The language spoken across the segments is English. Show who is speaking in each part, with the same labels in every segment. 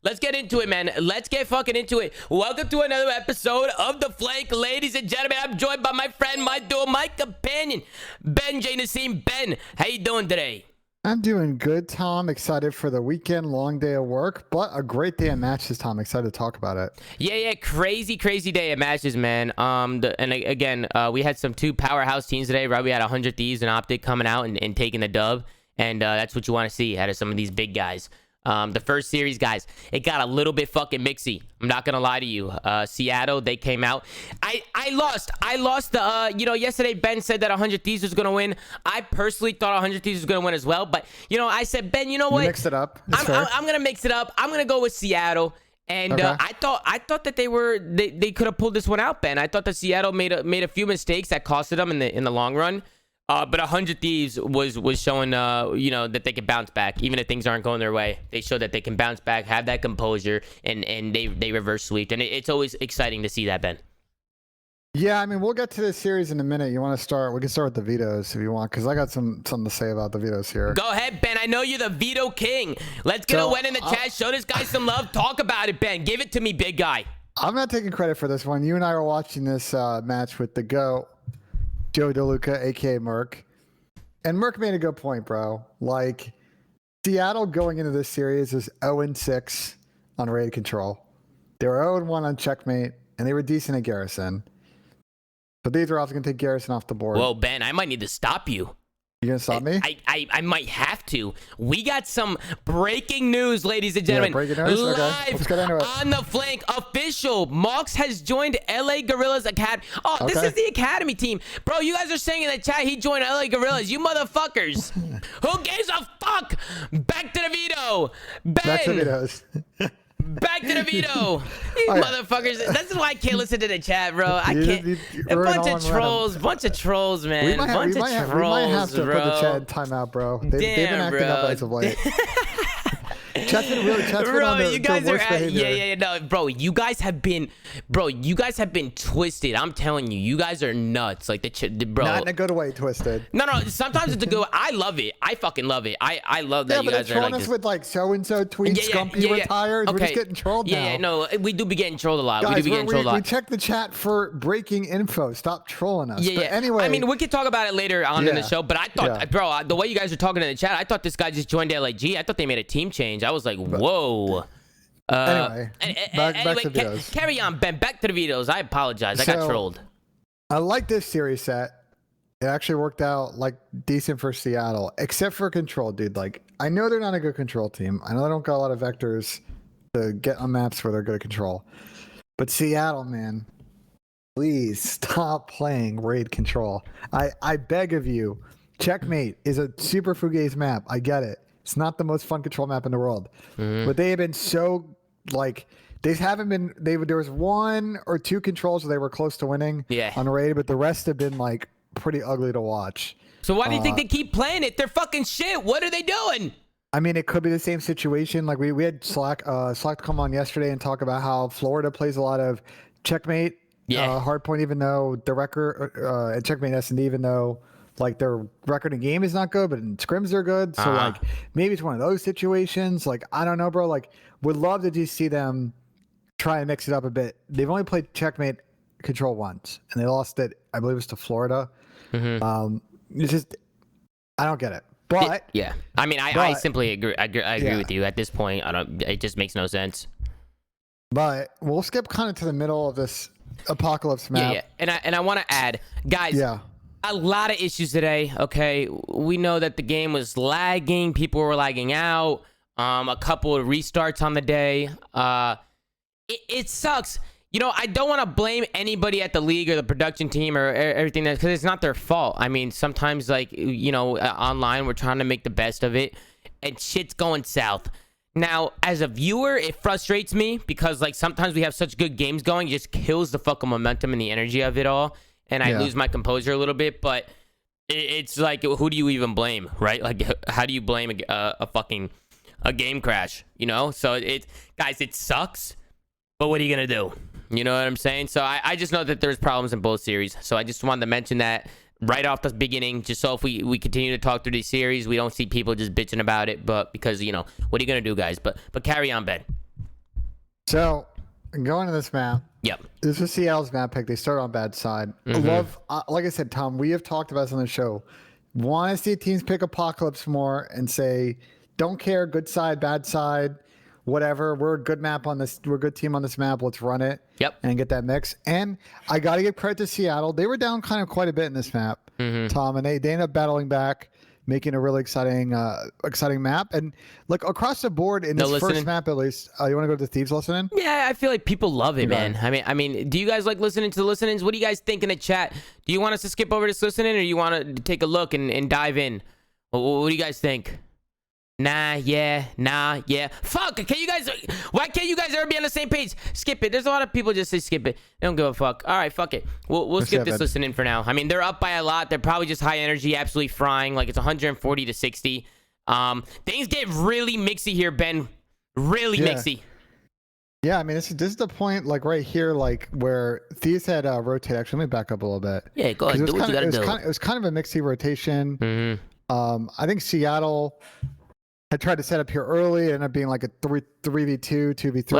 Speaker 1: Let's get into it, man. Let's get fucking into it. Welcome to another episode of The Flank. Ladies and gentlemen, I'm joined by my friend, my duo, my companion, Ben J Nissim. Ben, how you doing today?
Speaker 2: I'm doing good, Tom. Excited for the weekend, long day of work, but a great day of matches, Tom. Excited to talk about it.
Speaker 1: Yeah, crazy day of matches, man. We had some two powerhouse teams today, right? We had 100 Thieves and Optic coming out and taking the dub, and that's what you want to see out of some of these big guys. The first series, guys, it got a little bit fucking mixy. I'm not gonna lie to you. Seattle, they came out. I lost the yesterday Ben said that 100 Thieves was gonna win. I personally thought 100 Thieves was gonna win as well, but I said, Ben, you know what?
Speaker 2: You mixed it up.
Speaker 1: I'm gonna mix it up. I'm gonna go with Seattle. And
Speaker 2: okay.
Speaker 1: I thought that they could have pulled this one out, Ben. I thought that Seattle made a few mistakes that costed them in the long run. But 100 Thieves was showing, that they can bounce back. Even if things aren't going their way, they show that they can bounce back, have that composure, and they reverse sweep. And it's always exciting to see that, Ben.
Speaker 2: Yeah, I mean, we'll get to this series in a minute. You want to start? We can start with the vetoes if you want, because I got something to say about the vetoes here.
Speaker 1: Go ahead, Ben. I know you're the veto king. Let's get a win in the chat. Show this guy some love. Talk about it, Ben. Give it to me, big guy.
Speaker 2: I'm not taking credit for this one. You and I were watching this match with the GOAT, Joe DeLuca, a.k.a. Merc. And Merc made a good point, bro. Like, Seattle going into this series is 0-6 on raid control. They were 0-1 on checkmate, and they were decent at Garrison. So these are also going to take Garrison off the board.
Speaker 1: Whoa, Ben, I might need to stop you.
Speaker 2: You going to stop me?
Speaker 1: I might have to. We got some breaking news, ladies and gentlemen.
Speaker 2: Yeah, breaking news?
Speaker 1: Live
Speaker 2: okay. Let's get into it.
Speaker 1: on the Flank. Official. Mox has joined LA Gorillas Academy. Oh,
Speaker 2: okay.
Speaker 1: This is the Academy team. Bro, you guys are saying in the chat he joined LA Gorillas. You motherfuckers. Who gives a fuck? Back to the veto. Ben.
Speaker 2: Back to vetoes.
Speaker 1: Back to the veto. You motherfuckers. That's why I can't listen to the chat, bro. I can't. A bunch of trolls, man.
Speaker 2: We might have to put the chat in timeout, bro. They've been acting up as of late. Chat's been on
Speaker 1: you guys
Speaker 2: the
Speaker 1: are
Speaker 2: worst behavior.
Speaker 1: no, bro. You guys have been twisted. I'm telling you, you guys are nuts. Like bro.
Speaker 2: Not in a good way, twisted.
Speaker 1: No. Sometimes it's a good way. I love it. I fucking love it. I love that you guys are like
Speaker 2: us with like so and so tweets. Scumpy retired. Okay. We're just getting trolled now.
Speaker 1: Yeah, no, we do be getting trolled a lot.
Speaker 2: Guys, we check the chat for breaking info. Stop trolling us.
Speaker 1: Yeah.
Speaker 2: Anyway,
Speaker 1: I mean, we could talk about it later on in the show. But I thought, bro, the way you guys are talking in the chat, I thought this guy just joined LAG. I thought they made a team change. I was like, whoa.
Speaker 2: Anyway, back to vetoes.
Speaker 1: Carry on, Ben. Back to the vetoes. I apologize. I got trolled.
Speaker 2: I like this series set. It actually worked out like decent for Seattle, except for control, dude. Like, I know they're not a good control team. I know they don't got a lot of vectors to get on maps where they're good at control. But Seattle, man, please stop playing raid control. I beg of you. Checkmate is a super fugazi map. I get it. It's not the most fun control map in the world. But they have been so, like, they haven't been, there was one or two controls where they were close to winning on raid, but the rest have been, like, pretty ugly to watch.
Speaker 1: So why do you think they keep playing it? They're fucking shit. What are they doing?
Speaker 2: I mean, it could be the same situation. Like, we had Slack come on yesterday and talk about how Florida plays a lot of checkmate, hardpoint, even though the record, and checkmate S&D, even though, like, their record in game is not good, but in scrims they're good. So, like, maybe it's one of those situations. Like, I don't know, bro. Like, would love to just see them try and mix it up a bit. They've only played checkmate control once, and they lost it, I believe it was to Florida. It's just, I don't get it. But
Speaker 1: I mean, I simply agree. I agree with you at this point. It just makes no sense.
Speaker 2: But we'll skip kind of to the middle of this apocalypse map.
Speaker 1: And I want to add, guys. A lot of issues today. Okay, we know that the game was lagging. People were lagging out. A couple of restarts on the day. It sucks. I don't want to blame anybody at the league or the production team or everything, because it's not their fault. I mean, sometimes, like, online, we're trying to make the best of it, and shit's going south. Now, as a viewer, it frustrates me because, like, sometimes we have such good games going, it just kills the fucking momentum and the energy of it all. And I lose my composure a little bit, but it's like, who do you even blame, right? Like, how do you blame a game crash, So, guys, it sucks, but what are you going to do? You know what I'm saying? So, I just know that there's problems in both series. So, I just wanted to mention that right off the beginning, just so if we continue to talk through these series, we don't see people just bitching about it, but because, what are you going to do, guys? But carry on, Ben.
Speaker 2: So, going to this map.
Speaker 1: Yep.
Speaker 2: This is Seattle's map pick. They start on bad side. I love, like I said, Tom, we have talked about this on the show. Want to see teams pick Apocalypse more and say, don't care, good side, bad side, whatever. We're a good map on this. We're a good team on this map. Let's run it.
Speaker 1: Yep.
Speaker 2: And get that mix. And I got to give credit to Seattle. They were down kind of quite a bit in this map, Tom, and they ended up battling back, making a really exciting map. And look, across the board in this first map, at least, you want to go to the Thieves listening?
Speaker 1: Yeah, I feel like people love it, man. I mean, do you guys like listening to the listenings? What do you guys think in the chat? Do you want us to skip over this listening, or you want to take a look and dive in? What do you guys think? Nah, yeah. Fuck, why can't you guys ever be on the same page? Skip it. There's a lot of people just say skip it. They don't give a fuck. All right, fuck it. We'll skip this listening for now. I mean, they're up by a lot. They're probably just high energy, absolutely frying. Like, it's 140 to 60. Things get really mixy here, Ben. Really mixy.
Speaker 2: Yeah, I mean, this is the point, like, right here, like, where Thieves had rotate. Actually, let me back up a little bit.
Speaker 1: Yeah, go ahead. Do what you gotta do.
Speaker 2: It was kind of a mixy rotation. I think Seattle had tried to set up here early. It ended up being like a 3v2, 2v3.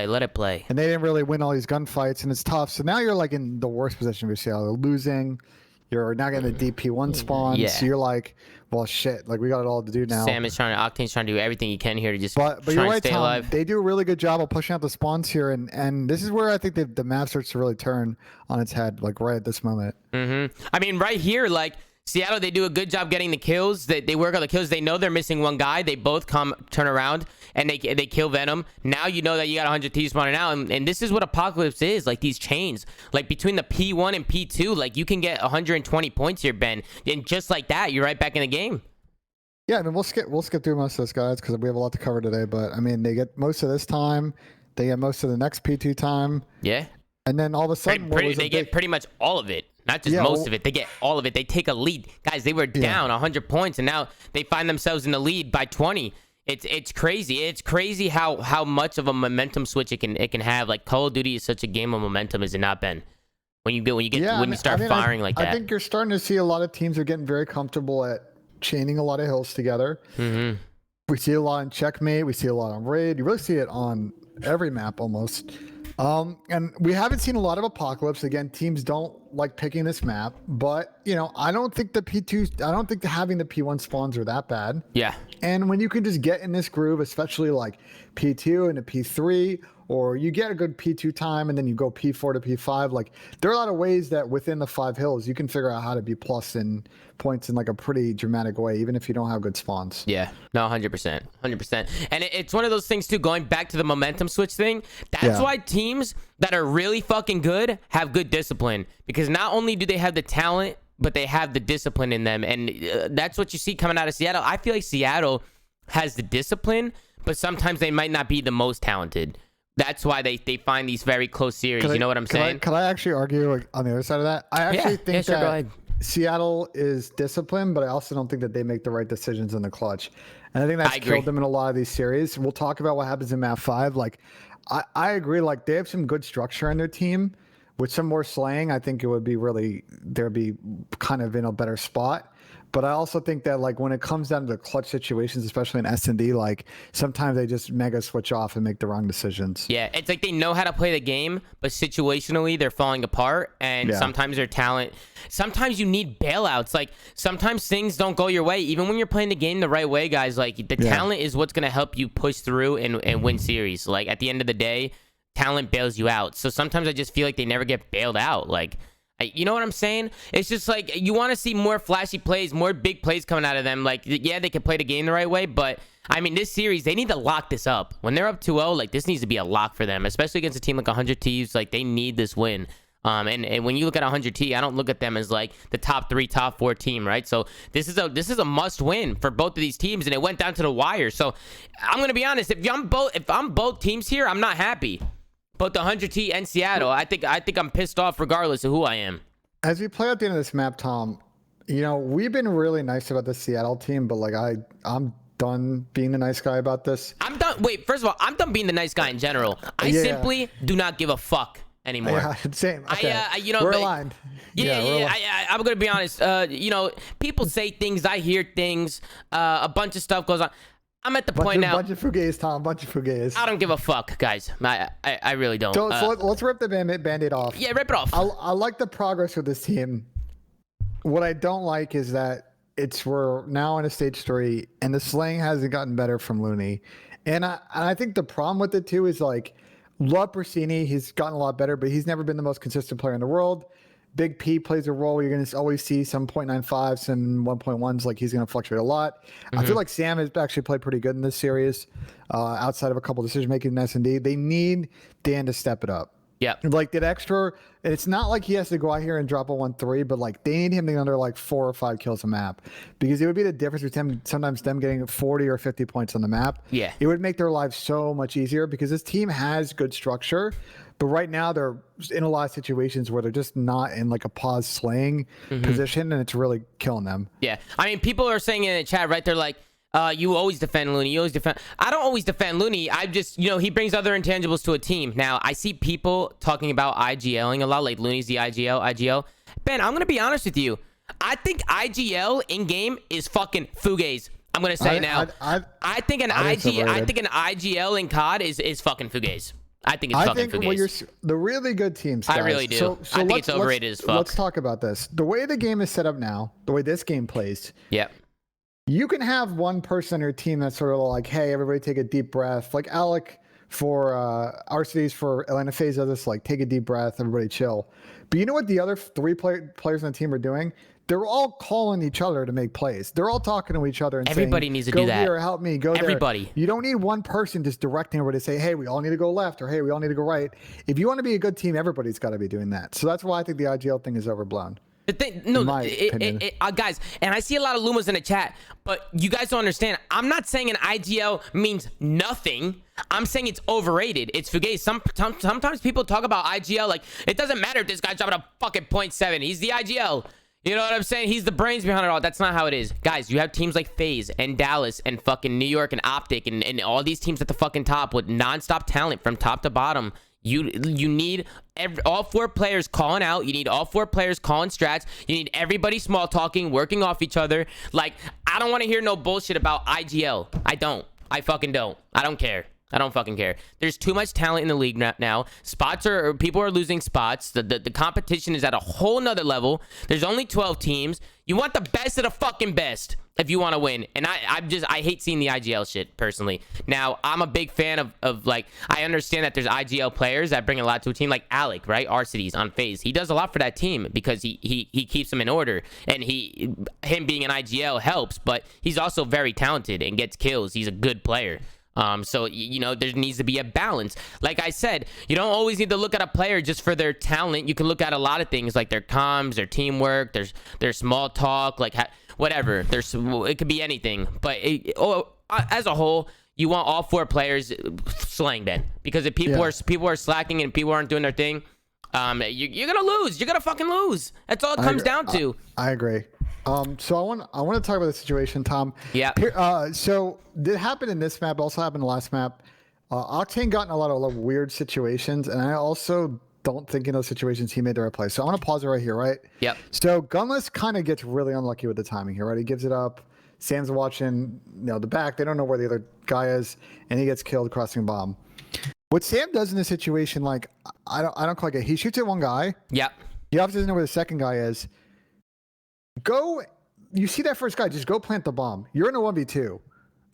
Speaker 1: Let it play.
Speaker 2: And they didn't really win all these gunfights, and it's tough. So now you're like in the worst position for Seattle. They're losing. You're not getting the DP1 spawn.
Speaker 1: Yeah.
Speaker 2: So you're like, well, shit. Like, we got it all to do now.
Speaker 1: Octane's trying to do everything he can here to just
Speaker 2: but
Speaker 1: try
Speaker 2: you're
Speaker 1: and
Speaker 2: right,
Speaker 1: stay
Speaker 2: Tom.
Speaker 1: alive.
Speaker 2: They do a really good job of pushing out the spawns here, and this is where I think the map starts to really turn on its head, like right at this moment.
Speaker 1: I mean, right here, like, Seattle, they do a good job getting the kills. They work on the kills. They know they're missing one guy. They both turn around, and they kill Venom. Now you know that you got 100 T spawning out, and this is what Apocalypse is, like these chains. Like, between the P1 and P2, like, you can get 120 points here, Ben. And just like that, you're right back in the game.
Speaker 2: Yeah, I mean, we'll skip through most of this, guys, because we have a lot to cover today. But, I mean, they get most of this time. They get most of the next P2 time.
Speaker 1: Yeah.
Speaker 2: And then all of a sudden...
Speaker 1: they get pretty much all of it. Not just most of it. They get all of it. They take a lead. Guys, they were down 100 points, and now they find themselves in the lead by 20. It's crazy. It's crazy how much of a momentum switch it can have. Like, Call of Duty is such a game of momentum, has it not been? When you start firing like that.
Speaker 2: I think you're starting to see a lot of teams are getting very comfortable at chaining a lot of hills together. We see a lot on Checkmate. We see a lot on Raid. You really see it on every map almost. And we haven't seen a lot of Apocalypse. Again, teams don't like picking this map, but I don't think having the P1 spawns are that bad.
Speaker 1: Yeah.
Speaker 2: And when you can just get in this groove, especially like P2 and a P3, or you get a good P2 time and then you go P4 to P5, like, there are a lot of ways that within the 5 hills you can figure out how to be plus in points in like a pretty dramatic way, even if you don't have good spawns.
Speaker 1: Yeah, no, 100%. And it's one of those things too, going back to the momentum switch thing. That's why teams that are really fucking good have good discipline, because not only do they have the talent, but they have the discipline in them. And that's what you see coming out of Seattle. I feel like Seattle has the discipline, but sometimes they might not be the most talented. That's why they find these very close series. You know what I'm saying?
Speaker 2: Can I actually argue on the other side of that? I actually think
Speaker 1: sure,
Speaker 2: that
Speaker 1: go ahead.
Speaker 2: Seattle is disciplined, but I also don't think that they make the right decisions in the clutch. And I think that's killed them in a lot of these series. We'll talk about what happens in map 5. Like, I agree. Like, they have some good structure in their team. With some more slaying, I think they'd be kind of in a better spot. But I also think that, like, when it comes down to the clutch situations, especially in S&D, like, sometimes they just mega switch off and make the wrong decisions.
Speaker 1: Yeah, it's like they know how to play the game, but situationally they're falling apart, and sometimes their talent... Sometimes you need bailouts. Like, sometimes things don't go your way. Even when you're playing the game the right way, guys, like, the talent is what's going to help you push through and win series. Like, at the end of the day, talent bails you out. So sometimes I just feel like they never get bailed out. Like... You know what I'm saying? It's just like, you want to see more flashy plays, more big plays coming out of them. Like, yeah, they can play the game the right way, but I mean, this series, they need to lock this up. When they're up 2-0, like, this needs to be a lock for them, especially against a team like 100 Thieves. Like, they need this win. And when you look at 100 T, I don't look at them as like the top 3, top 4 team, right? So this is a must win for both of these teams, and it went down to the wire. So I'm gonna be honest, if I'm both teams here, I'm not happy. Both the 100T and Seattle, I think I'm pissed off regardless of who I am.
Speaker 2: As we play out the end of this map, Tom, we've been really nice about the Seattle team, but like I'm done being the nice guy about this.
Speaker 1: I'm done. Wait, first of all, I'm done being the nice guy in general. I simply do not give a fuck anymore.
Speaker 2: Yeah, same. Okay.
Speaker 1: We're
Speaker 2: aligned.
Speaker 1: I'm gonna be honest. People say things, I hear things, a bunch of stuff goes on. I'm at the point now.
Speaker 2: Bunch of fugays, Tom. Bunch of fugays.
Speaker 1: I don't give a fuck, guys. I really don't.
Speaker 2: So let's rip the band-aid off.
Speaker 1: Yeah, rip it off.
Speaker 2: I like the progress with this team. What I don't like is that we're now in a stage 3, and the slaying hasn't gotten better from Looney. And I think the problem with it too is like, love Persini. He's gotten a lot better, but he's never been the most consistent player in the world. Big P plays a role. You're going to always see some 0.95s, some 1.1s. Like, he's going to fluctuate a lot. I feel like Sam has actually played pretty good in this series, outside of a couple decision making in S&D. They need Dan to step it up.
Speaker 1: Yeah.
Speaker 2: Like, that extra, it's not like he has to go out here and drop a 1-3, but like, they need him to get under like 4 or 5 kills a map, because it would be the difference between sometimes them getting 40 or 50 points on the map.
Speaker 1: Yeah.
Speaker 2: It would make their lives so much easier, because this team has good structure, but right now they're in a lot of situations where they're just not in like a pause slaying position, and it's really killing them.
Speaker 1: Yeah. I mean, people are saying in the chat, right? They're like, you always defend Looney. You always defend. I don't always defend Looney. I just, he brings other intangibles to a team. Now, I see people talking about IGLing a lot, like Looney's the IGL. Ben, I'm going to be honest with you. I think IGL in game is fucking fugazi. I'm going to say it now. I think an IGL in COD is fucking fugazi. I think it's fucking fugazi.
Speaker 2: The really good teams, guys.
Speaker 1: I really do.
Speaker 2: So
Speaker 1: I think it's overrated as fuck.
Speaker 2: Let's talk about this. The way the game is set up now, the way this game plays.
Speaker 1: Yeah.
Speaker 2: You can have one person on your team that's sort of like, hey, everybody take a deep breath. Like Alec for RCDs for Atlanta FaZe does this, like, take a deep breath, everybody chill. But you know what the other 3 players on the team are doing? They're all calling each other to make plays. They're all talking to each other and
Speaker 1: everybody
Speaker 2: saying,
Speaker 1: needs to do that.
Speaker 2: Go here, help me, go
Speaker 1: everybody.
Speaker 2: There. You don't need one person just directing everybody to say, hey, we all need to go left, or hey, we all need to go right. If you want to be a good team, everybody's got to be doing that. So that's why I think the IGL thing is overblown.
Speaker 1: The thing, no, guys, and I see a lot of Lumas in the chat, but you guys don't understand. I'm not saying an IGL means nothing. I'm saying it's overrated. It's fugazi. Sometimes people talk about IGL like, it doesn't matter if this guy's dropping a fucking 0.7. He's the IGL. You know what I'm saying? He's the brains behind it all. That's not how it is. Guys, you have teams like FaZe and Dallas and fucking New York and Optic and all these teams at the fucking top with nonstop talent from top to bottom. You need all 4 players calling out. You need all 4 players calling strats. You need everybody small talking, working off each other. Like, I don't want to hear no bullshit about IGL. I don't. I fucking don't. I don't care. I don't fucking care. There's too much talent in the league now. People are losing spots. The competition is at a whole nother level. There's only 12 teams. You want the best of the fucking best if you want to win. And I hate seeing the IGL shit personally. Now, I'm a big fan of like, I understand that there's IGL players that bring a lot to a team, like Alec, right? Arcides on FaZe. He does a lot for that team because he keeps them in order, and him being an IGL helps, but he's also very talented and gets kills. He's a good player. So, there needs to be a balance. Like I said, you don't always need to look at a player just for their talent. You can look at a lot of things, like their comms, their teamwork, their small talk, like whatever. It could be anything. But as a whole, you want all 4 players slaying Ben. Because if people are slacking and people aren't doing their thing, you're gonna lose. You're gonna fucking lose. That's all it comes down to.
Speaker 2: I agree. So I want to talk about the situation, Tom.
Speaker 1: Yeah.
Speaker 2: So it happened in this map. Also happened in the last map. Octane got in a lot of weird situations, and I also don't think in those situations he made the right play. So I want to pause it right here, right?
Speaker 1: Yep.
Speaker 2: So Gunless kind of gets really unlucky with the timing here, right? He gives it up. Sam's watching, the back. They don't know where the other guy is, and he gets killed crossing bomb. What Sam does in this situation, like, I don't quite get. He shoots at one guy.
Speaker 1: Yep.
Speaker 2: He obviously doesn't know where the second guy is. You see that first guy, just go plant the bomb. You're in a 1v2.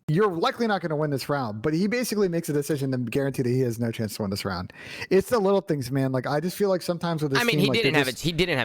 Speaker 2: You're likely not going to win this round, but he basically makes a decision to guarantee that he has no chance to win this round. It's the little things, man. Like, I just feel like sometimes with this team,
Speaker 1: he didn't have a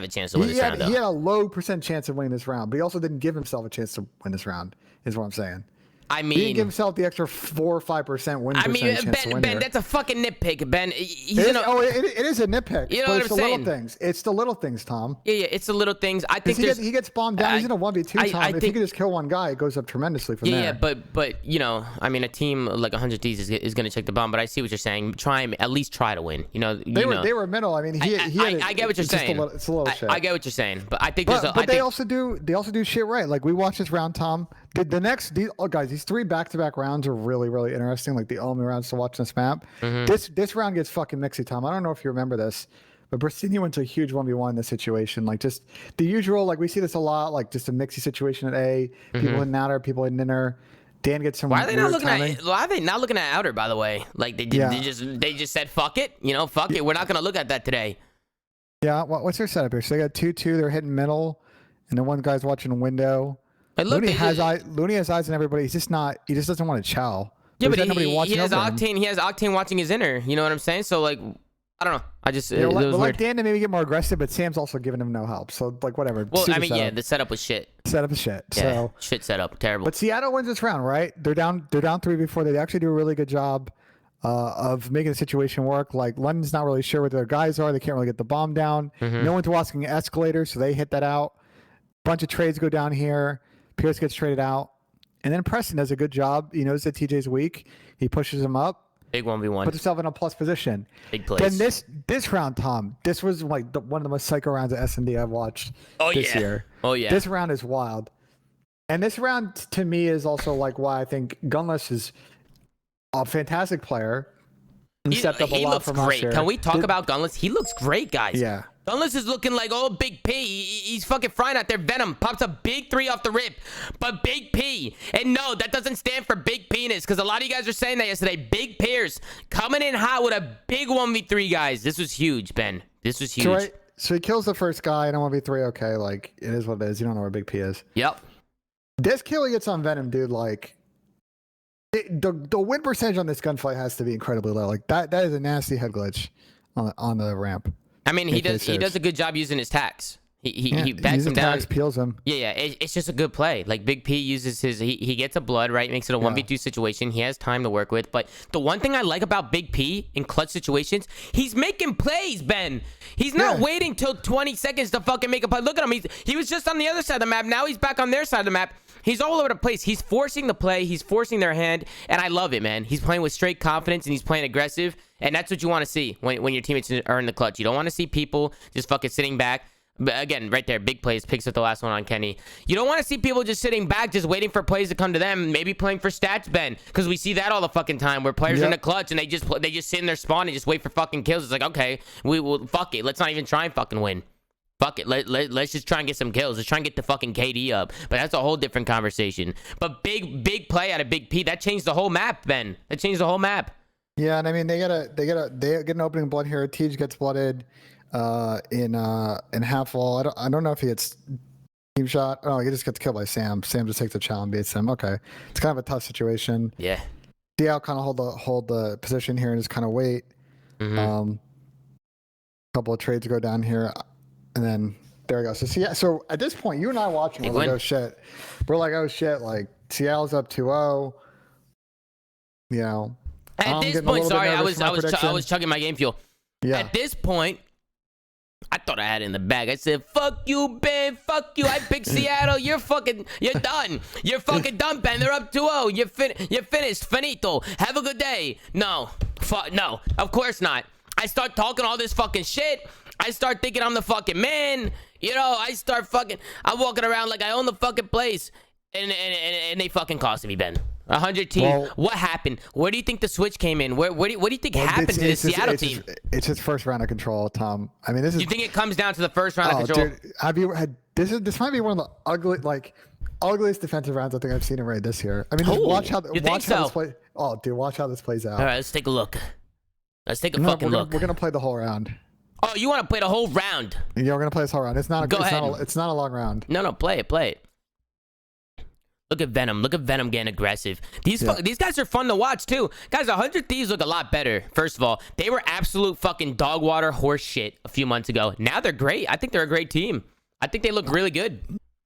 Speaker 1: chance to win this round, though.
Speaker 2: He had a low % chance of winning this round, but he also didn't give himself a chance to win this round, is what I'm saying.
Speaker 1: He
Speaker 2: didn't give himself the extra 4 or 5% win chance to win.
Speaker 1: Ben, that's a fucking nitpick, Ben.
Speaker 2: It is a nitpick.
Speaker 1: You know
Speaker 2: but
Speaker 1: what
Speaker 2: it's
Speaker 1: I'm
Speaker 2: the
Speaker 1: saying?
Speaker 2: little things. It's the little things, Tom.
Speaker 1: Yeah, it's the little things. I think
Speaker 2: he gets bombed down. He's in a 1v2, Tom. If he could just kill one guy, it goes up tremendously from there.
Speaker 1: Yeah, but a team like 100 D's is going to check the bomb. But I see what you're saying. At least try to win. They
Speaker 2: were middle. I mean,
Speaker 1: I get what you're saying.
Speaker 2: It's a little shit.
Speaker 1: I get what you're saying, but I think
Speaker 2: they also do shit right. Like, we watched this round, Tom. Guys, these 3 back-to-back rounds are really, really interesting. Like, the only rounds to watch this map. Mm-hmm. This round gets fucking mixy, Tom. I don't know if you remember this, but Brasini went to a huge 1v1 in this situation. Like, just the usual, like, we see this a lot, like, just a mixy situation at A. People in outer, people in inner. Dan gets some.
Speaker 1: Why are they not
Speaker 2: weird
Speaker 1: looking
Speaker 2: timing.
Speaker 1: at? Why are they not looking at outer? By the way, like they just said fuck it. Fuck it. We're not gonna look at that today.
Speaker 2: Yeah. What's their setup here? So they got 2-2. They're hitting middle, and then one guy's watching a window.
Speaker 1: Hey, look,
Speaker 2: Looney has eyes on everybody. He's just not. He just doesn't want to chow.
Speaker 1: Yeah, but
Speaker 2: nobody watching
Speaker 1: he has
Speaker 2: over him.
Speaker 1: Octane. He has Octane watching his inner. You know what I'm saying? So like, I don't know. I just
Speaker 2: Yeah,
Speaker 1: it was
Speaker 2: like
Speaker 1: weird.
Speaker 2: Dan to maybe get more aggressive, but Sam's also giving him no help. So like whatever.
Speaker 1: Well,
Speaker 2: See
Speaker 1: I
Speaker 2: the
Speaker 1: mean,
Speaker 2: setup.
Speaker 1: yeah, the setup was shit.
Speaker 2: Setup is shit.
Speaker 1: Yeah,
Speaker 2: So
Speaker 1: shit setup, terrible.
Speaker 2: but Seattle wins this round, right? They're down 3 before. They actually do a really good job of making the situation work. Like London's not really sure what their guys are. They can't really get the bomb down. No one's watching escalator, so they hit that out. Bunch of trades go down here. Pierce gets traded out. And then Preston does a good job. He knows that TJ's weak. He pushes him up.
Speaker 1: Big 1v1.
Speaker 2: Puts himself in a plus position.
Speaker 1: Big plays.
Speaker 2: Then this round, Tom, this was like one of the most psycho rounds of S&D I've watched this year.
Speaker 1: Oh, yeah.
Speaker 2: This round is wild. And this round, to me, is also like why I think Gunless is a fantastic player. And stepped up a lot
Speaker 1: looks
Speaker 2: from
Speaker 1: great.
Speaker 2: last year.
Speaker 1: Can we talk about Gunless? He looks great, guys.
Speaker 2: Yeah.
Speaker 1: Gunless is looking like Big P. He's fucking frying out there. Venom pops a big 3 off the rip, but Big P. And no, that doesn't stand for big penis, because a lot of you guys were saying that yesterday. Big Pierce coming in hot with a big 1v3, guys. This was huge, Ben. This was huge.
Speaker 2: So he kills the first guy in a 1v3. Okay, like it is what it is. You don't know where Big P is.
Speaker 1: Yep.
Speaker 2: This kill he gets on Venom, dude. Like the win percentage on this gunfight has to be incredibly low. Like that is a nasty head glitch on the ramp.
Speaker 1: I mean, he does a good job using his tax. He backs him down.
Speaker 2: Peels him.
Speaker 1: Yeah. It's just a good play. Like Big P uses his, he gets a blood, right? Makes it a 1v2 situation. He has time to work with. But the one thing I like about Big P in clutch situations, he's making plays, Ben. He's not waiting till 20 seconds to fucking make a play. Look at him. He was just on the other side of the map. Now he's back on their side of the map. He's all over the place. He's forcing the play. He's forcing their hand. And I love it, man. He's playing with straight confidence and he's playing aggressive. And that's what you want to see when your teammates are in the clutch. You don't want to see people just fucking sitting back. But again, right there, big plays, picks up the last one on Kenny. You don't want to see people just sitting back, just waiting for plays to come to them, maybe playing for stats, Ben, because we see that all the fucking time where players are in the clutch and they just sit in their spawn and just wait for fucking kills. It's like, okay, we will fuck it. Let's not even try and fucking win. Fuck it. Let's just try and get some kills. Let's try and get the fucking KD up. But that's a whole different conversation. But big play out of Big P, that changed the whole map, Ben. That changed the whole map.
Speaker 2: Yeah, and I mean they get an opening blood here. Tej gets blooded in half wall. I don't know if he gets team shot. Oh, he just gets killed by Sam. Sam just takes the chow and beats him. Okay, it's kind of a tough situation.
Speaker 1: Yeah.
Speaker 2: DL kind of hold the position here and just kind of wait. A couple of trades go down here, and then there we go. So at this point, you and I watching, we're like, oh shit. We're like, oh shit. Like Seattle's up 2-0. You know.
Speaker 1: At this point, sorry, I was chugging my game fuel. Yeah. At this point, I thought I had it in the bag. I said, fuck you, Ben. Fuck you. I picked Seattle. You're done. You're fucking done, Ben. They're up 2-0. You're finished. Finito. Have a good day. No. No. Of course not. I start talking all this fucking shit. I start thinking I'm the fucking man. You know, I'm walking around like I own the fucking place. And they fucking costed me, Ben. 100 team. Well, what happened? Where do you think the switch came in? What do you think happened to the Seattle team?
Speaker 2: It's his first round of control, Tom. I mean,
Speaker 1: You think it comes down to the first round of control?
Speaker 2: Dude, have you had this might be one of the ugliest defensive rounds I think I've seen in Raid this year. I mean, just watch how this plays. Oh, dude, watch how this plays out.
Speaker 1: All right, let's take a look. Let's take a fucking look.
Speaker 2: We're gonna play the whole round.
Speaker 1: Oh, you want to play the whole round?
Speaker 2: Yeah, we're gonna play this whole round. It's not a long round.
Speaker 1: No, play it. Look at Venom. Look at Venom getting aggressive. These guys are fun to watch, too. Guys, 100 Thieves look a lot better. First of all, they were absolute fucking dog water horse shit a few months ago. Now they're great. I think they're a great team. I think they look really good.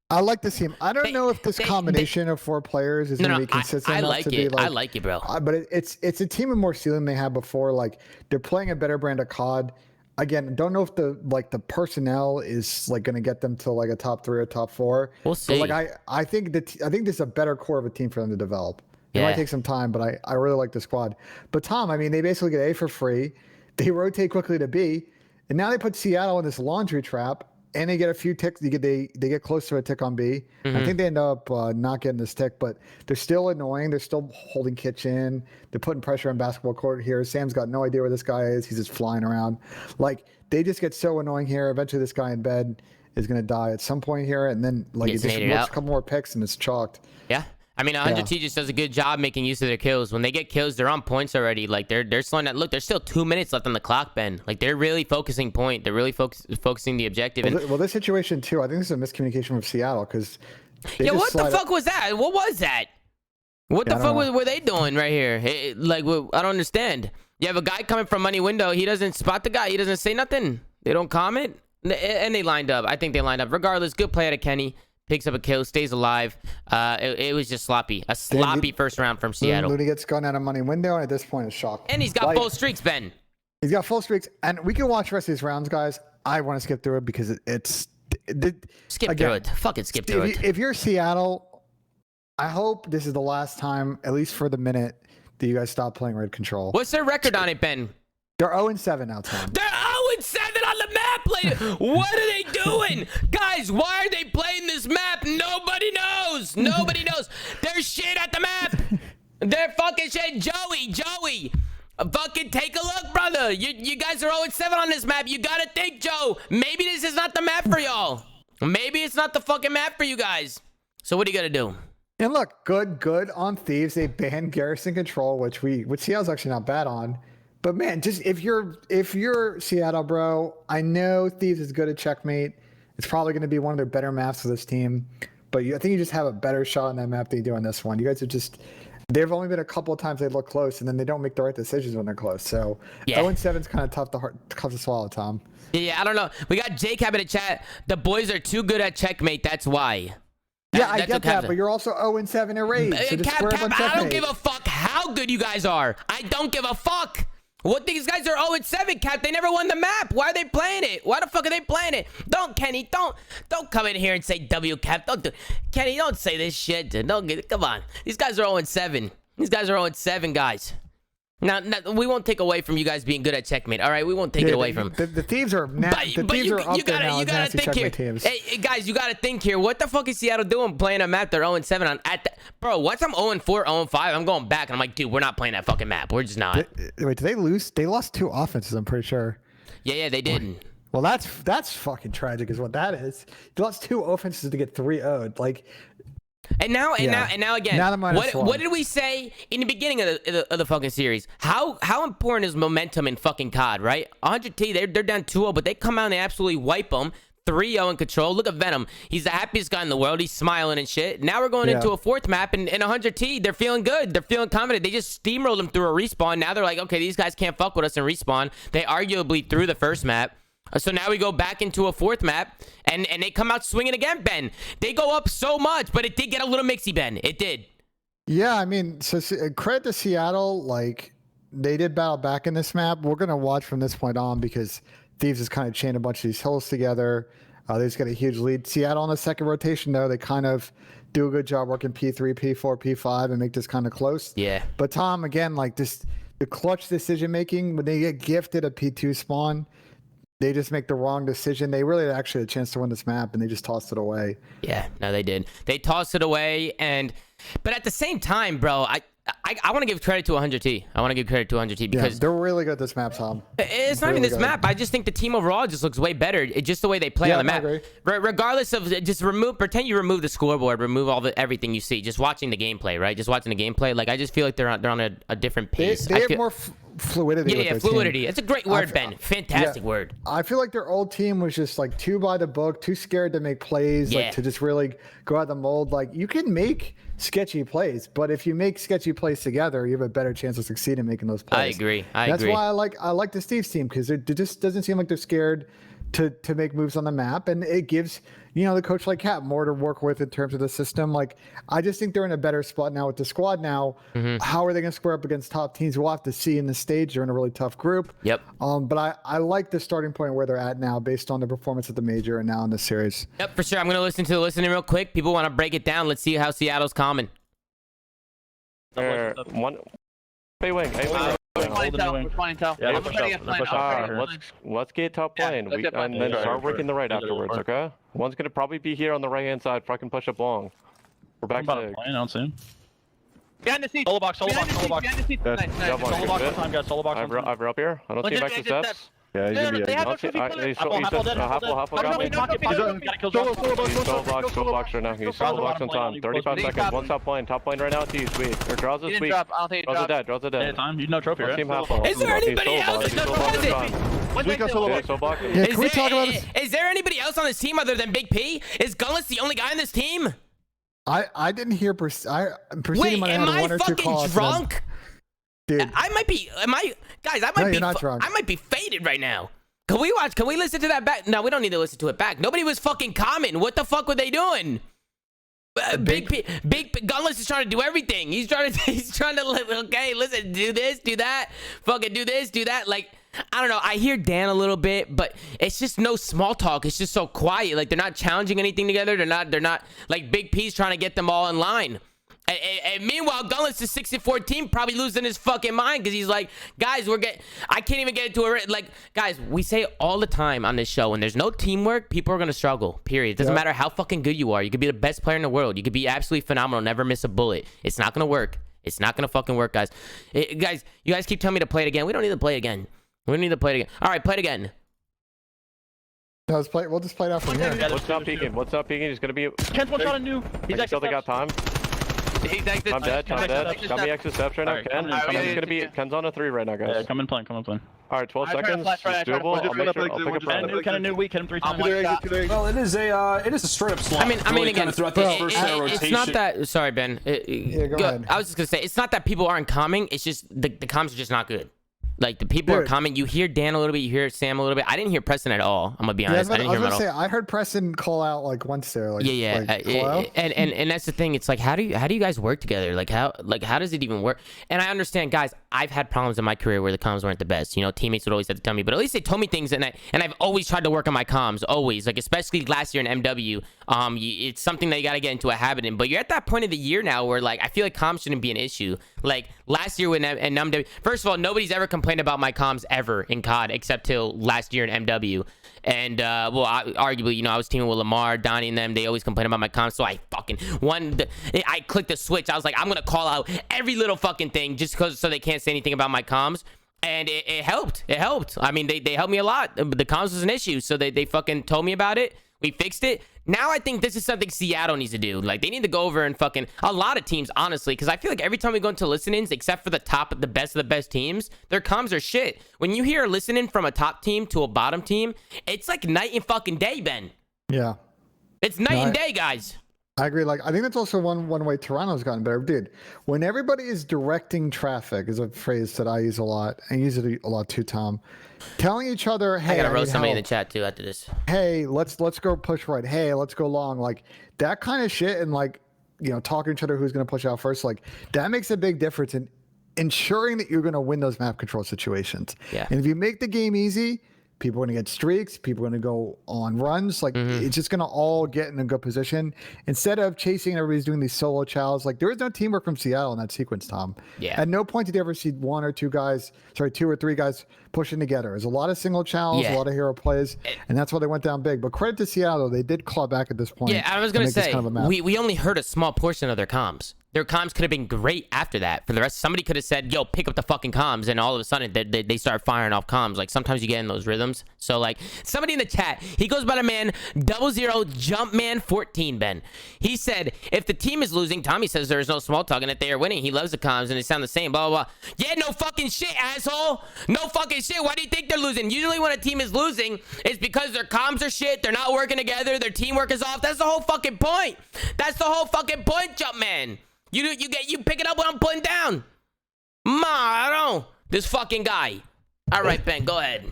Speaker 2: I like this team. I don't know if this combination of 4 players is going to be consistent enough to be like...
Speaker 1: I like it, bro.
Speaker 2: But it's a team with more ceiling than they had before. Like, they're playing a better brand of COD. Again, don't know if the personnel is like going to get them to like a top 3 or top 4.
Speaker 1: We'll see.
Speaker 2: But like I think this is a better core of a team for them to develop. It might take some time, but I really like the squad. But Tom, I mean, they basically get A for free. They rotate quickly to B, and now they put Seattle in this laundry trap, and they get a few ticks. They get close to a tick on B. I think they end up not getting this tick, but they're still annoying. They're still holding kitchen. They're putting pressure on basketball court here. Sam's got no idea where this guy is. He's just flying around. Like, they just get so annoying here. Eventually, this guy in bed is going to die at some point here, and then like it just works a couple more picks and it's chalked.
Speaker 1: Yeah. I mean, 100T just does a good job making use of their kills. When they get kills, they're on points already. Like they're slowing down. Look, there's still 2 minutes left on the clock, Ben. Like they're really focusing point. They're really focusing the objective.
Speaker 2: Well, this situation too, I think this is a miscommunication from Seattle because.
Speaker 1: Yeah, what the fuck was that? What was that? What the fuck were they doing right here? Like, I don't understand. You have a guy coming from money window. He doesn't spot the guy. He doesn't say nothing. They don't comment. And they lined up. I think they lined up. Regardless, good play out of Kenny. Picks up a kill, stays alive. It was just sloppy. A sloppy first round from Seattle.
Speaker 2: Looney gets gone out of money window, and at this point, it's shocked.
Speaker 1: And he's got full streaks, Ben.
Speaker 2: He's got full streaks, and we can watch the rest of these rounds, guys. I want to skip through it because
Speaker 1: skip through it. Fucking skip through it.
Speaker 2: If you're Seattle, I hope this is the last time, at least for the minute, that you guys stop playing Red Control.
Speaker 1: What's their record on it, Ben?
Speaker 2: They're 0-7 now, Tom.
Speaker 1: They're 0-7 on the map, lady. What are they doing? Guys, why are they playing this map? Nobody knows. Nobody knows. They're shit at the map. They're fucking shit. Joey. Fucking take a look, brother. You guys are 0-7 on this map. You gotta think, Joe. Maybe this is not the map for y'all. Maybe it's not the fucking map for you guys. So what are you gonna do?
Speaker 2: And look, good on Thieves. They banned Garrison Control, which Seattle's actually not bad on. But man, just if you're Seattle, bro, I know Thieves is good at checkmate. It's probably going to be one of their better maps for this team. But I think you just have a better shot on that map than you do on this one. You guys are just. There've only been a couple of times they look close, and then they don't make the right decisions when they're close. So 0-7 is kind of tough to swallow, Tom.
Speaker 1: Yeah, I don't know. We got J-Cap in the chat. The boys are too good at checkmate. That's why.
Speaker 2: Yeah, I get that, but you're also 0-7 in Raid. So
Speaker 1: Cap, I don't give a fuck how good you guys are. I don't give a fuck. What these guys are 0-7, Cap? They never won the map. Why are they playing it? Why the fuck are they playing it? Kenny, don't come in here and say W, Cap. Kenny, don't say this shit. Come on. These guys are 0-7. These guys are 0-7, guys. Now, we won't take away from you guys being good at checkmate. All right, we won't take it away from
Speaker 2: the Thieves are you
Speaker 1: gotta think here.
Speaker 2: Teams.
Speaker 1: Hey, guys, you gotta think here. What the fuck is Seattle doing playing a map they're 0-7 on? Bro, once I'm 0-4, 0-5, I'm going back and I'm like, dude, we're not playing that fucking map. We're just not.
Speaker 2: Wait, did they lose? They lost 2 offenses, I'm pretty sure.
Speaker 1: Yeah, they didn't.
Speaker 2: Well, that's fucking tragic, is what that is. They lost 2 offenses to get 3-0'd. Like.
Speaker 1: And now again, what did we say in the beginning of the fucking series? How important is momentum in fucking COD, right? 100T, they're down 2-0, but they come out and they absolutely wipe them. 3-0 in control. Look at Venom. He's the happiest guy in the world. He's smiling and shit. Now we're going into a 4th map, and 100T, they're feeling good. They're feeling confident. They just steamrolled them through a respawn. Now they're like, okay, these guys can't fuck with us in respawn. They arguably threw the first map. So now we go back into a 4th map, and they come out swinging again, Ben. They go up so much, but it did get a little mixy, Ben. It did.
Speaker 2: Yeah, I mean, so credit to Seattle. Like, they did battle back in this map. We're going to watch from this point on because Thieves has kind of chained a bunch of these hills together. They just got a huge lead. Seattle on the second rotation, though, they kind of do a good job working P3, P4, P5 and make this kind of close.
Speaker 1: Yeah.
Speaker 2: But Tom, again, like the clutch decision-making, when they get gifted a P2 spawn, they just make the wrong decision. They really had actually a chance to win this map, and they just tossed it away.
Speaker 1: Yeah, no, they did. They tossed it away, but at the same time, bro, I want to give credit to 100T. I want to give credit to 100T because
Speaker 2: they're really good at this map, Tom.
Speaker 1: It's not even this map. I just think the team overall just looks way better. It's just the way they play on the map. Regardless of just pretend you remove the scoreboard, remove everything you see. Just watching the gameplay, right? Just watching the gameplay. Like I just feel like they're on a different pace.
Speaker 2: They have more fluidity.
Speaker 1: Yeah, fluidity. It's a great word, Ben. Fantastic word.
Speaker 2: I feel like their old team was just like too by the book, too scared to make plays, like to just really go out the mold. Like you can make sketchy plays, but if you make sketchy plays together, you have a better chance of succeeding in making those plays.
Speaker 1: I agree.
Speaker 2: That's why I like the Steve's team, because it just doesn't seem like they're scared to make moves on the map, and it gives the coach like Cap more to work with in terms of the system. Like I just think they're in a better spot now with the squad now. How are they going to square up against top teams? We'll have to see in the stage. They're in a really tough group.
Speaker 1: Yep.
Speaker 2: But I like the starting point where they're at now based on the performance at the major and now in this series.
Speaker 1: Yep, for sure. I'm going to listen to the listening real quick. People want to break it down. Let's see how Seattle's coming.
Speaker 3: One. Hey, wing. Hey, wing. Let's get top lane, and then start working the right afterwards, okay? One's gonna probably be here on the right hand side, fucking push up long. We're back to
Speaker 4: I don't see him.
Speaker 5: Behind the seat.
Speaker 4: Solo box.
Speaker 5: Solo box one time, guys. Solo box one time.
Speaker 3: I've up here. I don't see him back to steps. Yeah, he's gonna be.
Speaker 4: They have no trophy player. Half got me. Gotta kill John.
Speaker 3: He's solo box right now. He's solo box on time. 35 seconds. One top lane. Top lane right now. It's you, sweet. Or draws is weak.
Speaker 4: I don't think he
Speaker 3: Draws
Speaker 4: dropped.
Speaker 3: are dead.
Speaker 4: Time. You know trophy, right?
Speaker 3: Team half full.
Speaker 1: Is there anybody else?
Speaker 3: He's solo box on time. Solo box.
Speaker 2: Yeah, can we talk about this?
Speaker 1: Is there anybody else on this team other than Big P? Is Gunless the only guy on this team?
Speaker 2: I didn't hear.
Speaker 1: Wait,
Speaker 2: am
Speaker 1: am I fucking drunk?
Speaker 2: Dude,
Speaker 1: I might be. Guys, I might
Speaker 2: no,
Speaker 1: be.
Speaker 2: you're not drunk.
Speaker 1: I might be faded right now. Can we watch? Can we listen to that back? No, we don't need to listen to it back. Nobody was fucking commenting. What the fuck were they doing? Big Gunless is trying to do everything. He's trying to. Okay, listen, do this, do that, fucking do this, do that. Like, I don't know. I hear Dan a little bit, but it's just no small talk. It's just so quiet. Like, they're not challenging anything together. They're not like Big P's trying to get them all in line. And meanwhile, Gunless is 6-14, probably losing his fucking mind because he's like, guys, I can't even get into it. Like, guys, we say all the time on this show, when there's no teamwork, people are gonna struggle. Period. It doesn't matter how fucking good you are. You could be the best player in the world. You could be absolutely phenomenal, never miss a bullet. It's not gonna work. It's not gonna fucking work, guys. Guys, you guys keep telling me to play it again. We don't need to play it again. We don't need to play it again. All right, play it again.
Speaker 2: No, we'll just play it out from here.
Speaker 3: What's not peeking? He's gonna be.
Speaker 4: Ken's one shot a new. He's
Speaker 3: still got time. I'm dead. Got me extra steps right now. Ken's gonna be. Ken's on a 3 right now, guys.
Speaker 4: Yeah, come in playing.
Speaker 3: All right, 12 seconds. It's doable. I'll pick a
Speaker 4: Ken a new week. Hit him 3 times.
Speaker 5: Well, it is a straight up slump.
Speaker 1: I mean, again,
Speaker 5: throughout the first
Speaker 1: it's not that. Sorry, Ben.
Speaker 2: Yeah, go ahead.
Speaker 1: I was just gonna say, it's not that people aren't commenting. It's just the comms are just not good. Like, the people are commenting. You hear Dan a little bit. You hear Sam a little bit. I didn't hear Preston at all. I'm gonna be honest. I didn't hear him at all.
Speaker 2: I heard Preston call out like once there. Like,
Speaker 1: and that's the thing. It's like, how do you guys work together? Like, how does it even work? And I understand, guys. I've had problems in my career where the comms weren't the best. You know, teammates would always have to tell me, but at least they told me things, and I've always tried to work on my comms. Always, like, especially last year in MW. It's something that you got to get into a habit in. But you're at that point of the year now where, like, I feel like comms shouldn't be an issue. Like, last year in MW, first of all, nobody's ever complained about my comms ever in COD except till last year in MW. And arguably, you know, I was teaming with Lamar, Donnie, and them. They always complain about my comms, so I fucking I clicked the switch. I was like, I'm gonna call out every little fucking thing just because so they can't say anything about my comms. And it helped. It helped. I mean, they helped me a lot. The comms was an issue, so they fucking told me about it. We fixed it. Now I think this is something Seattle needs to do. Like, they need to go over and fucking a lot of teams, honestly, because I feel like every time we go into listenings, except for the best of the best teams, their comms are shit. When you hear a listening from a top team to a bottom team, it's like night and fucking day, Ben.
Speaker 2: Yeah.
Speaker 1: It's night and day, guys.
Speaker 2: I agree. Like, I think that's also one way Toronto's gotten better. Dude, when everybody is directing traffic is a phrase that I use a lot. I use it a lot too, Tom. Telling each other, hey,
Speaker 1: I gotta roast somebody in the chat too after this.
Speaker 2: Hey, let's go push right. Hey, let's go long. Like, that kind of shit, and like, you know, talking to each other who's gonna push out first. Like, that makes a big difference in ensuring that you're gonna win those map control situations.
Speaker 1: Yeah.
Speaker 2: And if you make the game easy, people are going to get streaks. People are going to go on runs. Like, it's just going to all get in a good position. Instead of chasing, everybody's doing these solo chows. Like, there was no teamwork from Seattle in that sequence, Tom.
Speaker 1: Yeah.
Speaker 2: At no point did you ever see two or three guys pushing together. There's a lot of single chows, a lot of hero plays, and that's why they went down big. But credit to Seattle. They did claw back at this point.
Speaker 1: Yeah, I was going to say,
Speaker 2: kind of
Speaker 1: we only heard a small portion of their comms. Their comms could have been great after that. For the rest, somebody could have said, yo, pick up the fucking comms, and all of a sudden they start firing off comms. Like, sometimes you get in those rhythms. So, like, somebody in the chat, he goes by the man 00Jumpman14, Ben. He said, if the team is losing, Tommy says there is no small talk, and if they are winning, he loves the comms, and they sound the same, blah, blah, blah. Yeah, no fucking shit, asshole. No fucking shit. Why do you think they're losing? Usually when a team is losing, it's because their comms are shit, they're not working together, their teamwork is off. That's the whole fucking point. That's the whole fucking point, Jumpman. You pick it up when I'm putting down. I don't know. This fucking guy. All right, Ben, go ahead.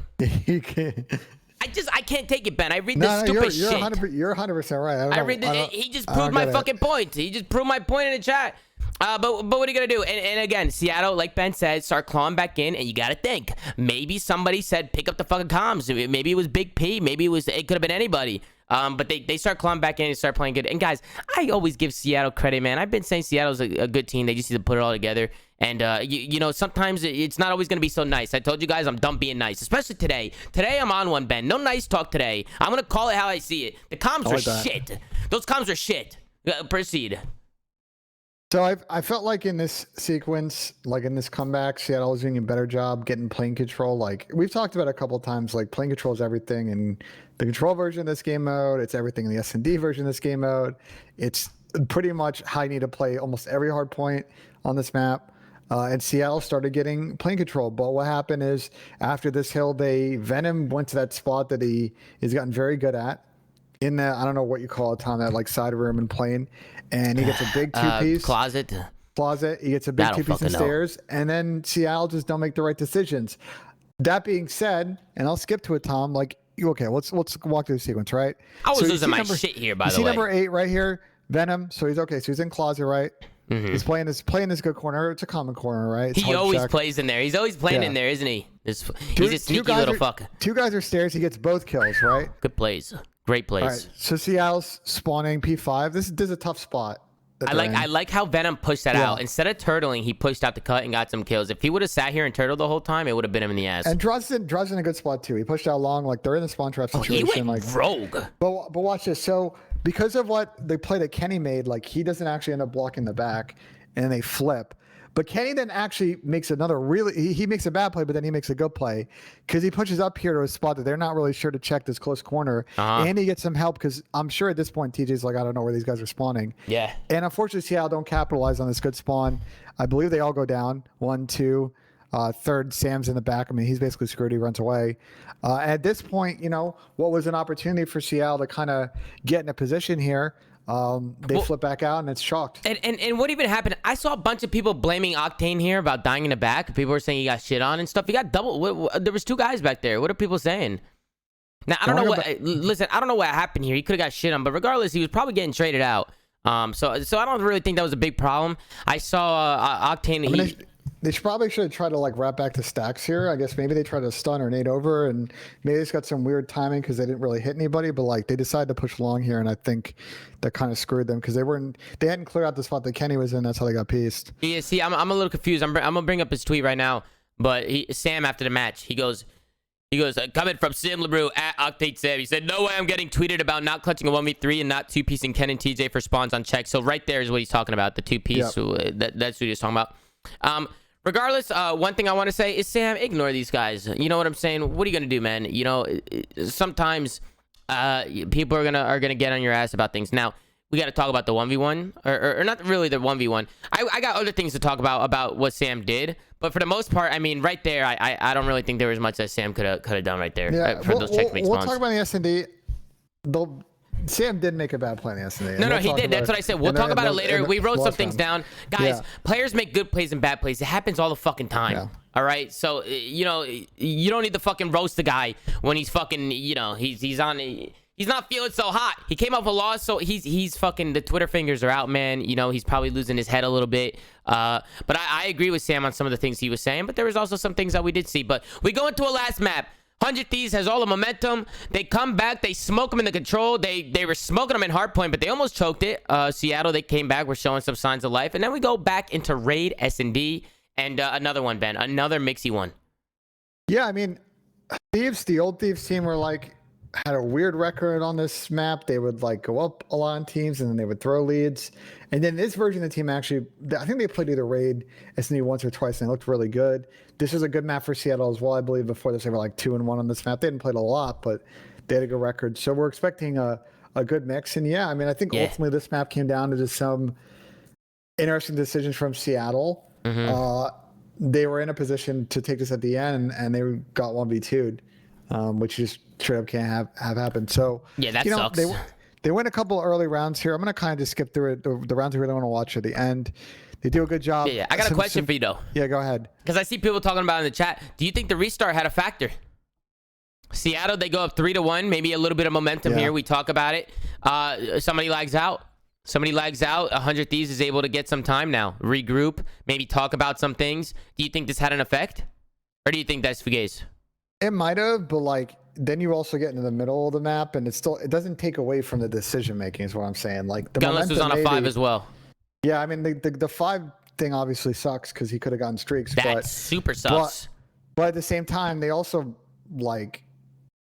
Speaker 2: You can't.
Speaker 1: I can't take it, Ben. I read this stupid shit.
Speaker 2: You're 100% right.
Speaker 1: I read this. He just proved my fucking point. He just proved my point in the chat. But what are you gonna do? And again, Seattle, like Ben said, start clawing back in, and you gotta think. Maybe somebody said pick up the fucking comms. Maybe it was Big P. Maybe it could have been anybody. But they start clawing back in and start playing good. And guys, I always give Seattle credit, man. I've been saying Seattle's a good team. They just need to put it all together. And you know, sometimes it's not always gonna be so nice. I told you guys I'm done being nice, especially today. Today I'm on one, Ben. No nice talk today. I'm gonna call it how I see it. The comms are shit. Those comms are shit. Proceed.
Speaker 2: So I felt like in this sequence, like in this comeback, Seattle was doing a better job getting plane control. Like we've talked about a couple of times, like plane control is everything in the control version of this game mode. It's everything in the S&D version of this game mode. It's pretty much how you need to play almost every hard point on this map. And Seattle started getting plane control. But what happened is after this hill, Venom went to that spot that he's gotten very good at. In the, I don't know what you call it, Tom, that like side room and plane, and he gets a big two-piece
Speaker 1: closet.
Speaker 2: He gets a big two-piece and stairs, and then Seattle just don't make the right decisions. That being said, and I'll skip to it, Tom. Like, okay, let's walk through the sequence, right?
Speaker 1: I was losing my shit here, by the way.
Speaker 2: See number 8 right here, Venom. So he's okay. So he's in closet, right? Mm-hmm. He's playing this good corner. It's a common corner, right?
Speaker 1: He always plays in there. He's always playing in there, isn't he? He's a sneaky little fucker.
Speaker 2: 2 guys are stairs. He gets both kills, right?
Speaker 1: Good plays. Great plays.
Speaker 2: All right, so Seattle's spawning P5. This is a tough spot.
Speaker 1: I like how Venom pushed that out. Instead of turtling, he pushed out the cut and got some kills. If he would have sat here and turtled the whole time, it would have been him in the ass.
Speaker 2: And Draw's in a good spot too. He pushed out long, like they're in the spawn trap situation.
Speaker 1: He went
Speaker 2: like
Speaker 1: rogue.
Speaker 2: But watch this. So because of what the play that Kenny made, like he doesn't actually end up blocking the back, and they flip. But Kenny then actually makes another he makes a bad play, but then he makes a good play because he pushes up here to a spot that they're not really sure to check this close corner. And he gets some help because I'm sure at this point TJ's like, I don't know where these guys are spawning.
Speaker 1: Yeah.
Speaker 2: And unfortunately, Seattle don't capitalize on this good spawn. I believe they all go down. 1, 2. Third, Sam's in the back. I mean, he's basically screwed. He runs away. At this point, what was an opportunity for Seattle to kind of get in a position here. They flip back out and it's shocked.
Speaker 1: And what even happened? I saw a bunch of people blaming Octane here about dying in the back. People were saying he got shit on and stuff. He got double. There was 2 guys back there. What are people saying? Now I don't know what. Listen, I don't know what happened here. He could have got shit on, but regardless, he was probably getting traded out. So I don't really think that was a big problem. I saw Octane.
Speaker 2: They probably should have tried to like wrap back to stacks here. I guess maybe they tried to stun or nade over, and maybe they just got some weird timing because they didn't really hit anybody. But like they decided to push long here, and I think that kind of screwed them because they hadn't cleared out the spot that Kenny was in. That's how they got pieced.
Speaker 1: Yeah, see, I'm a little confused. I'm gonna bring up his tweet right now. But Sam after the match, he goes, coming from Sim LeBrew at Octane Sam. He said, no way I'm getting tweeted about not clutching a 1v3 and not 2-piecing Ken and TJ for spawns on check. So right there is what he's talking about, the 2-piece. Yep. That's what he's talking about. Regardless, one thing I want to say is, Sam, ignore these guys. You know what I'm saying? What are you gonna do, man? Sometimes people are gonna get on your ass about things. Now we got to talk about the 1v1, or not really the 1v1. I got other things to talk about what Sam did, but for the most part, I mean, right there, I don't really think there was much that Sam could have done right there for those checkmate spawns.
Speaker 2: We'll talk about the S&D. Sam did make a bad play in the S&D.
Speaker 1: No, he did. That's what I said. We'll talk about it later. We wrote some things down. Guys, players make good plays and bad plays. It happens all the fucking time. Yeah. All right? So, you don't need to fucking roast the guy when he's fucking, he's not feeling so hot. He came off a loss, so he's fucking, the Twitter fingers are out, man. He's probably losing his head a little bit. But I agree with Sam on some of the things he was saying, but there was also some things that we did see. But we go into a last map. 100 Thieves has all the momentum. They come back. They smoke them in the control. They were smoking them in hardpoint, but they almost choked it. Seattle, they came back. We're showing some signs of life. And then we go back into Raid, S&D, and another one, Ben. Another mixy one.
Speaker 2: Yeah, I mean, the old Thieves team were like, had a weird record on this map. They would like go up a lot on teams and then they would throw leads. And then this version of the team actually, I think they played either Raid, S&D once or twice and they looked really good. This was a good map for Seattle as well. I believe before this they were like 2-1 on this map. They hadn't played a lot, but they had a good record. So we're expecting a good mix. And yeah, I mean, I think ultimately this map came down to just some interesting decisions from Seattle. Mm-hmm. They were in a position to take this at the end and they got 1v2'd, which just straight up can't have happen. So
Speaker 1: yeah, that sucks.
Speaker 2: They win a couple of early rounds here. I'm going to kind of just skip through it. The rounds we really want to watch at the end. They do a good job.
Speaker 1: Yeah. I got a question for you, though.
Speaker 2: Yeah, go ahead. Because
Speaker 1: I see people talking about it in the chat. Do you think the restart had a factor? Seattle, they go up 3-1. Maybe a little bit of momentum here. We talk about it. Somebody lags out. 100 Thieves is able to get some time now. Regroup. Maybe talk about some things. Do you think this had an effect? Or do you think that's fugazi?
Speaker 2: It might have, but like, then you also get into the middle of the map, and it doesn't take away from the decision making. Is what I'm saying. Like the
Speaker 1: Gunless was on a 5 as well.
Speaker 2: Yeah, I mean the 5 thing obviously sucks because he could have gotten streaks.
Speaker 1: That super sucks.
Speaker 2: But at the same time, they also like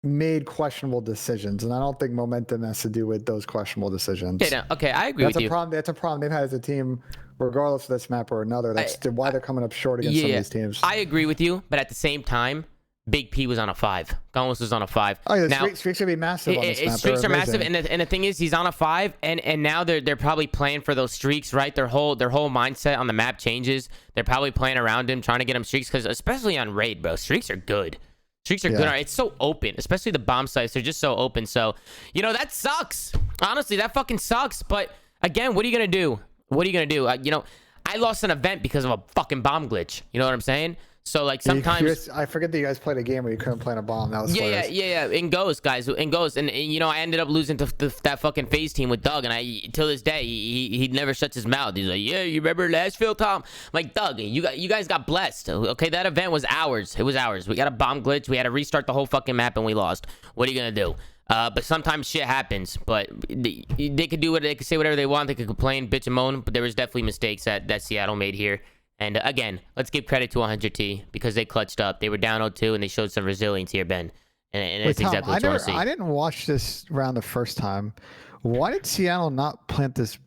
Speaker 2: made questionable decisions, and I don't think momentum has to do with those questionable decisions.
Speaker 1: Okay, I agree with you.
Speaker 2: That's a problem they've had as a team regardless of this map or another. That's why they're coming up short against some of these teams.
Speaker 1: I agree with you, but at the same time, Big P was on a 5. Goneless was on a 5.
Speaker 2: Oh yeah,
Speaker 1: now,
Speaker 2: streaks are be massive on this map.
Speaker 1: Streaks are massive, and the thing is, he's on a 5, and now they're probably playing for those streaks, right? Their whole mindset on the map changes. They're probably playing around him, trying to get him streaks, because especially on raid, bro, streaks are good. Streaks are good. It's so open, especially the bomb sites. They're just so open. So, that sucks. Honestly, that fucking sucks. But again, what are you gonna do? What are you gonna do? I lost an event because of a fucking bomb glitch. You know what I'm saying? So like sometimes
Speaker 2: I forget that you guys played a game where you couldn't plant a bomb. That was
Speaker 1: yeah. In Ghost, guys, in Ghost, and I ended up losing to that fucking phase team with Doug, and till this day he never shuts his mouth. He's like, yeah, you remember last field, Tom? I'm like, Doug, you guys got blessed. Okay, that event was ours. It was ours. We got a bomb glitch. We had to restart the whole fucking map, and we lost. What are you gonna do? But sometimes shit happens. But they could do what they could say whatever they want. They could complain, bitch, and moan. But there was definitely mistakes that Seattle made here. And again, let's give credit to 100T because they clutched up. They were down 0-2 and they showed some resilience here, Ben. And that's exactly what you want to see.
Speaker 2: I didn't watch this round the first time. Why did Seattle not plant this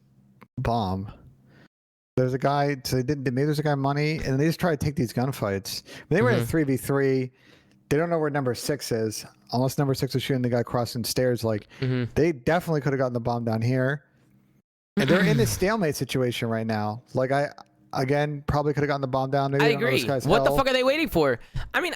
Speaker 2: bomb? There's a guy. So maybe there's a guy money, and they just try to take these gunfights. They were at 3v3. They don't know where number 6 is. Unless number 6 is shooting the guy crossing stairs. Like they definitely could have gotten the bomb down here. And they're in this stalemate situation right now. Like Again, probably could have gotten the bomb down. Maybe
Speaker 1: I agree. What the fuck are they waiting for? I mean,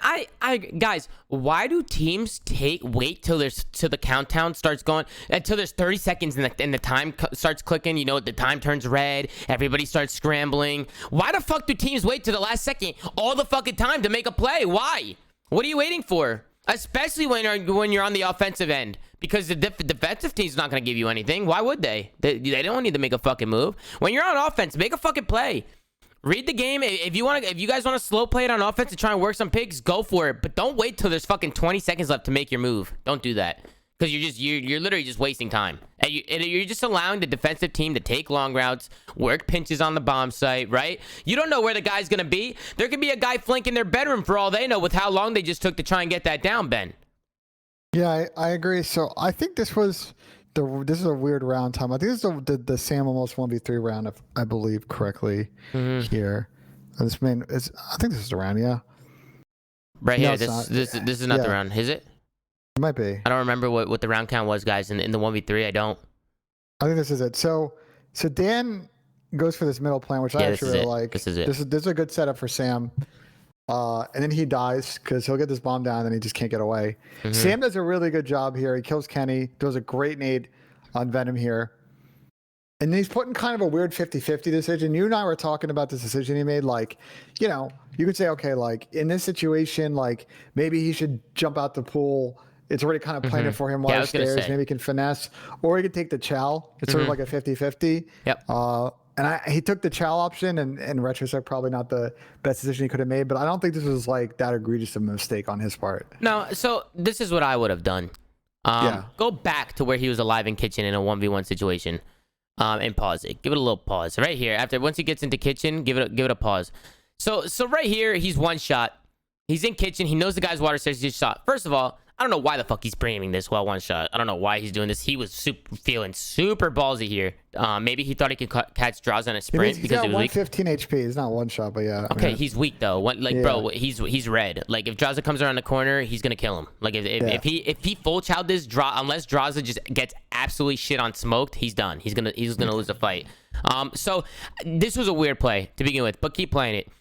Speaker 1: guys, why do teams wait till the countdown starts going, until there's 30 seconds and the time starts clicking? The time turns red. Everybody starts scrambling. Why the fuck do teams wait till the last second all the fucking time to make a play? Why? What are you waiting for? Especially when you're on the offensive end, because the defensive team's not going to give you anything. Why would they? They don't need to make a fucking move. When you're on offense, make a fucking play. Read the game. If you guys want to slow play it on offense and try and work some picks, go for it. But don't wait till there's fucking 20 seconds left to make your move. Don't do that, because you're literally just wasting time. And you're just allowing the defensive team to take long routes, work pinches on the bomb site, right? You don't know where the guy's gonna be. There could be a guy flanking their bedroom for all they know with how long they just took to try and get that down, Ben.
Speaker 2: Yeah, I agree. So I think this is a weird round time. I think this is the Sam almost 1v3 round, if I believe correctly here. I think this is the round, yeah.
Speaker 1: Right here. This is not the round, is it?
Speaker 2: It might be.
Speaker 1: I don't remember what the round count was, guys. In the 1v3, I don't.
Speaker 2: I think this is it. So Dan goes for this middle plan, which I actually really like.
Speaker 1: This is it.
Speaker 2: This is a good setup for Sam. And then he dies because he'll get this bomb down and he just can't get away. Sam does a really good job here. He kills Kenny, does a great nade on Venom here. And then he's putting kind of a weird 50-50 decision. You and I were talking about this decision he made. Like, you could say, okay, like in this situation, like maybe he should jump out the pool. It's already kind of planted for him while stairs. Maybe he can finesse, or he could take the chow. It's sort of like a 50-50.
Speaker 1: Yep.
Speaker 2: And he took the chow option, and in retrospect, probably not the best decision he could have made. But I don't think this was like that egregious of a mistake on his part.
Speaker 1: No, so this is what I would have done. Go back to where he was alive in kitchen in a 1v1 situation, and pause it. Give it a little pause right here. Once he gets into kitchen, give it a pause. So right here, he's one shot. He's in kitchen. He knows the guy's water stairs. He's shot. First of all, I don't know why the fuck he's braming this well one shot. I don't know why he's doing this. He was feeling super ballsy here. Maybe he thought he could catch draws on a sprint because he was weak.
Speaker 2: 115 HP. He's not one shot, but yeah.
Speaker 1: Okay, he's weak though. Bro, he's red. Like if Draza comes around the corner, he's gonna kill him. Like if he full chowed this unless Draza just gets absolutely shit on smoked, he's done. He's gonna lose the fight. So this was a weird play to begin with, but keep playing it.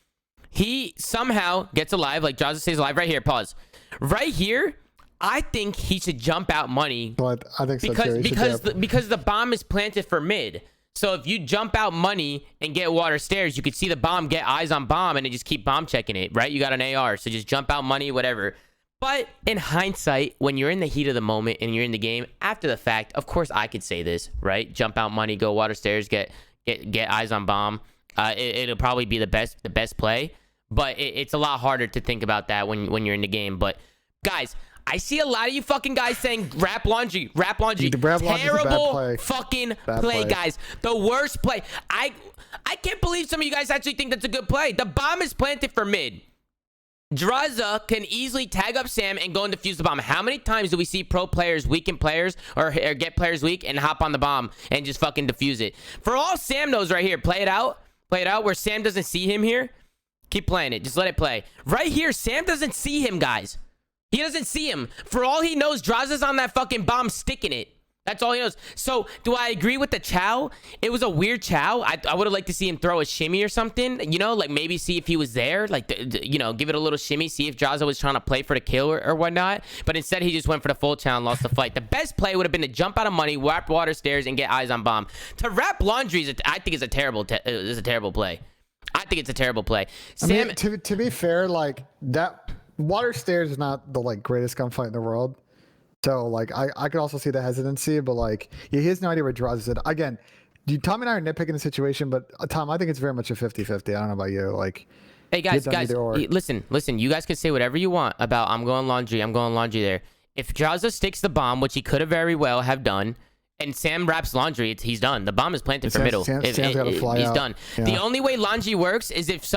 Speaker 1: He somehow gets alive. Like Draza stays alive right here. Pause. Right here. I think he should jump out money.
Speaker 2: But I think so
Speaker 1: because the bomb is planted for mid. So if you jump out money and get water stairs, you could see the bomb get eyes on bomb and then just keep bomb checking it, right? You got an AR, so just jump out money, whatever. But in hindsight, when you're in the heat of the moment and you're in the game, after the fact, of course I could say this, right? Jump out money, go water stairs, get eyes on bomb. It'll probably be the best play, but it's a lot harder to think about that when you're in the game. But guys, I see a lot of you fucking guys saying rap laundry. Terrible fucking play, guys. The worst play. I can't believe some of you guys actually think that's a good play. The bomb is planted for mid. Draza can easily tag up Sam and go and defuse the bomb. How many times do we see pro players weaken players or get players weak and hop on the bomb and just fucking defuse it? For all Sam knows right here, play it out. Play it out where Sam doesn't see him here. Keep playing it. Just let it play. Right here, Sam doesn't see him, guys. He doesn't see him. For all he knows, Draza's on that fucking bomb sticking it. That's all he knows. So, do I agree with the chow? It was a weird chow. I would have liked to see him throw a shimmy or something. You know, like maybe see if he was there. Like, you know, give it a little shimmy. See if Draza was trying to play for the kill or whatnot. But instead, he just went for the full chow and lost the fight. The best play would have been to jump out of money, wrap water stairs, and get eyes on bomb. To wrap laundry, I think is a terrible play. I think it's a terrible play. Sam,
Speaker 2: I mean, to be fair, like that water stairs is not the like greatest gunfight in the world. So like I could also see the hesitancy, but like he has no idea where Draza is. Again, Tom and I are nitpicking the situation, but Tom, I think it's very much a 50-50. I don't know about you. Like,
Speaker 1: hey guys, listen. You guys can say whatever you want about I'm going laundry there. If Draza sticks the bomb, which he could have very well have done, and Sam wraps laundry, he's done. The bomb is planted for middle.
Speaker 2: Sam's gotta fly
Speaker 1: he's
Speaker 2: out.
Speaker 1: done.
Speaker 2: Yeah.
Speaker 1: The only way laundry works is if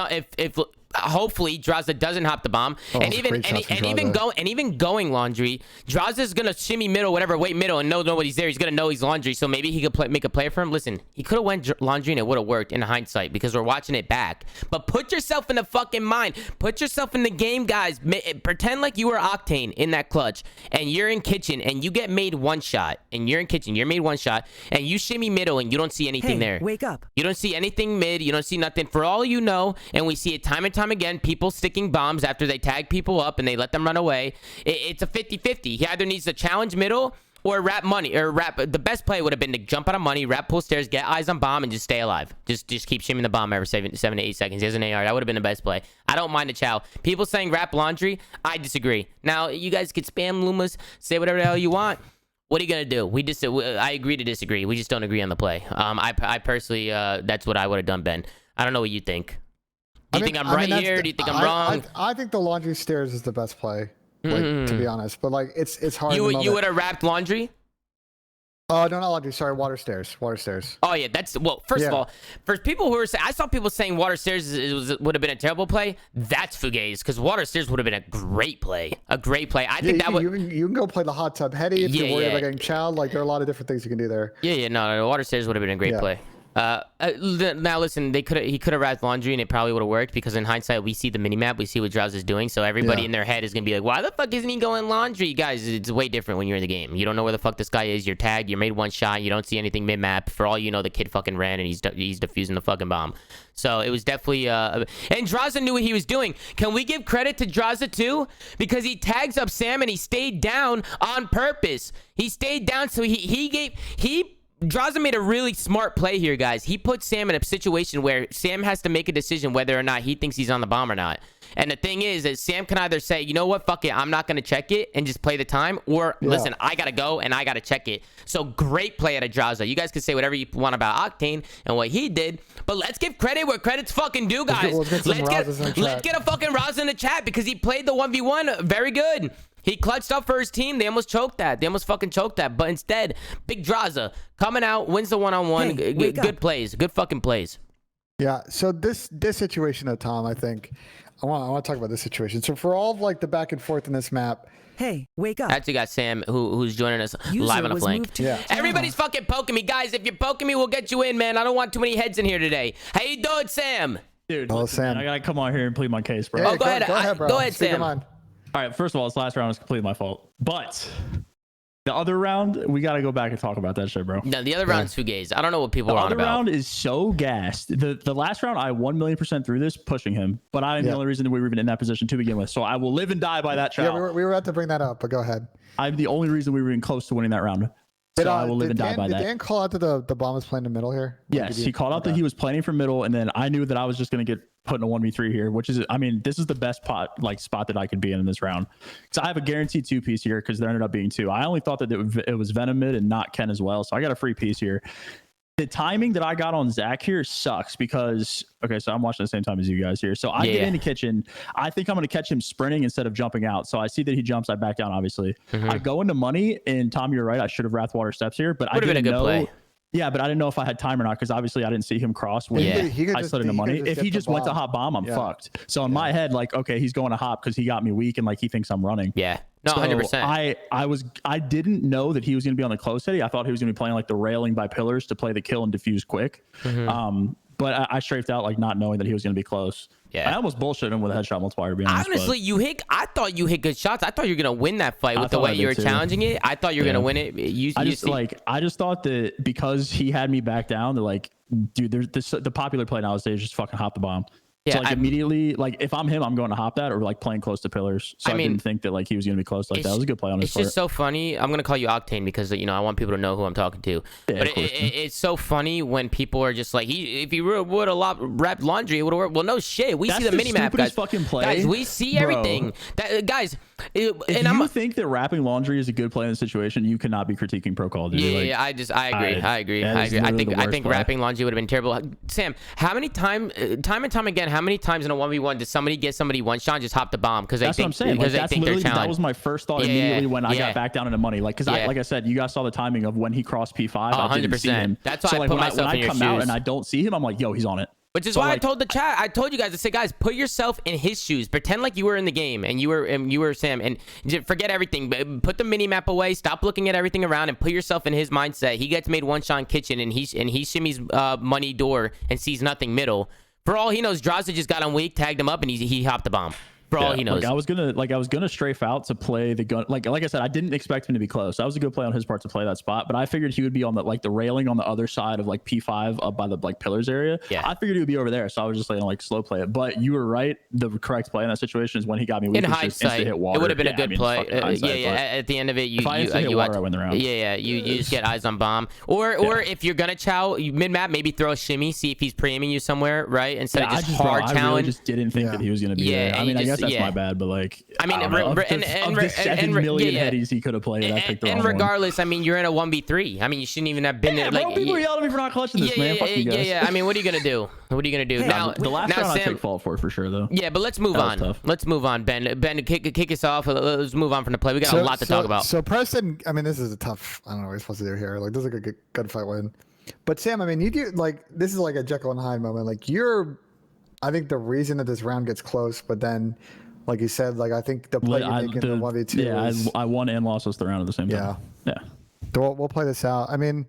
Speaker 1: hopefully Draza doesn't hop the bomb, and even going laundry, Draza's gonna shimmy middle, whatever, wait middle, and know nobody's there. He's gonna know he's laundry, so maybe he could make a play for him. Listen, he could have went laundry and it would have worked in hindsight because we're watching it back. But put yourself in the fucking mind. Put yourself in the game, guys. Pretend like you were Octane in that clutch, and you're in kitchen, and you get made one shot, and you're in kitchen, you're made one shot, and you shimmy middle, and you don't see anything there.
Speaker 6: Wake up.
Speaker 1: You don't see anything mid. You don't see nothing. For all you know, and we see it time and time again, people sticking bombs after they tag people up and they let them run away. It's a 50-50. He either needs to challenge middle or wrap money, or wrap. The best play would have been to jump out of money, wrap pull stairs, get eyes on bomb, and just stay alive. Just keep shimming the bomb every 7 to 8 seconds. He has an AR. That would have been the best play. I don't mind a chow. People saying wrap laundry, I disagree. Now, you guys could spam Lumas, say whatever the hell you want. What are you gonna do? I agree to disagree. We just don't agree on the play. I personally, that's what I would have done, Ben. I don't know what you think. Do you think I'm right here? Do you think I'm wrong?
Speaker 2: I think the laundry stairs is the best play, like, to be honest. But like, it's hard.
Speaker 1: You would have wrapped laundry?
Speaker 2: Oh, no, not laundry. Sorry, water stairs.
Speaker 1: Oh yeah, first of all, for people who are saying, I saw people saying water stairs would have been a terrible play. That's fugazi, because water stairs would have been a great play. I think that would.
Speaker 2: You can go play the hot tub heady if you're worried about getting chowed. Like, there are a lot of different things you can do there.
Speaker 1: No, water stairs would have been a great play. Now listen, he could have wrapped laundry and it probably would have worked, because in hindsight we see the minimap, we see what Drauz is doing, so everybody in their head is gonna be like, why the fuck isn't he going laundry? Guys, it's way different when you're in the game. You don't know where the fuck this guy is. You're tagged, you're made one shot, you don't see anything mid-map. For all you know, the kid fucking ran and he's defusing the fucking bomb. So it was definitely and Draza knew what he was doing. Can we give credit to Draza too? Because he tags up Sam and he stayed down on purpose. He stayed down, so Draza made a really smart play here, guys. He put Sam in a situation where Sam has to make a decision whether or not he thinks he's on the bomb or not. And the thing is Sam can either say, you know what, fuck it, I'm not going to check it and just play the time, or listen, I got to go and I got to check it. So great play out of Draza. You guys can say whatever you want about Octane and what he did, but let's give credit where credit's fucking due, guys. Let's get a fucking Raza in the chat, because he played the 1v1 very good. He clutched up for his team. They almost choked that. They almost fucking choked that. But instead, Big Draza coming out, wins the one-on-one. Good plays. Good fucking plays.
Speaker 2: Yeah. So this situation though, Tom, I think I want to talk about this situation. So for all of like the back and forth in this map.
Speaker 6: Hey, wake up.
Speaker 1: Actually got Sam who's joining us live on a flank. Everybody's fucking poking me. Guys, if you're poking me, we'll get you in, man. I don't want too many heads in here today. How you doing, Sam?
Speaker 5: Dude, listen, man, I gotta come on here and plead my case, bro.
Speaker 2: Hey,
Speaker 1: go ahead,
Speaker 2: bro.
Speaker 1: Go ahead, Sam.
Speaker 5: All right, first of all, this last round was completely my fault. But the other round, we got to go back and talk about that shit, bro.
Speaker 1: No, the other round's fugazi. I don't know what people are on about.
Speaker 5: The other round is so gassed. The last round, I 1,000,000% through this, pushing him. But I'm the only reason that we were even in that position to begin with. So I will live and die by that child.
Speaker 2: Yeah, we were about to bring that up, but go ahead.
Speaker 5: I'm the only reason we were even close to winning that round. So I will live and die by that.
Speaker 2: Did Dan call out that the bomb was playing in the middle here?
Speaker 5: Yes, he called out that he was planning for middle, and then I knew that I was just going to get put in a 1v3 here, which is, I mean, this is the best spot that I could be in this round. Because I have a guaranteed 2-piece here, because there ended up being 2. I only thought that it was Venom mid and not Ken as well, so I got a free piece here. The timing that I got on Zach here sucks because, okay, so I'm watching at the same time as you guys here. So I get in the kitchen. I think I'm going to catch him sprinting instead of jumping out. So I see that he jumps. I back down, obviously. I go into money, and Tom, you're right. I should have wrapped water steps here, but I didn't know. Play. Yeah, but I didn't know if I had time or not, because obviously I didn't see him cross when I slid into money. If he just went to hot bomb, I'm fucked. So in my head, like, okay, he's going to hop because he got me weak and like he thinks I'm running.
Speaker 1: Yeah. No, 100%.
Speaker 5: I didn't know that he was going to be on the close city. I thought he was going to be playing like the railing by pillars to play the kill and defuse quick. but I strafed out like not knowing that he was going to be close.
Speaker 1: Yeah.
Speaker 5: I almost bullshit him with a headshot multiplier, to be honest.
Speaker 1: Honestly, I thought you hit good shots. I thought you were gonna win that fight with the way you were challenging it. I thought you were gonna win it. I
Speaker 5: just thought that because he had me back down, they're like, dude, the popular play nowadays is just fucking hop the bomb.
Speaker 1: Yeah,
Speaker 5: so like immediately, like if I'm him, I'm going to hop that or like playing close to pillars. So I didn't think that like he was going to be close like that. It was a good play on his part.
Speaker 1: It's just so funny. I'm going to call you Octane because, I want people to know who I'm talking to.
Speaker 5: Yeah,
Speaker 1: but it's so funny when people are just like, if he would have wrapped laundry, it would have worked. Well, no shit. We see the mini map, guys.
Speaker 5: Fucking play.
Speaker 1: Guys, we see everything. Guys,
Speaker 5: if you think that wrapping laundry is a good play in the situation, you cannot be critiquing Pro Call of Duty.
Speaker 1: I agree. I think wrapping laundry would have been terrible. Sam, how many time and time again, how many times in a 1v1 does somebody get somebody one shot and just hop the bomb because they think they're challenged?
Speaker 5: That was my first thought immediately when I got back down into money. Like, because like I said, you guys saw the timing of when he crossed P5. I didn't see him.
Speaker 1: That's why I put myself in your shoes.
Speaker 5: When I come out and I don't see him, I'm like, yo, he's on it.
Speaker 1: Which is why I told the chat. I told you guys to say, guys, put yourself in his shoes. Pretend like you were in the game and you were Sam, and forget everything. Put the mini map away. Stop looking at everything around and put yourself in his mindset. He gets made one shot in kitchen and he shimmies money door and sees nothing middle. For all he knows, Draza just got on weak, tagged him up, and he hopped the bomb. For all he knows.
Speaker 5: I was gonna strafe out to play the gun. Like I said, I didn't expect him to be close. That was a good play on his part to play that spot, but I figured he would be on the railing on the other side of like P5 up by the pillars area.
Speaker 1: Yeah.
Speaker 5: I figured he would be over there, so I was just like slow play it. But you were right. The correct play in that situation is when he got me weak.
Speaker 1: In hindsight, it would have been a good play. At the end of it, you
Speaker 5: win the round.
Speaker 1: You just get eyes on bomb. Or if you're gonna chow mid map, maybe throw a shimmy, see if he's pre-aiming you somewhere, right? Instead of just hard challenge.
Speaker 5: I really just didn't think that he was gonna be there. I mean, I guess that's my bad, but like.
Speaker 1: I mean,
Speaker 5: of the 7 million headies he could have played, I picked the wrong one.
Speaker 1: Regardless, I mean, you're in a 1v3. I mean, you shouldn't even have been there.
Speaker 5: Like, people are yelling at me for not clutching this, man. Fuck you guys.
Speaker 1: Yeah. I mean, what are you gonna do? Now,
Speaker 5: the last round,
Speaker 1: Sam,
Speaker 5: I take fault for sure, though.
Speaker 1: Yeah, but let's move on. Let's move on, Ben. Ben, kick us off. Let's move on from the play. We got a lot to talk about.
Speaker 2: So Preston, I mean, this is a tough. I don't know what you're supposed to do here. Like, this is a good gunfight win. But Sam, I mean, you do like this is like a Jekyll and Hyde moment. Like I think the reason that this round gets close, but then. Like you said, like I think the play you make in the 1v2
Speaker 5: is... I won and lost us the round at the same time. Yeah.
Speaker 2: So we'll play this out. I mean,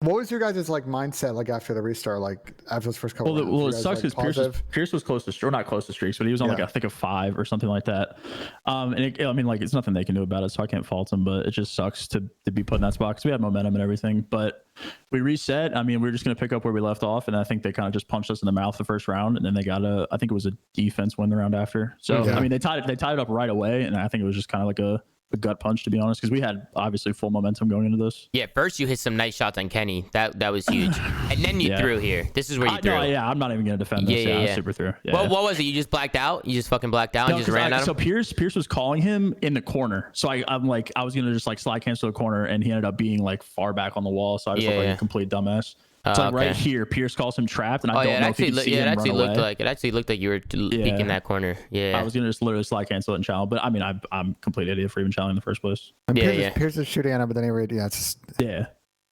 Speaker 2: what was your guys' like mindset like after the restart, like after those first couple rounds?
Speaker 5: Well, it sucks because Pierce was close to, or not close to streaks, but he was on like I think a 5 or something like that. And I mean, like it's nothing they can do about it, so I can't fault him. But it just sucks to be put in that spot because we had momentum and everything. But we reset. I mean, we were just gonna pick up where we left off, and I think they kind of just punched us in the mouth the first round, and then they got I think it was a defense win the round after. So I mean, they tied it up right away, and I think it was just kind of like a gut punch, to be honest, because we had obviously full momentum going into this.
Speaker 1: Yeah, first you hit some nice shots on Kenny. That was huge. And then you threw here. This is where you threw.
Speaker 5: I'm not even going to defend this. I super threw.
Speaker 1: Well, what was it? You just blacked out? You just fucking blacked out and just ran at him?
Speaker 5: So Pierce was calling him in the corner. So I'm like, I was going to just like slide cancel the corner, and he ended up being like far back on the wall. So I just looked like a complete dumbass. It's like right here, Pierce calls him trapped, and I don't know if he can see him run away.
Speaker 1: It actually looked like you were peeking that corner. Yeah.
Speaker 5: I was gonna just literally slide cancel it and challenge, but I mean, I'm a complete idiot for even challenging in the first place.
Speaker 2: Pierce is shooting at him, but then it's just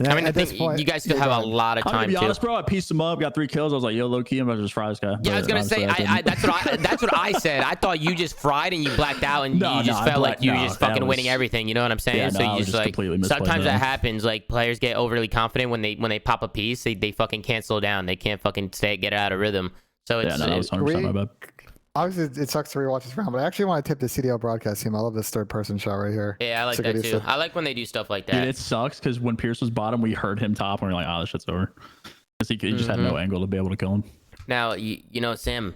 Speaker 1: I mean, you guys still have a lot of time.
Speaker 5: I'm gonna be honest, bro. I pieced him up, got 3 kills. I was like, yo, low key, I'm about to just fry this guy.
Speaker 1: Yeah, I was gonna say, that's what I said. I thought you just fried and you blacked out and you just felt like you were just fucking winning everything. You know what I'm saying?
Speaker 5: Yeah,
Speaker 1: so you just like sometimes that happens. Like players get overly confident when they pop a piece, they fucking cancel down. They can't fucking get out of rhythm. So it's
Speaker 5: that was 100% my bad.
Speaker 2: Obviously, it sucks to rewatch this round, but I actually want to tip the CDL broadcast team. I love this third-person shot right here.
Speaker 1: Yeah, I like that too. I like when they do stuff like that.
Speaker 5: Dude, it sucks because when Pierce was bottom, we heard him top, and we are like, "Oh, this shit's over." Because he just had no angle to be able to kill him.
Speaker 1: Now, you know, Sam,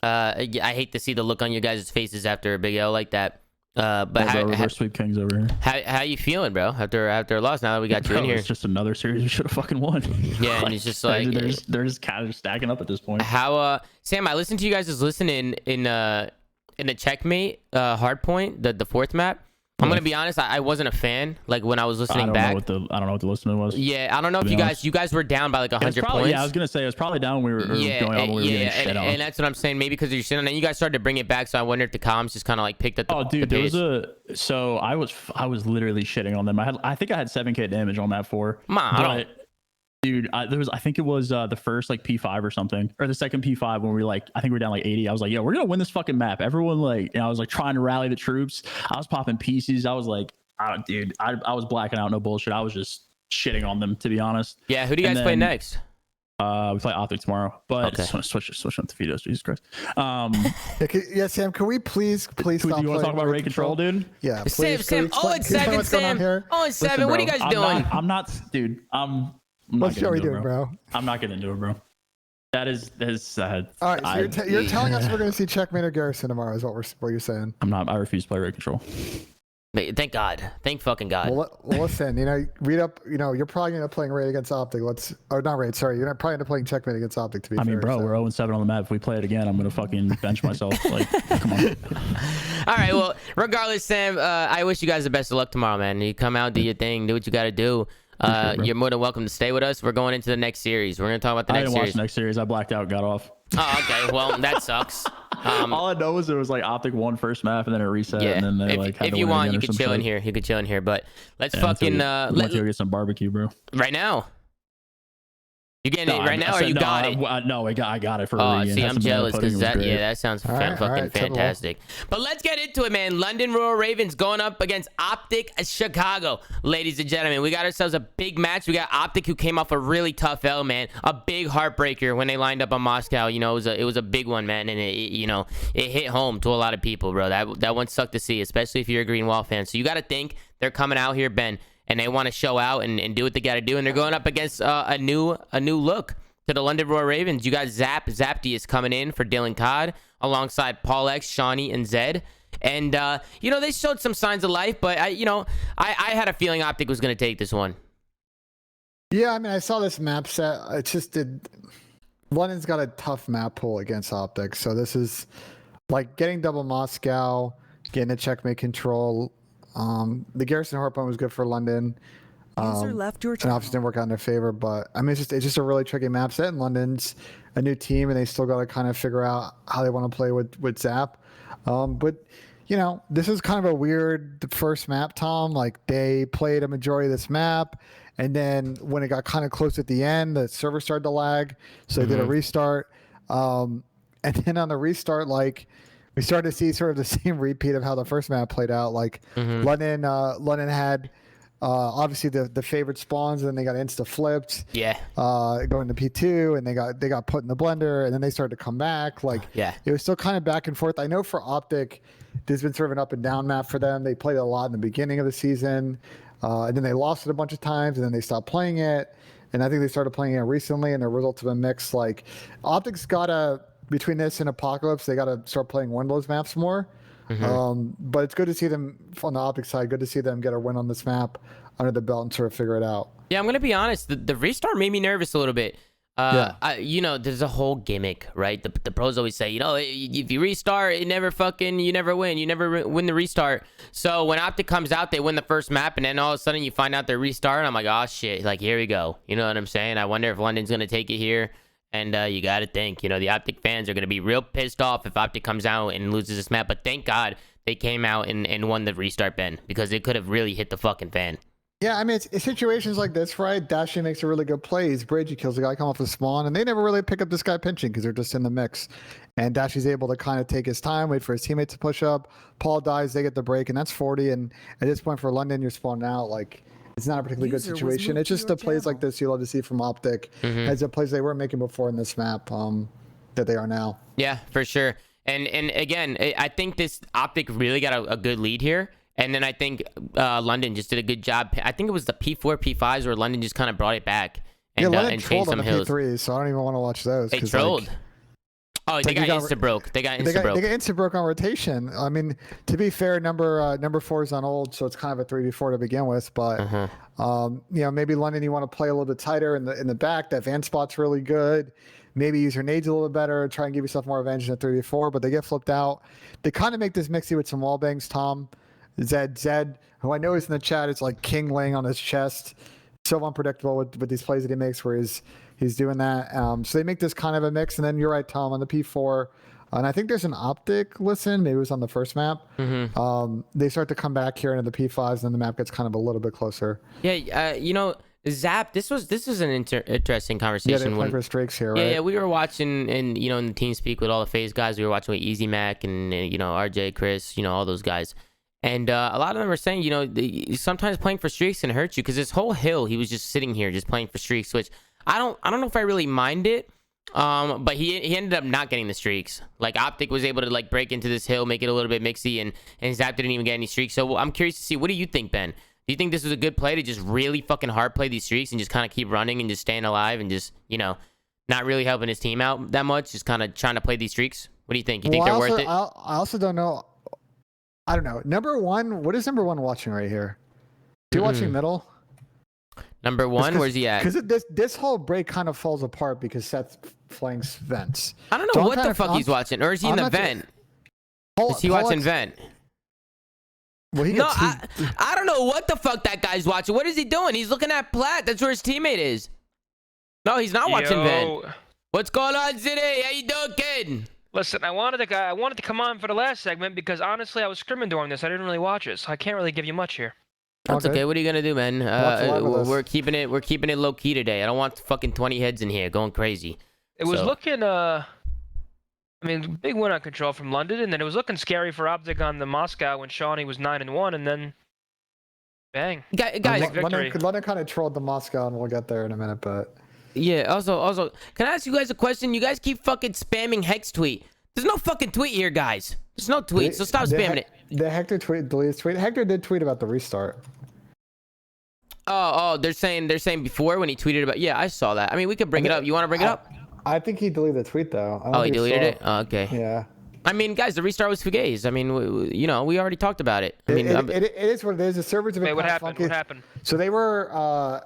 Speaker 1: I hate to see the look on your guys' faces after a big L like that. But
Speaker 5: how sweep kings over here.
Speaker 1: How you feeling, bro? After a loss, now that we got you in here, it's
Speaker 5: just another series we should have fucking won.
Speaker 1: Yeah, and it's just like
Speaker 5: they're just kind of stacking up at this point.
Speaker 1: How Sam, I listened to you guys listening in the checkmate hardpoint, the 4th map. I'm gonna be honest, I wasn't a fan. Like when I was listening back,
Speaker 5: I don't know what the listening was.
Speaker 1: Yeah, I don't know if you guys were down by like 100 points.
Speaker 5: Yeah, I was gonna say it was probably down when we were going on when we were getting shit on.
Speaker 1: And that's what I'm saying. Maybe because you're sitting, and then you guys started to bring it back. So I wonder if the comms just kind of like picked up.
Speaker 5: There was so I was literally shitting on them. I think I had 7k damage on that 4. Dude, I think it was the first like P5 or something, or the second P5 when we I think we were down like 80. I was like, yo, we're gonna win this fucking map. Everyone I was like trying to rally the troops. I was popping pieces. I was like, dude, I was blacking out, no bullshit. I was just shitting on them, to be honest.
Speaker 1: Yeah, who do you guys play next?
Speaker 5: We play Optic tomorrow, but
Speaker 1: Okay.
Speaker 5: switch on to Fidos. Jesus Christ.
Speaker 2: Yeah, Sam, can we please stop?
Speaker 5: Do you want to
Speaker 2: playing
Speaker 5: talk about raid control, dude?
Speaker 2: Yeah, please.
Speaker 1: Sam.
Speaker 2: Can you explain
Speaker 1: 0-7,
Speaker 2: what's going on
Speaker 1: Sam.
Speaker 2: here?
Speaker 1: 0-7.
Speaker 5: Listen,
Speaker 1: What are you
Speaker 5: bro,
Speaker 1: guys doing?
Speaker 5: I'm not, dude. I'm
Speaker 2: What
Speaker 5: not
Speaker 2: show are we
Speaker 5: getting into
Speaker 2: doing,
Speaker 5: it,
Speaker 2: bro?
Speaker 5: I'm not getting into it, bro. That is
Speaker 2: All right, so you're telling us we're going to see Checkmate or Garrison tomorrow, is what you're saying?
Speaker 5: I'm not. I refuse to play raid control.
Speaker 1: Thank God. Thank fucking God.
Speaker 2: Well, listen, read up. You're probably going to playing raid against Optic. Not raid. Sorry, you're not probably going to playing Checkmate against Optic. To be fair,
Speaker 5: I mean, bro,
Speaker 2: so.
Speaker 5: we're 0-7 on the map. If we play it again, I'm gonna fucking bench myself. Like, come on.
Speaker 1: All right. Well, regardless, Sam, I wish you guys the best of luck tomorrow, man. You come out, do your thing, do what you got to do. You're more than welcome to stay with us. We're going into the next series. We're going to talk about the
Speaker 5: I
Speaker 1: next
Speaker 5: didn't
Speaker 1: series.
Speaker 5: watch the next series. I blacked out, got off.
Speaker 1: Oh, okay. Well, that sucks.
Speaker 5: All I know is there was like Optic won first map and then it reset.
Speaker 1: Yeah.
Speaker 5: And then they
Speaker 1: If,
Speaker 5: had
Speaker 1: if
Speaker 5: to
Speaker 1: you
Speaker 5: win
Speaker 1: want,
Speaker 5: again
Speaker 1: you
Speaker 5: or
Speaker 1: could
Speaker 5: some
Speaker 1: chill in
Speaker 5: shit.
Speaker 1: here. You could chill in here. But let's
Speaker 5: Yeah,
Speaker 1: fucking
Speaker 5: let's go get some barbecue, bro.
Speaker 1: right now. You getting it right now, or you got it?
Speaker 5: I got it for
Speaker 1: Oh,
Speaker 5: a
Speaker 1: see, I'm jealous because that sounds
Speaker 2: right,
Speaker 1: fucking fantastic. But let's get into it, man. London Royal Ravens going up against Optic Chicago, ladies and gentlemen. We got ourselves a big match. We got Optic, who came off a really tough L, man, a big heartbreaker when they lined up on Moscow. It was a big one, man, and it hit home to a lot of people, bro. That one sucked to see, especially if you're a Green Wall fan. So you got to think they're coming out here, Ben, and they want to show out and do what they got to do. And they're going up against a new look to the London Royal Ravens. You got Zaptius coming in for Dylan Codd alongside Paul X, Shawnee, and Zed. And, they showed some signs of life, but, I had a feeling Optic was going to take this one.
Speaker 2: Yeah, I mean, I saw this map set. London's got a tough map pool against Optic. So this is like getting double Moscow, getting a checkmate control. The Garrison Harpoon was good for London.
Speaker 6: User left your
Speaker 2: and
Speaker 6: channel.
Speaker 2: obviously didn't work out in their favor, but I mean, it's just a really tricky map set. And London's a new team, and they still got to kind of figure out how they want to play with Zap. But this is kind of a weird first map, Tom. Like they played a majority of this map, and then when it got kind of close at the end, the server started to lag, so they did a restart. And then on the restart, like we started to see sort of the same repeat of how the first map played out. Like London had obviously the favorite spawns, and then they got insta flipped.
Speaker 1: Yeah.
Speaker 2: Going to P2, and they got put in the blender, and then they started to come back. Like it was still kind of back and forth. I know for Optic, there's been sort of an up and down map for them. They played it a lot in the beginning of the season, and then they lost it a bunch of times, and then they stopped playing it. And I think they started playing it recently, and the results have been mixed. Like Optic's gotta, between this and Apocalypse, they gotta start playing one of those maps more. But it's good to see them on the Optic side. Good to see them get a win on this map under the belt and sort of figure it out.
Speaker 1: Yeah, I'm gonna be honest. The restart made me nervous a little bit. There's a whole gimmick, right? The pros always say, if you restart, you never win. You never win the restart. So when Optic comes out, they win the first map, and then all of a sudden you find out they're restarting. I'm like, oh shit! Like here we go. You know what I'm saying? I wonder if London's gonna take it here. And you got to think, the Optic fans are going to be real pissed off if Optic comes out and loses this map. But thank God they came out and won the restart, Ben, because it could have really hit the fucking fan.
Speaker 2: Yeah, I mean, it's situations like this, right? Dashy makes a really good play. He's bridge, he kills the guy, come off the spawn, and they never really pick up this guy pinching because they're just in the mix. And Dashy's able to kind of take his time, wait for his teammate to push up. Paul dies, they get the break, and that's 40. And at this point for London, you're spawning out. Like, it's not a particularly good situation. It's just the plays like this you love to see from Optic as the plays they weren't making before in this map that they are now.
Speaker 1: Yeah, for sure. And again, I think this Optic really got a good lead here. And then I think London just did a good job. I think it was the P4, P5s where London just kind of brought it back and,
Speaker 2: London
Speaker 1: and
Speaker 2: trolled
Speaker 1: changed some
Speaker 2: on the
Speaker 1: hills.
Speaker 2: P3s, so I don't even want to watch those.
Speaker 1: They trolled. They got insta-broke. They got
Speaker 2: insta-broke on rotation. I mean, to be fair, number 4 is on old, so it's kind of a 3v4 to begin with. But maybe London, you want to play a little bit tighter in the back. That van spot's really good. Maybe use your nades a little bit better. Try and give yourself more advantage in a 3v4. But they get flipped out. They kind of make this mixy with some wall bangs. Tom, Zed, who I know is in the chat, is like king laying on his chest. So unpredictable with these plays that he makes, where he's doing that. So they make this kind of a mix. And then you're right, Tom, on the P4. And I think there's an Optic listen. Maybe it was on the first map. They start to come back here into the P5s, and then the map gets kind of a little bit closer.
Speaker 1: Yeah, Zap, this was an interesting conversation.
Speaker 2: Yeah, they play for streaks here, right?
Speaker 1: Yeah, we were watching, and in the team speak with all the FaZe guys. We were watching with Easy Mac and RJ, Chris, all those guys. And a lot of them are saying, sometimes playing for streaks can hurt you, because this whole hill, he was just sitting here just playing for streaks, which I don't know if I really mind it. But he ended up not getting the streaks. Like Optic was able to like break into this hill, make it a little bit mixy, and Zap didn't even get any streaks. So I'm curious to see, what do you think, Ben? Do you think this was a good play to just really fucking hard play these streaks and just kind of keep running and just staying alive and just, you know, not really helping his team out that much, just kind of trying to play these streaks? What do you think? You think they're worth it?
Speaker 2: I also don't know. I don't know. Number one, what is number one watching right here? Is he watching middle?
Speaker 1: Number one, where's he at?
Speaker 2: Because this whole break kind of falls apart because Seth's flank vents.
Speaker 1: I don't know what the fuck he's watching. Or is he in the vent? Is he watching vent?
Speaker 2: Well,
Speaker 1: I don't know what the fuck that guy's watching. What is he doing? He's looking at Plat. That's where his teammate is. No, he's not watching vent. What's going on, City? How you doing, kid?
Speaker 6: Listen, I wanted to come on for the last segment because honestly, I was scrimming during this. I didn't really watch it, so I can't really give you much here.
Speaker 1: That's okay. What are you gonna do, man? We're keeping it low key today. I don't want fucking 20 heads in here going crazy.
Speaker 6: It was looking I mean, big win on Control from London, and then it was looking scary for Optic on the Moscow when Shawnee was 9-1, and then bang.
Speaker 1: Guys,
Speaker 2: London kind of trolled the Moscow, and we'll get there in a minute, but
Speaker 1: yeah. Also, can I ask you guys a question? You guys keep fucking spamming Hex tweet. There's no fucking tweet here, guys. There's no tweet, so stop spamming it.
Speaker 2: The Hector deleted tweet. Hector did tweet about the restart.
Speaker 1: Oh, they're saying before when he tweeted about. Yeah, I saw that. I mean, we could bring it up. You want to bring it up?
Speaker 2: I think he deleted the tweet though.
Speaker 1: Oh, he deleted it. Oh, okay.
Speaker 2: Yeah.
Speaker 1: I mean, guys, the restart was fugazi. I mean, you know, we already talked about it. I mean,
Speaker 2: it is what it is. The servers have been
Speaker 6: what happened?
Speaker 2: funky.
Speaker 6: What happened?
Speaker 2: So they were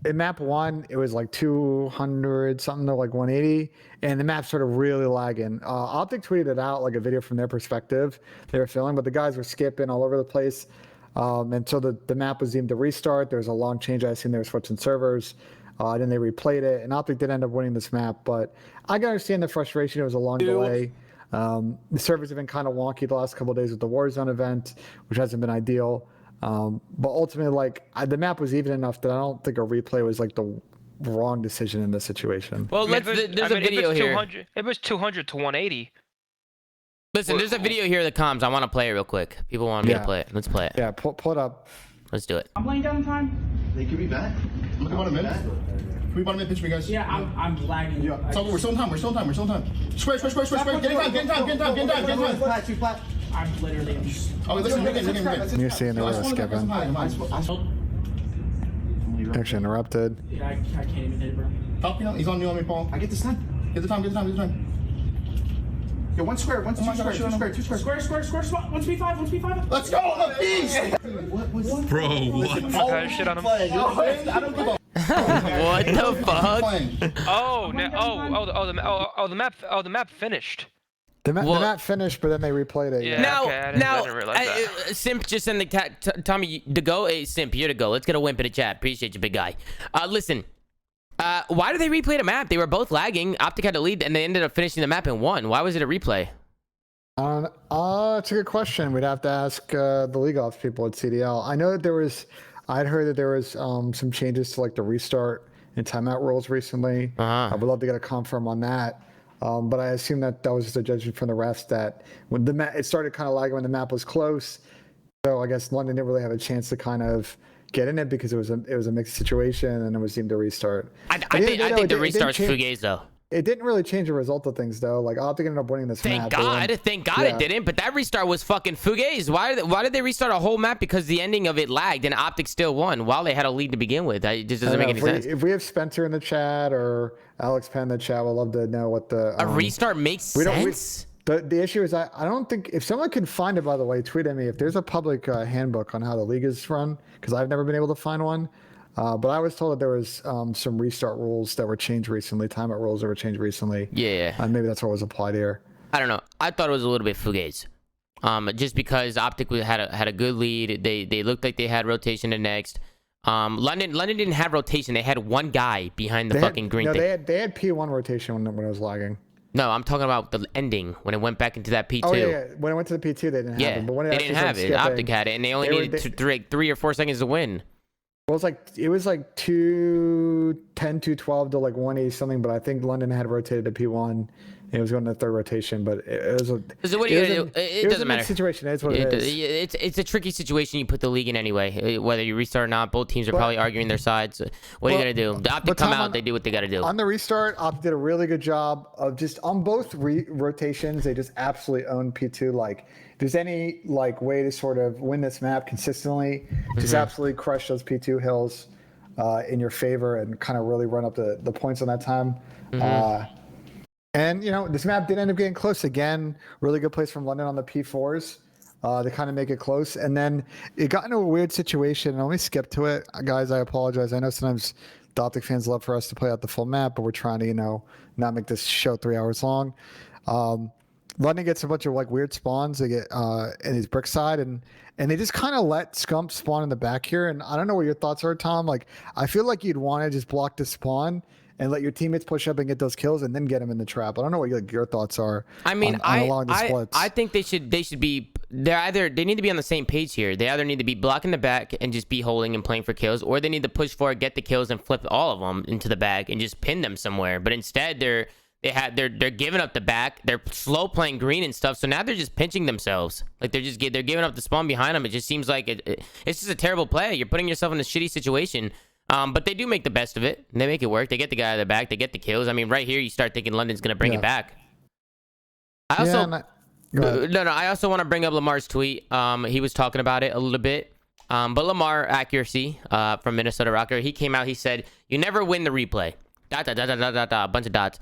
Speaker 2: in map 1. It was like 200 something to like 180, and the map started really lagging. Optic tweeted it out like a video from their perspective. They were filming, but the guys were skipping all over the place. And so the map was deemed to restart. There was a long change. I assume they were switching servers. Then they replayed it, and Optic did end up winning this map. But I can understand the frustration. It was a long delay. The servers have been kind of wonky the last couple of days with the Warzone event, which hasn't been ideal. But ultimately, like the map was even enough that I don't think a replay was like the wrong decision in this situation.
Speaker 1: Well, there's a video here.
Speaker 6: It was 200 to 180.
Speaker 1: Listen, there's a video here that comes. I want to play it real quick. People want me to play it. Let's play it.
Speaker 2: Yeah, pull it up.
Speaker 1: Let's do it.
Speaker 7: I'm laying down time.
Speaker 8: They could be back. Look about a minute. Can we about a minute pitch me, guys?
Speaker 7: Yeah, I'm lagging.
Speaker 8: Yeah. We're still in time. Square. Get in time.
Speaker 7: I'm literally.
Speaker 8: Oh, listen, we're getting.
Speaker 2: You're seeing the risk, Kevin. Actually interrupted.
Speaker 7: Yeah, I can't even hit it, bro.
Speaker 8: Top, he's on you, on me, Paul. I get this time. Get the time. Yeah, one square, two square.
Speaker 7: Square. 1v5.
Speaker 8: Let's go, the beast!
Speaker 3: Bro, what?
Speaker 6: Okay, shit on him.
Speaker 8: I don't give a.
Speaker 1: What the fuck?
Speaker 6: The map finished.
Speaker 2: The map finished, but then they replayed it.
Speaker 6: Yeah.
Speaker 1: Now,
Speaker 6: Okay, I didn't realize that.
Speaker 1: Simp just sent the cat. Tommy, to go. Hey, Simp, you're to go. Let's get a wimp in the chat. Appreciate you, big guy. Listen. Why did they replay the map? They were both lagging. Optic had a lead, and they ended up finishing the map in 1. Why was it a replay?
Speaker 2: It's a good question. We'd have to ask the League Ops people at CDL. I know that I'd heard that there was some changes to like the restart and timeout rules recently. I would love to get a confirm on that. But I assume that was just a judgment from the refs that when it started kind of lagging when the map was close. So I guess London didn't really have a chance to kind of get in it because it was a mixed situation and it was deemed to restart.
Speaker 1: I think the restart's fugazi though.
Speaker 2: It didn't really change the result of things though. Like Optic ended up winning this map.
Speaker 1: Thank God it didn't. But that restart was fucking fugazi. Why did they restart a whole map? Because the ending of it lagged and Optic still won while they had a lead to begin with. It just doesn't make any sense.
Speaker 2: If we have Spencer in the chat or Alex Penn in the chat, we'd love to know what the
Speaker 1: a restart makes sense.
Speaker 2: The issue is I don't think if someone can find it, by the way, tweet at me if there's a public handbook on how the league is run because I've never been able to find one. But I was told that there was some restart rules that were changed recently, timeout rules that were changed recently.
Speaker 1: Yeah.
Speaker 2: And maybe that's what was applied here.
Speaker 1: I don't know. I thought it was a little bit fugazi. Just because Optic had a good lead, they looked like they had rotation to next. London didn't have rotation. They had one guy behind the fucking green thing.
Speaker 2: They had P1 rotation when it was lagging.
Speaker 1: No, I'm talking about the ending when it went back into that P2.
Speaker 2: Oh yeah, when it went to the P2, they didn't have it. But when
Speaker 1: they didn't have it. Optic had it, and they only needed 3 or 4 seconds to win.
Speaker 2: Well, it was like 210, 212 to like 180 something, but I think London had rotated to P1 He was going to the third rotation, but it was a.
Speaker 1: So what are you gonna do? It doesn't matter.
Speaker 2: Situation is what it is.
Speaker 1: It's a tricky situation you put the league in anyway. Whether you restart or not, both teams are probably arguing their sides. What are you gonna do? The Optic come out, they do what they gotta do.
Speaker 2: On the restart, Optic did a really good job of just on both rotations. They just absolutely owned P2. Like, if there's any like way to sort of win this map consistently, just absolutely crush those P2 hills in your favor and kind of really run up the points on that time. And, you know, this map did end up getting close again. Really good place from London on the P4s to kind of make it close. And then it got into a weird situation. And let me skip to it. Guys, I apologize. I know sometimes the Optic fans love for us to play out the full map, but we're trying to, you know, not make this show 3 hours long. London gets a bunch of, like, weird spawns. They get in his brick side. And they just kind of let Scump spawn in the back here. And I don't know what your thoughts are, Tom. Like, I feel like you'd want to just block the spawn and let your teammates push up and get those kills and then get them in the trap. I don't know what your thoughts are.
Speaker 1: I mean,
Speaker 2: along the splits.
Speaker 1: I think they should be they need to be on the same page here. They either need to be blocking the back and just be holding and playing for kills, or they need to push forward, get the kills, and flip all of them into the back and just pin them somewhere. But instead, they're giving up the back. They're slow playing green and stuff. So now they're just pinching themselves. Like they're giving up the spawn behind them. It just seems like it's just a terrible play. You're putting yourself in a shitty situation. But they do make the best of it. They make it work. They get the guy out of the back. They get the kills. I mean, right here, you start thinking London's going to bring it back. I also, I also want to bring up Lamar's tweet. He was talking about it a little bit. But Lamar Accuracy from Minnesota Rocker, he came out. He said, "You never win the replay." ... A bunch of dots.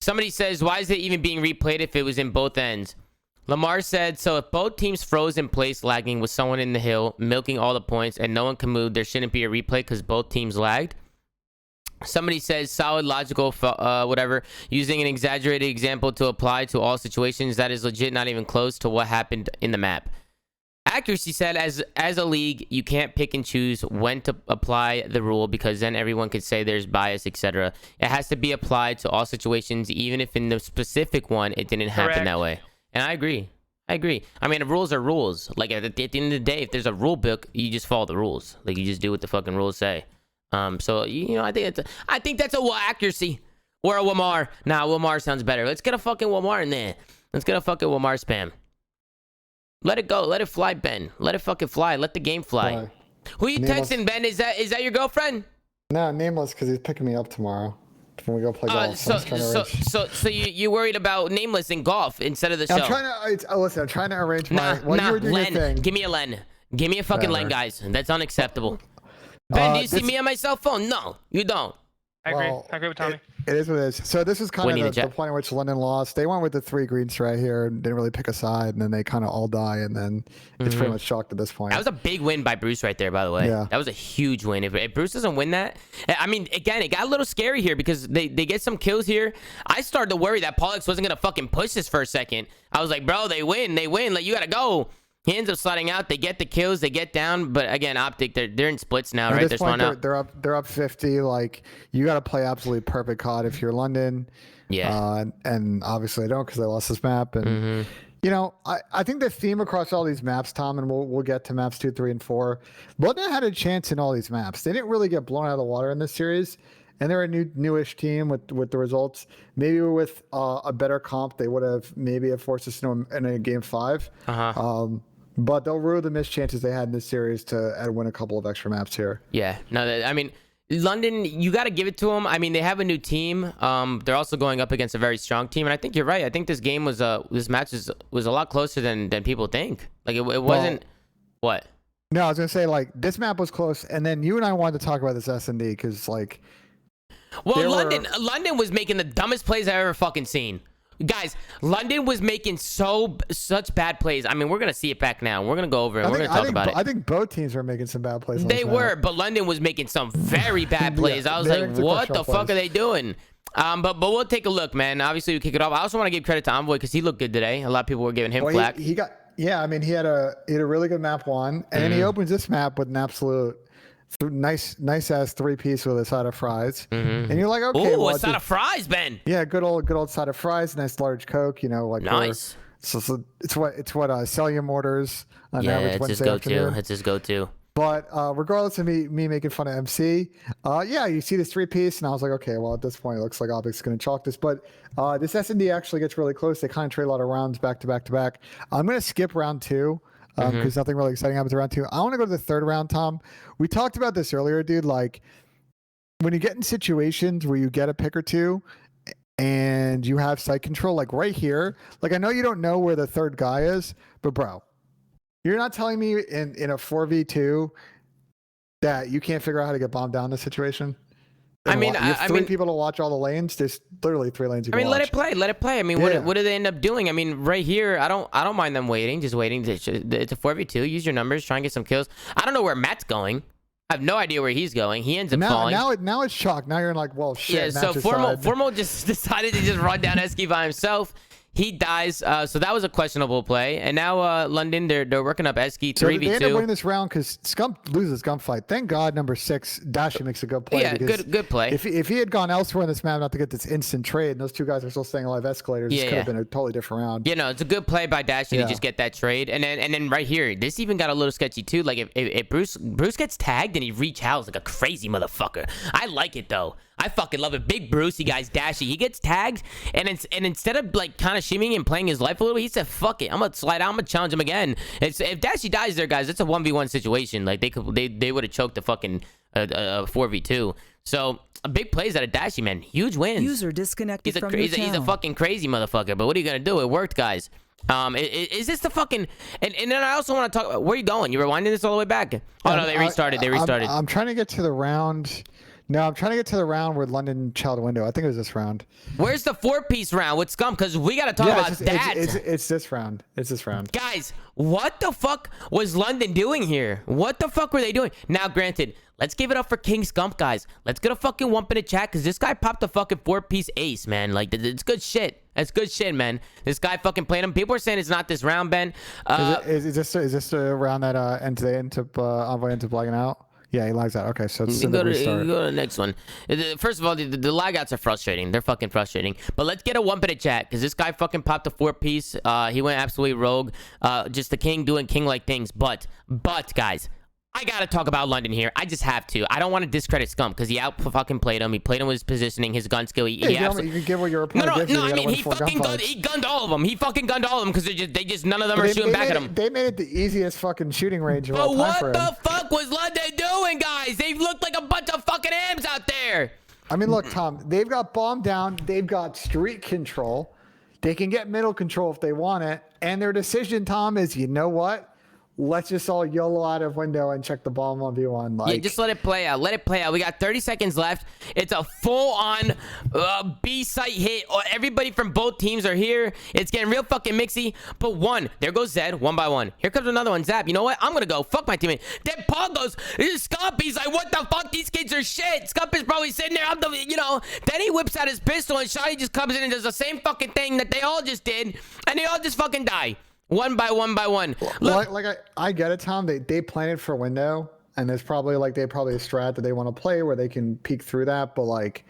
Speaker 1: Somebody says, "Why is it even being replayed if it was in both ends?" Lamar said, "So if both teams froze in place lagging with someone in the hill milking all the points and no one can move, there shouldn't be a replay because both teams lagged." Somebody says, "Solid, logical, whatever, using an exaggerated example to apply to all situations. That is legit not even close to what happened in the map." Accuracy said, as a league, you can't pick and choose when to apply the rule because then everyone could say there's bias, etc. It has to be applied to all situations, even if in the specific one it didn't happen that way. And I agree. I mean, the rules are rules. Like, at the end of the day, if there's a rule book, you just follow the rules. Like, you just do what the fucking rules say. So, you know, I think that's a accuracy. Or a Wamar. Nah, Wamar sounds better. Let's get a fucking Wamar in there. Let's get a fucking Wamar spam. Let it go. Let it fly, Ben. Let it fucking fly. Let the game fly. Who you texting, Ben? Is that your girlfriend?
Speaker 2: No, Nameless, because he's picking me up tomorrow when we go play golf.
Speaker 1: So you worried about Nameless in golf instead of the show?
Speaker 2: I'm trying to arrange my. You were doing
Speaker 1: Len.
Speaker 2: your thing.
Speaker 1: Give me a Len. Give me a fucking Len, guys. That's unacceptable. Ben, do you see me on my cell phone? No, you don't.
Speaker 6: I agree with Tommy.
Speaker 2: It is what it is. So this is kind of the point at which London lost. They went with the 3 greens right here and didn't really pick a side, and then they kind of all die, and then it's pretty much chalked at this point.
Speaker 1: That was a big win by Bruce right there, by the way.
Speaker 2: Yeah.
Speaker 1: That was a huge win. If Bruce doesn't win that, I mean, again, it got a little scary here because they get some kills here. I started to worry that Pollux wasn't going to fucking push this for a second. I was like, bro, they win. Like, you got to go. He ends up sliding out. They get the kills. They get down. But again, Optic, they're in splits now, right?
Speaker 2: They're up 50. Like, you got to play absolutely perfect COD if you're London.
Speaker 1: Yeah.
Speaker 2: And obviously they don't because they lost this map. And you know, I think the theme across all these maps, Tom, and we'll get to maps 2, 3, and 4. London had a chance in all these maps. They didn't really get blown out of the water in this series. And they're a newish team with the results. Maybe with a better comp, they would have maybe forced us in a game 5. But they'll rue the missed chances they had in this series to win a couple of extra maps here.
Speaker 1: Yeah. No, I mean, London, you got to give it to them. I mean, they have a new team. They're also going up against a very strong team, and I think you're right. I think this game was this match was a lot closer than people think. Like, it wasn't what.
Speaker 2: No, I was gonna say, like, this map was close, and then you and I wanted to talk about this S&D because, like,
Speaker 1: well, London was making the dumbest plays I've ever fucking seen. Guys, London was making such bad plays. I mean, we're gonna see it back now. We're gonna go over it. We're gonna talk about it.
Speaker 2: I think both teams were making some bad plays.
Speaker 1: They were, but London was making some very bad plays. I was like, what the fuck are they doing? But we'll take a look, man. Obviously, we kick it off. I also want to give credit to Envoy because he looked good today. A lot of people were giving him flack.
Speaker 2: I mean, he had a really good map 1, and then he opens this map with an absolute nice ass 3-piece with a side of fries, and you're like, okay,
Speaker 1: a side of fries, Ben.
Speaker 2: Yeah, good old side of fries, nice large Coke, you know, like
Speaker 1: nice.
Speaker 2: So it's what Cellium orders on average
Speaker 1: it's
Speaker 2: Wednesday
Speaker 1: his
Speaker 2: afternoon.
Speaker 1: It's his go-to.
Speaker 2: But regardless of me making fun of MC, yeah, you see this 3-piece, and I was like, okay, well, at this point, it looks like Optic's going to chalk this. But this S&D actually gets really close. They kind of trade a lot of rounds back to back to back. I'm going to skip round 2 because nothing really exciting happens around 2. I want to go to the third round, Tom. We talked about this earlier, dude. Like, when you get in situations where you get a pick or two and you have site control, like right here, like I know you don't know where the third guy is, but bro, you're not telling me in a 4v2 that you can't figure out how to get bombed down in this situation?
Speaker 1: I mean,
Speaker 2: you have three people to watch all the lanes. There's literally 3 lanes. You can watch.
Speaker 1: Let it play. I mean, what do they end up doing? I mean, right here, I don't mind them waiting, just waiting. It's a 4v2. Use your numbers, try and get some kills. I don't know where Matt's going. I have no idea where he's going. He ends up falling.
Speaker 2: Now it's chalk. Now you're like, well, shit.
Speaker 1: Yeah. So Formal just decided to just run down Esky by himself. He dies, so that was a questionable play. And now London, they're working up Esky 3v2.
Speaker 2: So they end up winning this round because Scump loses gunfight. Thank God number 6, Dashi makes a good play.
Speaker 1: Yeah, good play.
Speaker 2: If he had gone elsewhere in this map not to get this instant trade, and those 2 guys are still staying alive escalators, this could have been a totally different round.
Speaker 1: You know, it's a good play by Dashi to just get that trade. And then right here, this even got a little sketchy too. Like if Bruce gets tagged and he reach house like a crazy motherfucker. I like it though. I fucking love it. Big Brucey guys, Dashi. He gets tagged, and instead of like kind of shimmying and playing his life a little, he said, "Fuck it, I'm gonna slide out. I'm gonna challenge him again." If Dashi dies there, guys, it's a 1v1 situation. Like they would have choked the fucking 4v2. So big plays out of Dashi, man. Huge wins.
Speaker 9: User disconnected from your channel.
Speaker 1: He's a fucking crazy motherfucker. But what are you gonna do? It worked, guys. Is this the fucking and then I also want to talk about where are you going? You rewinding this all the way back? Oh no, they restarted.
Speaker 2: I'm trying to get to the round. No, I'm trying to get to the round where London child window. I think it was this round.
Speaker 1: Where's the 4-piece round with Scum? Because we got to talk about that.
Speaker 2: It's this round. It's this round.
Speaker 1: Guys, what the fuck was London doing here? What the fuck were they doing? Now, granted, let's give it up for King Scump, guys. Let's get a fucking wump in the chat because this guy popped a fucking 4-piece ace, man. Like, it's good shit. That's good shit, man. This guy fucking played him. People are saying it's not this round, Ben.
Speaker 2: Is this the round that ends up Envoy ends up lagging out? Yeah, he lags out. Okay, so it's
Speaker 1: go to the next one. First of all, the lag outs are frustrating. They're fucking frustrating. But let's get a one minute chat because this guy fucking popped a 4-piece. He went absolutely rogue. Just the king doing king-like things. But guys, I gotta talk about London here. I just have to. I don't want to discredit Scump because he out fucking played him. He played him with his positioning, his gun skill.
Speaker 2: You can give what your opponent gives you.
Speaker 1: No. I mean, he gunned all of them. He fucking gunned all of them because they just none of them are shooting back at him.
Speaker 2: They made it the easiest fucking shooting range of all
Speaker 1: time
Speaker 2: for him.
Speaker 1: What the fuck was London doing, guys? They looked like a bunch of fucking hams out there.
Speaker 2: I mean, look, Tom. They've got bomb down. They've got street control. They can get middle control if they want it. And their decision, Tom, is you know what? Let's just all YOLO out of window and check the ball 1v1. Like,
Speaker 1: yeah, just let it play out. Let it play out. We got 30 seconds left. It's a full-on B-site hit. Everybody from both teams are here. It's getting real fucking mixy. But there goes Zed, 1 by 1. Here comes another one. Zap, you know what? I'm going to go. Fuck my teammate. Then Paul goes, Scump. He's like, what the fuck? These kids are shit. Scump is probably sitting there. Then he whips out his pistol and Shotty just comes in and does the same fucking thing that they all just did. And they all just fucking die. 1 by 1 by 1. Look,
Speaker 2: I get it, Tom. They planted for window, and there's probably a strat that they want to play where they can peek through that. But like,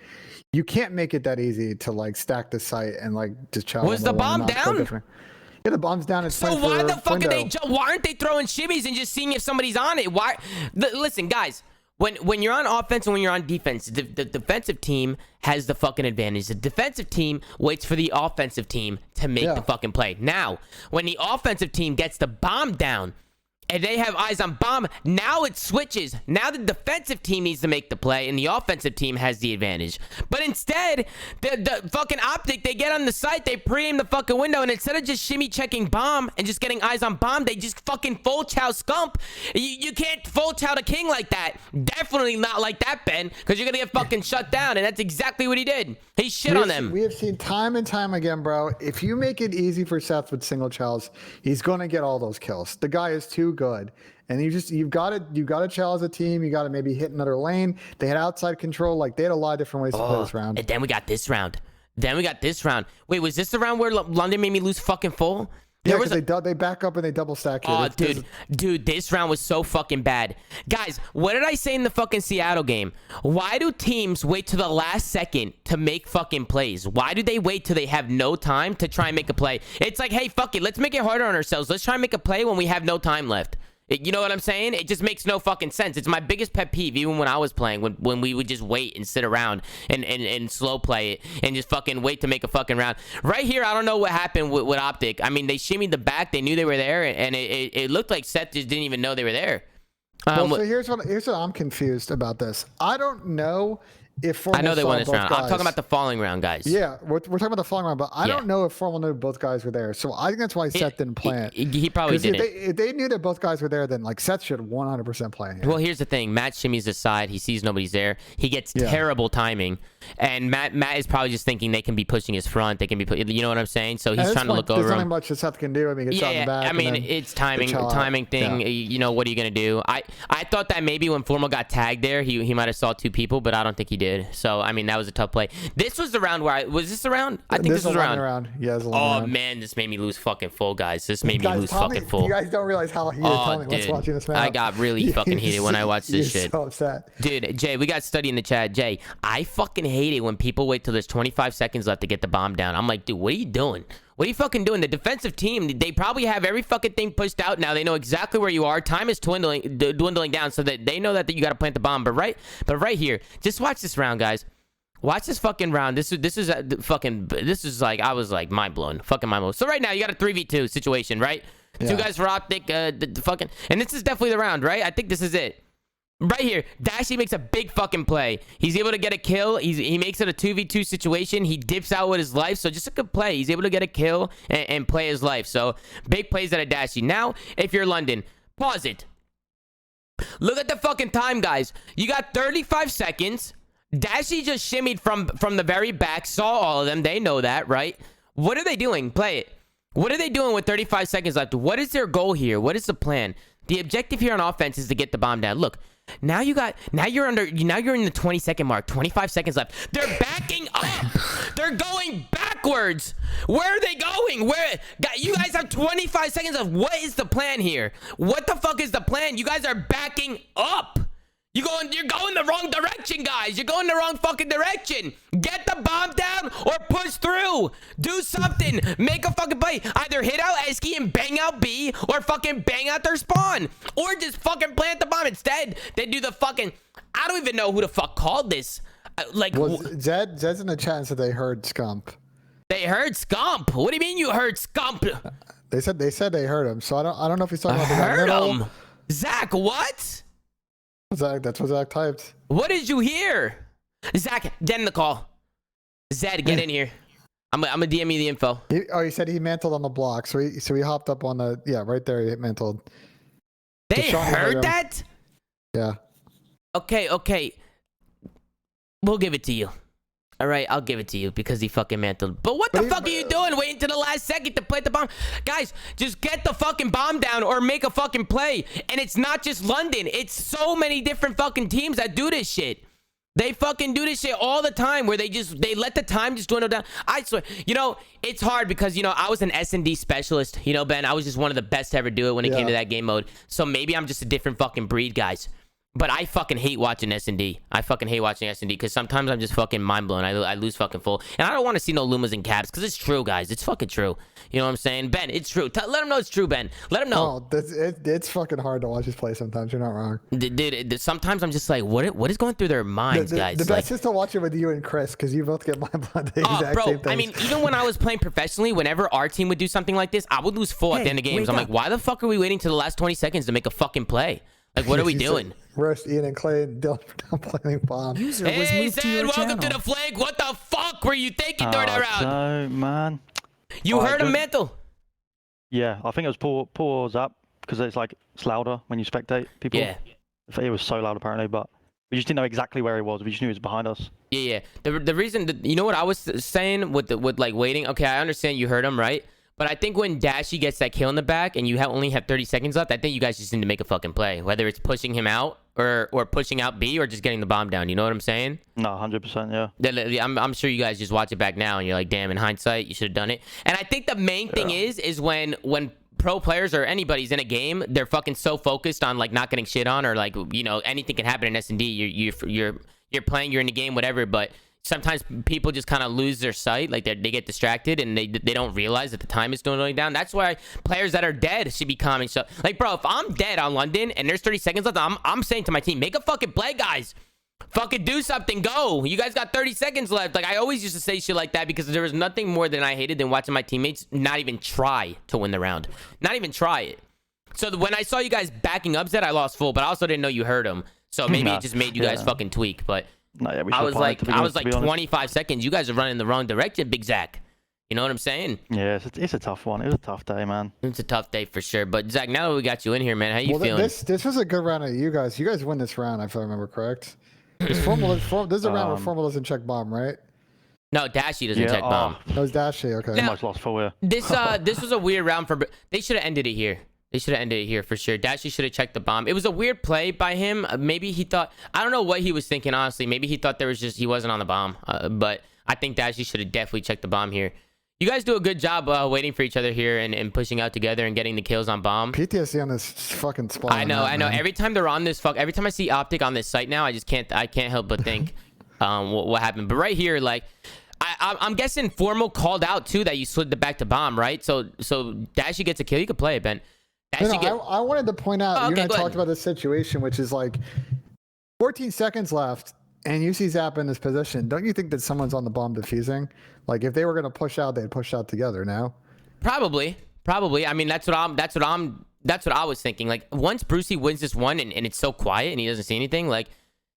Speaker 2: you can't make it that easy to like stack the site and like just challenge.
Speaker 1: Was the bomb down?
Speaker 2: Yeah, the bomb's down.
Speaker 1: So why the fuck why aren't they throwing shimmies and just seeing if somebody's on it? Why? Listen, guys. When you're on offense and when you're on defense, the defensive team has the fucking advantage. The defensive team waits for the offensive team to make the fucking play. Now, when the offensive team gets the bomb down and they have eyes on bomb, now it switches. Now the defensive team needs to make the play and the offensive team has the advantage. But instead, the fucking Optic, they get on the site, they pre-aim the fucking window, and instead of just shimmy checking bomb and just getting eyes on bomb, they just fucking full chow Scump. You can't full chow the king like that. Definitely not like that, Ben, because you're gonna get fucking shut down, and that's exactly what he did. He shit on them.
Speaker 2: We have seen time and time again, bro. If you make it easy for Seth with single chows, he's gonna get all those kills. The guy is too good. And you've got to chow as a team. You got to maybe hit another lane. They had outside control. Like, they had a lot of different ways to play this round.
Speaker 1: And then we got this round. Wait, was this the round where London made me lose fucking full?
Speaker 2: Yeah, because they back up and they double stack here.
Speaker 1: Oh, dude, this round was so fucking bad. Guys, what did I say in the fucking Seattle game? Why do teams wait to the last second to make fucking plays? Why do they wait till they have no time to try and make a play? It's like, hey, fuck it. Let's make it harder on ourselves. Let's try and make a play when we have no time left. You know what I'm saying? It just makes no fucking sense. It's my biggest pet peeve, even when I was playing, when we would just wait and sit around and slow play it and just fucking wait to make a fucking round. Right here, I don't know what happened with Optic. I mean, they shimmied the back. They knew they were there, and it looked like Seth just didn't even know they were there.
Speaker 2: Well, so here's what I'm confused about this. I don't know if Formal
Speaker 1: I know they won this round.
Speaker 2: Guys.
Speaker 1: I'm talking about the falling round, guys.
Speaker 2: Yeah, we're talking about the falling round, but I don't know if Formal knew both guys were there. So I think that's why Seth didn't play it.
Speaker 1: He probably didn't.
Speaker 2: If they knew that both guys were there, then like Seth should 100% play it.
Speaker 1: Well, here's the thing. Matt shimmies aside. He sees nobody's there. He gets terrible timing. And Matt is probably just thinking they can be pushing his front. They can be, you know what I'm saying? So he's trying to look over
Speaker 2: There's
Speaker 1: him.
Speaker 2: not much that Seth can do. I mean, he gets shot in the back.
Speaker 1: I mean, it's timing thing. Yeah. You know, what are you gonna do? I thought that maybe when Formal got tagged there, he might have saw 2 people, but I don't think he did. So I mean, that was a tough play. This was the round where was this the round? I think this was the round.
Speaker 2: Yeah,
Speaker 1: oh man, this made me lose fucking full, guys. This made me lose fucking full.
Speaker 2: You guys don't realize how heated Tommy was watching this match.
Speaker 1: I got really fucking heated when I watched this shit.
Speaker 2: So upset.
Speaker 1: Dude, Jay, we got study in the chat. Jay, I fucking hate it when people wait till there's 25 seconds left to get the bomb down. I'm like, dude, what are you doing? What are you fucking doing? The defensive team, they probably have every fucking thing pushed out now. They know exactly where you are. Time is dwindling down so that they know that you got to plant the bomb. But right here, just watch this round, guys. Watch this fucking round. This is like, I was like mind blown. Fucking mind blown. So right now you got a 3v2 situation, right? Yeah. 2 guys for Optic, the fucking, and this is definitely the round, right? I think this is it. Right here, Dashy makes a big fucking play. He's able to get a kill. He makes it a 2v2 situation. He dips out with his life. So just a good play. He's able to get a kill and play his life. So big plays out of Dashy. Now, if you're London, pause it. Look at the fucking time, guys. You got 35 seconds. Dashy just shimmied from the very back. Saw all of them. They know that, right? What are they doing? Play it. What are they doing with 35 seconds left? What is their goal here? What is the plan? The objective here on offense is to get the bomb down. Look. Now you're in the 20-second mark. 25 seconds left. They're backing up. They're going backwards. Where are they going? You guys have 25 seconds left. What is the plan here? What the fuck is the plan? You guys are backing up. You're going the wrong direction, guys. You're going the wrong fucking direction. Get the bomb down or push through. Do something. Make a fucking play. Either hit out Esky and bang out B or fucking bang out their spawn. Or just fucking plant the bomb. Instead, they do the fucking... I don't even know who the fuck called this.
Speaker 2: Zed's in the chat and said they heard Scump.
Speaker 1: They heard Scump? What do you mean you heard Scump?
Speaker 2: They said they heard him. So I don't know if he's talking about the
Speaker 1: heard him. Zach, what?
Speaker 2: Zach, that's what Zach typed.
Speaker 1: What did you hear? Zach, get in the call. Zed, get in here. I'm gonna DM you the info.
Speaker 2: He said he mantled on the block, so he hopped up on the right there. He mantled.
Speaker 1: They heard that?
Speaker 2: Yeah.
Speaker 1: Okay. We'll give it to you. All right, I'll give it to you because he fucking mantled. But what the fuck are you doing? Waiting to the last second to plant the bomb. Guys, just get the fucking bomb down or make a fucking play. And it's not just London. It's so many different fucking teams that do this shit. They fucking do this shit all the time where they let the time just dwindle down. I swear, it's hard because, I was an S&D specialist. Ben, I was just one of the best to ever do it when it came to that game mode. So maybe I'm just a different fucking breed, guys. But I fucking hate watching S&D. I fucking hate watching S&D because sometimes I'm just fucking mind blown. I lose fucking full. And I don't want to see no Lumas and Caps because it's true, guys. It's fucking true. You know what I'm saying? Ben, it's true. Let them know it's true, Ben. Let them know.
Speaker 2: Oh, it's fucking hard to watch this play sometimes. You're not wrong.
Speaker 1: Dude, sometimes I'm just like, what is going through their minds, guys?
Speaker 2: The best is to watch it with you and Chris because you both get mind blown at the exact same thing.
Speaker 1: I mean, even when I was playing professionally, whenever our team would do something like this, I would lose full at the end of games. I'm like, why the fuck are we waiting to the last 20 seconds to make a fucking play? Like, what are we doing?
Speaker 2: Roast Ian and Clay and Dylan for not playing bomb.
Speaker 1: Hey, Zed, welcome to the flank. What the fuck were you thinking during that round?
Speaker 9: No, man.
Speaker 1: You heard him mental.
Speaker 9: Yeah, I think it was pause up because it's louder when you spectate people.
Speaker 1: Yeah.
Speaker 9: It was so loud apparently, but we just didn't know exactly where he was. We just knew he was behind us.
Speaker 1: Yeah. The reason that, you know what I was saying with waiting? Okay, I understand you heard him, right? But I think when Dashy gets that kill in the back and you only have 30 seconds left, I think you guys just need to make a fucking play. Whether it's pushing him out or pushing out B or just getting the bomb down. You know what I'm saying?
Speaker 9: No, 100%, yeah.
Speaker 1: I'm sure you guys just watch it back now and you're like, damn, in hindsight, you should have done it. And I think the main thing is when pro players or anybody's in a game, they're fucking so focused on not getting shit on or anything can happen in S&D. You're playing, you're in the game, whatever, but sometimes people just kind of lose their sight, like they get distracted and they don't realize that the time is going down. That's why players that are dead should be calming stuff. Like, bro, if I'm dead on London and there's 30 seconds left, I'm saying to my team, make a fucking play, guys. Fucking do something. Go. You guys got 30 seconds left. Like, I always used to say shit like that because there was nothing more than I hated than watching my teammates not even try to win the round. Not even try it. So when I saw you guys backing up, Zed, I lost full, but I also didn't know you heard him. So maybe it just made you guys fucking tweak. But I was like 25 seconds. You guys are running the wrong direction, Big Zach. You know what I'm saying?
Speaker 9: Yeah, it's a tough one. It was a tough day, man.
Speaker 1: It's a tough day for sure. But Zach, now that we got you in here, man, how you feeling?
Speaker 2: This was a good round of you guys. You guys win this round, if I remember correct. This is a round where Formal doesn't check bomb, right?
Speaker 1: No, Dashy doesn't check bomb.
Speaker 2: That was Dashy. Okay.
Speaker 1: Now,
Speaker 9: much lost for you.
Speaker 1: This was a weird round for. They should have ended it here. They should have ended it here for sure. Dashy should have checked the bomb. It was a weird play by him. Maybe he thought, I don't know what he was thinking, honestly. Maybe he thought he wasn't on the bomb. But I think Dashy should have definitely checked the bomb here. You guys do a good job waiting for each other here and pushing out together and getting the kills on bomb.
Speaker 2: PTSD on this fucking spawn.
Speaker 1: I know. Every time they're on this every time I see Optic on this site now, I can't help but think what happened. But right here, like, I'm guessing Formal called out too that you slid the back to bomb, right? So Dashy gets a kill. You could play it, Ben.
Speaker 2: I wanted to point out, you and I talked about this situation, which is like 14 seconds left, and you see Zap in this position. Don't you think that someone's on the bomb defusing? Like, if they were going to push out, they'd push out together now.
Speaker 1: Probably. I mean, that's what I was thinking. Like, once Brucey wins this one and it's so quiet and he doesn't see anything, like,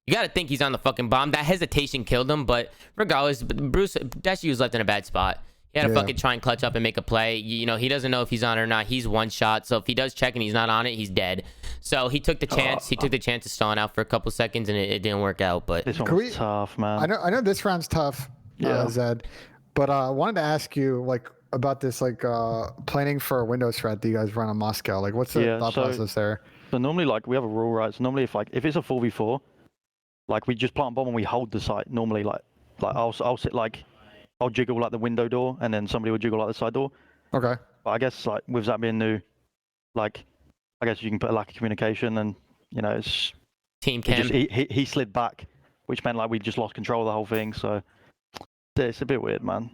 Speaker 1: you got to think he's on the fucking bomb. That hesitation killed him, but regardless, Dashy was left in a bad spot. He had to fucking try and clutch up and make a play. You know, he doesn't know if he's on it or not. He's one shot. So if he does check and he's not on it, he's dead. So he took the chance. He took the chance of stalling out for a couple seconds, and it didn't work out. But
Speaker 9: this one was tough, man.
Speaker 2: I know this round's tough, Zed. But I wanted to ask you, like, about this, like, planning for a window strat that you guys run on Moscow. Like, what's the thought process there?
Speaker 9: So normally, like, we have a rule, right? So normally, if it's a 4v4, like, we just plant bomb and we hold the site. Normally, like I'll sit like. I'll jiggle like the window door, and then somebody will jiggle like the side door.
Speaker 2: Okay.
Speaker 9: But I guess like with that being new, like I guess you can put a lack of communication, and you know it's
Speaker 1: team cam.
Speaker 9: He slid back, which meant like we just lost control of the whole thing. So yeah, it's a bit weird, man.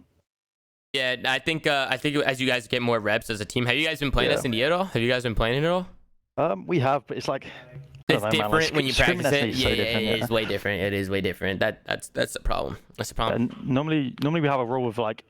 Speaker 1: Yeah, I think as you guys get more reps as a team, have you guys been playing SND at all? Have you guys been playing it at all?
Speaker 9: We have, but it's like.
Speaker 1: It's different when you practice it.
Speaker 9: Yeah,
Speaker 1: it is way different. It is way different. That's the problem. That's the problem.
Speaker 9: And normally we have a rule of like,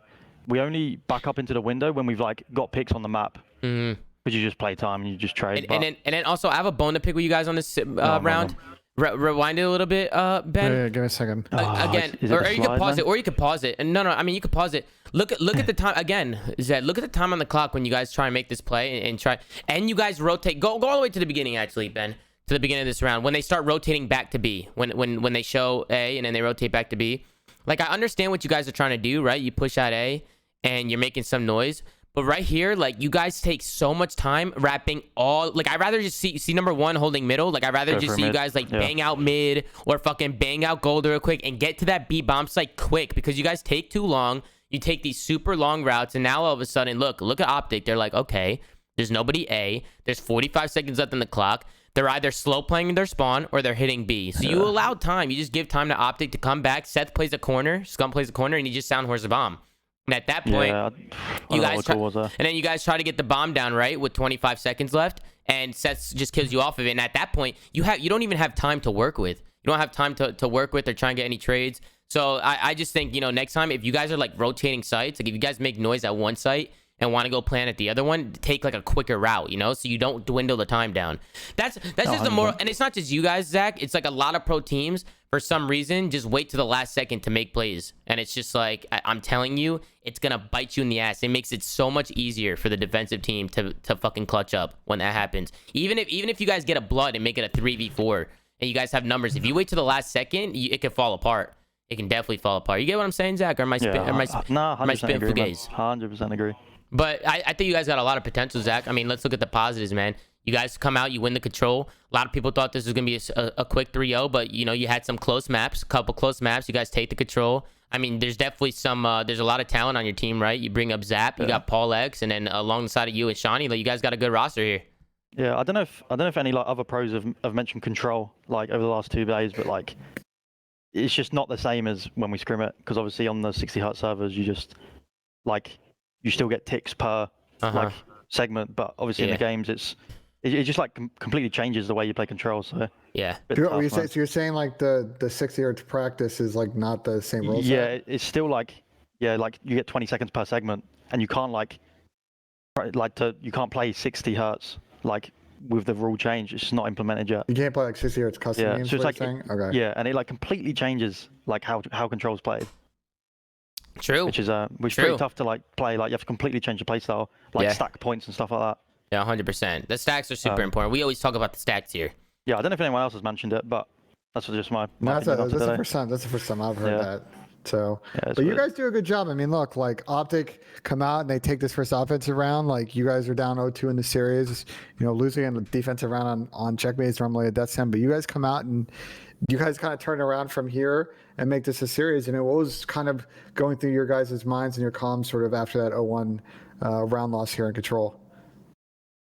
Speaker 9: we only back up into the window when we've like got picks on the map. Mm-hmm. But you just play time and you just trade.
Speaker 1: And then also I have a bone to pick with you guys on this round. Rewind it a little bit, Ben.
Speaker 2: Yeah, give me a second.
Speaker 1: Again, or you can pause it, or you can pause it. And no, I mean you can pause it. Look at the time again, Zed. Look at the time on the clock when you guys try and make this play and try, and you guys rotate. Go all the way to the beginning, actually, Ben. To the beginning of this round, when they start rotating back to B, when they show A and then they rotate back to B. Like, I understand what you guys are trying to do, right? You push out A and you're making some noise, but right here, like, you guys take so much time wrapping all, like, I'd rather just see number one holding middle. Like, I'd rather just see you guys like bang out mid or fucking bang out gold real quick and get to that B bomb site quick, because you guys take too long. You take these super long routes, and now all of a sudden, look at Optic. They're like, okay, there's nobody A. There's 45 seconds left on the clock. They're either slow playing their spawn or they're hitting B. So you allow time. You just give time to Optic to come back. Seth plays a corner. Scum plays a corner, and you just soundhorse a bomb. And at that point, you guys try to get the bomb down, right, with 25 seconds left, and Seth just kills you off of it. And at that point, you don't even have time to work with. You don't have time to work with or try and get any trades. So I just think, next time, if you guys are like rotating sites, like if you guys make noise at one site and want to go plan at the other one, take like a quicker route, so you don't dwindle the time down. That's just the moral. And it's not just you guys, Zach. It's like a lot of pro teams, for some reason, just wait to the last second to make plays. And it's just like, I'm telling you, it's going to bite you in the ass. It makes it so much easier for the defensive team to fucking clutch up when that happens. Even if you guys get a blood and make it a 3v4 and you guys have numbers, if you wait to the last second, it could fall apart. It can definitely fall apart. You get what I'm saying, Zach? Or am I spin?
Speaker 9: No, 100% agree.
Speaker 1: But I think you guys got a lot of potential, Zach. I mean, let's look at the positives, man. You guys come out, you win the control. A lot of people thought this was going to be a quick 3-0, but, you had some close maps, a couple close maps. You guys take the control. I mean, there's definitely there's a lot of talent on your team, right? You bring up Zap, you got Paul X, and then alongside of you and Shawnee, like, you guys got a good roster here.
Speaker 9: Yeah, I don't know if any like other pros have mentioned control like over the last 2 days, but like it's just not the same as when we scrim it, because obviously on the 60 hertz servers, you just like you still get ticks per like segment, but obviously in the games, it just like completely changes the way you play control. So
Speaker 1: yeah.
Speaker 2: So you're saying like the 60 hertz practice is like not the same rule set?
Speaker 9: Yeah, it's still like like you get 20 seconds per segment, and you can't you can't play 60 hertz like with the rule change. It's just not implemented yet.
Speaker 2: You can't play like 60 hertz custom games.
Speaker 9: So it's like
Speaker 2: okay.
Speaker 9: Yeah, and it like completely changes like how control's played.
Speaker 1: True.
Speaker 9: Which is pretty tough to like play. Like you have to completely change your play style, like stack points and stuff like that.
Speaker 1: Yeah, 100%. The stacks are super important. We always talk about the stacks here.
Speaker 9: Yeah, I don't know if anyone else has mentioned it, but that's just my
Speaker 2: that's the first time. That's the first time I've heard that. So, but you guys do a good job. I mean, look, like Optic come out and they take this first offensive round. Like you guys are down 0-2 in the series. You know, losing in the defensive round on checkmate is normally a death sentence. But you guys come out and you guys kind of turn around from here and make this a series. And it was kind of going through your guys' minds and your comms sort of after that 0-1 round loss here in Control.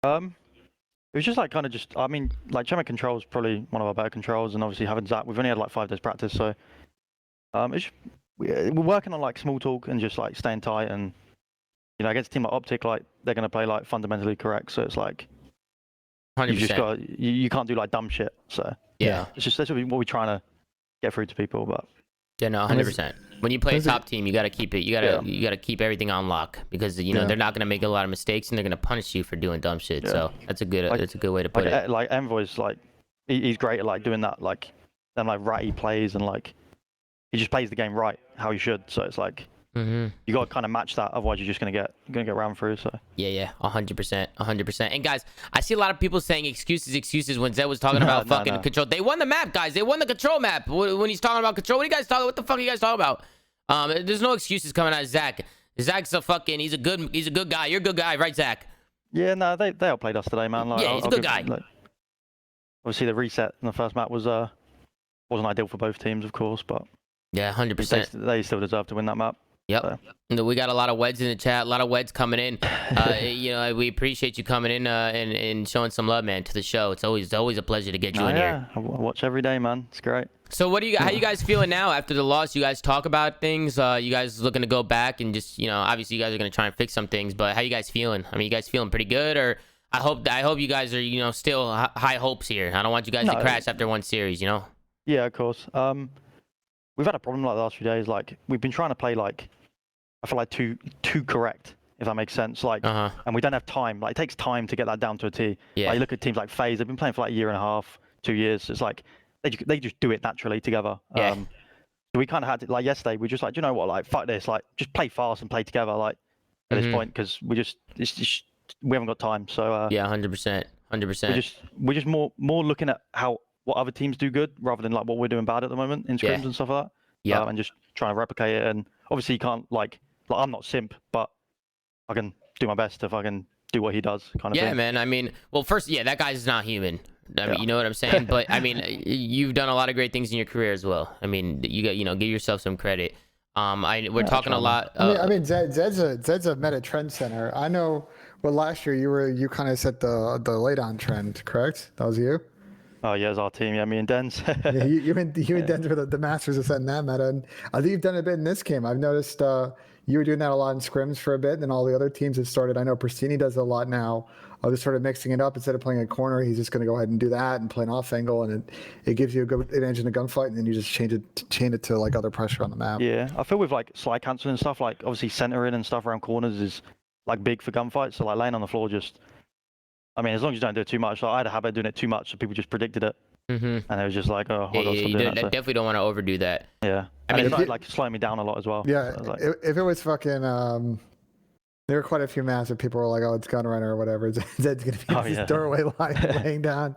Speaker 9: It was just like kind of just. I mean, like Checkmate Control is probably one of our better controls, and obviously having Zach, we've only had like 5 days practice, so we're working on like small talk and just like staying tight, and you know against a team like Optic, like they're gonna play like fundamentally correct, so it's like
Speaker 1: 100%.
Speaker 9: you just got you can't do like dumb shit. So
Speaker 1: yeah,
Speaker 9: it's just that's what we're trying to get through to people, but.
Speaker 1: Yeah, no, 100%. When you play a top team, you gotta keep it. You gotta keep everything on lock because you know they're not gonna make a lot of mistakes and they're gonna punish you for doing dumb shit. So that's a good way to put it.
Speaker 9: Like Envoy's like he's great at like doing that like them like ratty plays and like he just plays the game right how he should. So it's like you got to kind of match that, otherwise you're just gonna get round through. So
Speaker 1: yeah, 100%. And guys, I see a lot of people saying excuses when Zed was talking about fucking control. They won the map, guys. They won the control map. When he's talking about control, what the fuck are you guys talking about? There's no excuses coming out of Zach. Zach's he's a good guy. You're a good guy, right, Zach?
Speaker 9: Yeah, no, they outplayed us today, man. Like,
Speaker 1: yeah, he's a good guy.
Speaker 9: Like, obviously the reset in the first map wasn't ideal for both teams, of course, but
Speaker 1: yeah, 100%.
Speaker 9: They still deserve to win that map.
Speaker 1: Yep. So. We got a lot of Weds in the chat, a lot of Weds coming in. You know, we appreciate you coming in and showing some love, man, to the show. It's always a pleasure to get you in here.
Speaker 9: I watch every day, man. It's great.
Speaker 1: So how you guys feeling now after the loss? You guys talk about things. You guys looking to go back and just, you know, obviously you guys are gonna try and fix some things. But how you guys feeling? I mean, you guys feeling pretty good, or I hope you guys are, you know, still high hopes here. I don't want you guys to crash after one series, you know.
Speaker 9: Yeah, of course. We've had a problem like the last few days. Like we've been trying to play like. I feel like too correct, if that makes sense. Like, and we don't have time. Like, it takes time to get that down to a T.
Speaker 1: Yeah.
Speaker 9: Like, you look at teams like FaZe. They've been playing for like a year and a half, 2 years. It's like they just do it naturally together.
Speaker 1: Yeah.
Speaker 9: So we kind of had to, like yesterday. We just like, do you know what? Like, fuck this. Like, just play fast and play together. Like at this point, because we haven't got time. So
Speaker 1: yeah, 100%.
Speaker 9: We're just more looking at what other teams do good rather than like what we're doing bad at the moment in scrims and stuff like that.
Speaker 1: Yeah.
Speaker 9: And just trying to replicate it. And obviously you can't like I'm not simp, but I can do my best if I can do what he does, kind of thing.
Speaker 1: Yeah, man. I mean, well, first, that guy's not human. I mean, you know what I'm saying? But I mean, you've done a lot of great things in your career as well. I mean, give yourself some credit. We're talking a lot.
Speaker 2: I mean, Zed's a meta trend center. I know. Well, last year you kind of set the late on trend, correct? That was you.
Speaker 9: Oh yeah, it's our team. Yeah, me and Dens.
Speaker 2: Yeah, you and Dens were the masters of setting that meta, and I think you've done a bit in this game. I've noticed you were doing that a lot in scrims for a bit, and then all the other teams have started. I know Pristini does a lot now. Just sort of mixing it up instead of playing a corner. He's just going to go ahead and do that and play an off angle, and it gives you a good advantage in a gunfight, and then you just change it to like other pressure on the map.
Speaker 9: Yeah, I feel with like slide cancel and stuff, like obviously centering and stuff around corners is like big for gunfights. So like laying on the floor just, I mean, as long as you don't do it too much. Like, I had a habit of doing it too much, so people just predicted it. And it was just like, oh,
Speaker 1: you definitely don't want to overdo that.
Speaker 9: Yeah, I mean, it started like slowing me down a lot as well.
Speaker 2: Yeah,
Speaker 9: so like,
Speaker 2: if it was fucking, there were quite a few maps that people were like, oh, it's Gunrunner or whatever. Zed's gonna be this doorway laying down.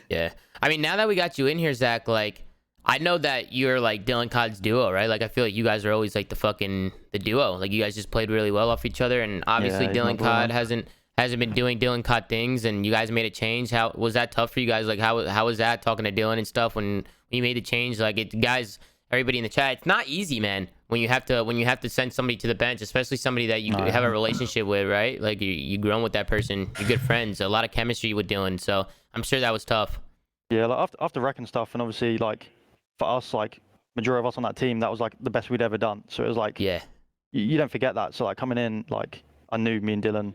Speaker 1: Yeah, I mean, now that we got you in here, Zach, like, I know that you're like Dylan Cod's duo, right? Like, I feel like you guys are always like the duo. Like, you guys just played really well off each other, and obviously Dylan Cod hasn't been doing Dylan Cod things, and you guys made a change. How was that tough for you guys? Like, how was that talking to Dylan and stuff when you made the change? Like, guys, everybody in the chat, it's not easy, man. When you have to send somebody to the bench, especially somebody that you have a relationship with, right? Like, you grown with that person, you're good friends, a lot of chemistry with Dylan. So I'm sure that was tough.
Speaker 9: Yeah, like after rec and stuff, and obviously like for us, like majority of us on that team, that was like the best we'd ever done. So it was like,
Speaker 1: Yeah.
Speaker 9: you don't forget that. So like coming in, like I knew me and Dylan,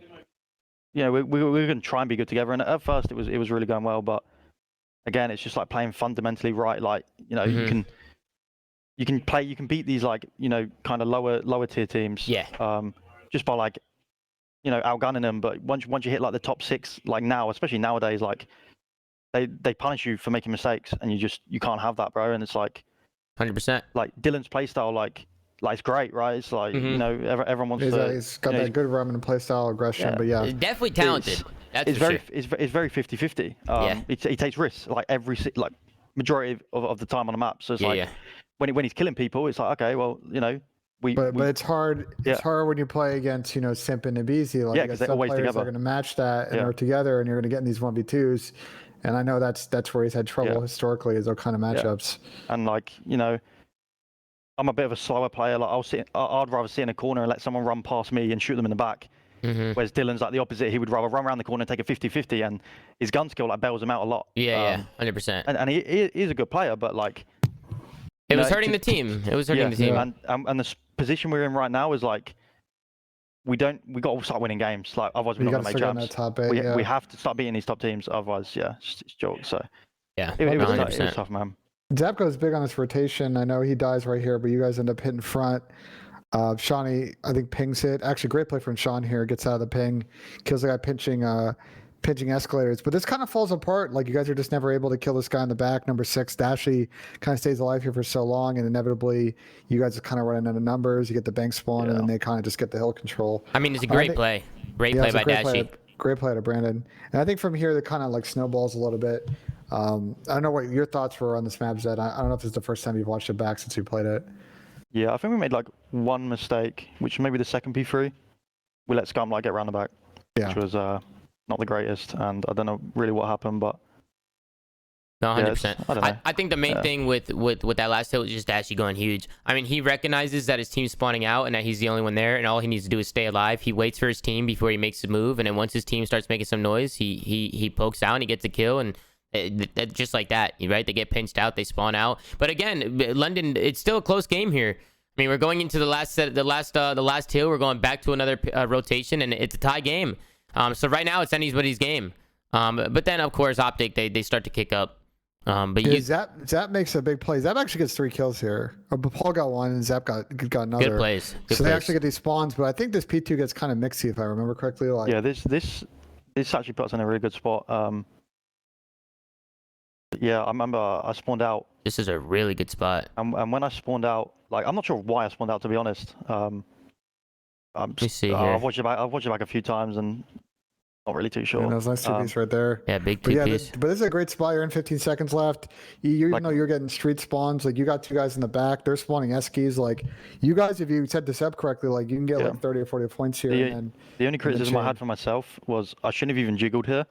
Speaker 9: you know, we were going to try and be good together. And at first it was really going well, but again, it's just like playing fundamentally right. Like, you know, you can beat these like, you know, kind of lower tier teams.
Speaker 1: Yeah.
Speaker 9: Just by like, you know, outgunning them. But once you hit like the top 6, like now, especially nowadays, like they punish you for making mistakes, and you can't have that, bro. And it's like
Speaker 1: 100%.
Speaker 9: like Dylan's playstyle, like it's great, right? It's like, you know, everyone wants to.
Speaker 2: He's got that good rum and playstyle aggression, but yeah,
Speaker 1: definitely talented.
Speaker 9: It's very 50-50. He takes risks like like majority of the time on the map. So it's like when he's killing people, it's like, okay, well, you know,
Speaker 2: but it's hard. It's hard when you play against, you know, Simp and Nabizi. Like,
Speaker 9: because they're always
Speaker 2: players
Speaker 9: together.
Speaker 2: are going to match that and are together, and you're going to get in these 1v2s. And I know that's where he's had trouble historically, is those kind of matchups.
Speaker 9: And like, you know, I'm a bit of a slower player. Like I'd rather sit in a corner and let someone run past me and shoot them in the back. Whereas Dylan's like the opposite. He would rather run around the corner and take a 50-50, and his gun skill like bails him out a lot.
Speaker 1: 100%.
Speaker 9: And he's a good player, but like
Speaker 1: it was hurting the team. It was hurting the team.
Speaker 9: And the position we're in right now is like we got to start winning games. Like otherwise we're not going to make jumps. We have to start beating these top teams. Otherwise, it's jokes. So it was tough, man.
Speaker 2: Zapko's big on this rotation. I know he dies right here, but you guys end up hitting front. Shawnee, I think, pings it. Actually, great play from Sean here. Gets out of the ping, kills the guy pinching escalators. But this kind of falls apart. Like, you guys are just never able to kill this guy in the back. Number 6, Dashy, kind of stays alive here for so long, and inevitably, you guys are kind of running out of numbers. You get the bank spawn, and then they kind of just get the hill control.
Speaker 1: I mean, it's a great play. Great play by Dashy.
Speaker 2: Great play to Brandon. And I think from here, it kind of like snowballs a little bit. I don't know what your thoughts were on this map, Zed. I don't know if this is the first time you've watched it back since you played it.
Speaker 9: Yeah, I think we made like one mistake, which maybe the second P3. We let Scum like get around the back, which was not the greatest, and I don't know really what happened, but
Speaker 1: no, 100%. I think the main thing with that last hit was just Dashy going huge. I mean, he recognizes that his team's spawning out and that he's the only one there, and all he needs to do is stay alive. He waits for his team before he makes a move, and then once his team starts making some noise, he pokes out and he gets a kill, and just like that, right? They get pinched out, they spawn out. But again, London, it's still a close game here. I mean, we're going into the last hill. We're going back to another rotation, and it's a tie game. So right now it's anybody's game. But then of course Optic, they start to kick up. But
Speaker 2: Zap makes a big play. Zap actually gets 3 kills here. Paul got 1 and Zap got another.
Speaker 1: Good plays.
Speaker 2: They actually get these spawns, but I think this P2 gets kind of mixy if I remember correctly. Like,
Speaker 9: this actually puts us in a really good spot. Yeah, I remember I spawned out.
Speaker 1: This is a really good spot.
Speaker 9: And when I spawned out, like I'm not sure why I spawned out, to be honest.
Speaker 1: Let me see here.
Speaker 9: I've watched it back a few times and not really too sure.
Speaker 2: Yeah, those nice 2-piece right there.
Speaker 1: Yeah, big 2-piece.
Speaker 2: But this is a great spot. You're in 15 seconds left. You know you're getting street spawns. Like, you got 2 guys in the back. They're spawning Eskies. Like, you guys, if you set this up correctly, like, you can get like 30 or 40 points here.
Speaker 9: The only criticism I had for myself was I shouldn't have even jiggled here.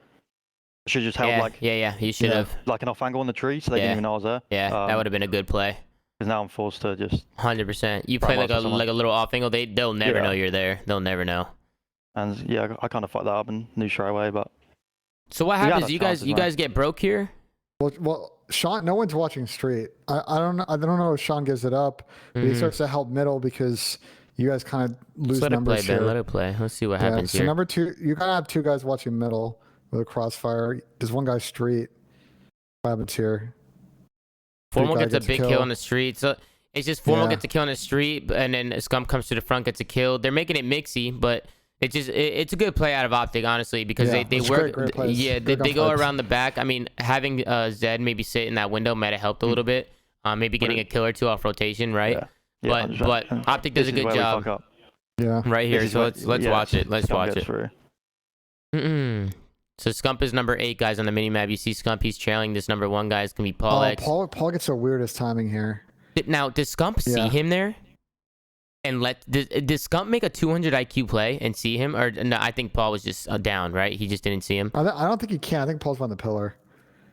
Speaker 9: I should have just held
Speaker 1: you should have.
Speaker 9: Like an off angle on the tree so they didn't even know I was there.
Speaker 1: Yeah, that would have been a good play.
Speaker 9: Because now I'm forced to just
Speaker 1: 100%. You play like a little off angle, they'll never know you're there. They'll never know.
Speaker 9: And yeah, I kind of fucked that up and knew straight away. But
Speaker 1: so what happens? You guys get broke here?
Speaker 2: Well, Sean, no one's watching street. I don't know if Sean gives it up, but he starts to help middle because you guys kind of lose numbers here.
Speaker 1: Let it play. Let's see what happens here.
Speaker 2: So number 2, you kind of have 2 guys watching middle with a crossfire. There's 1 guy street. What happens here?
Speaker 1: Formal gets a big kill on the street. So it's just Formal gets a kill on the street, and then Scum comes to the front, gets a kill. They're making it mixy, but it's a good play out of Optic, honestly, because they work. They go around the back. I mean, having Zed maybe sit in that window might have helped a little bit. Maybe getting a kill or 2 off rotation, right? But Optic does a good job.
Speaker 2: Yeah.
Speaker 1: Right here. So let's watch it. Let's watch it. So Scump is number 8, guys, on the minimap. You see Scump, he's trailing this number 1 guy. It's going to be Paul X.
Speaker 2: Paul gets the weirdest timing here.
Speaker 1: Now, does Scump see him there? And does Scump make a 200 IQ play and see him? Or no, I think Paul was just down, right? He just didn't see him.
Speaker 2: I don't think he can. I think Paul's on the pillar.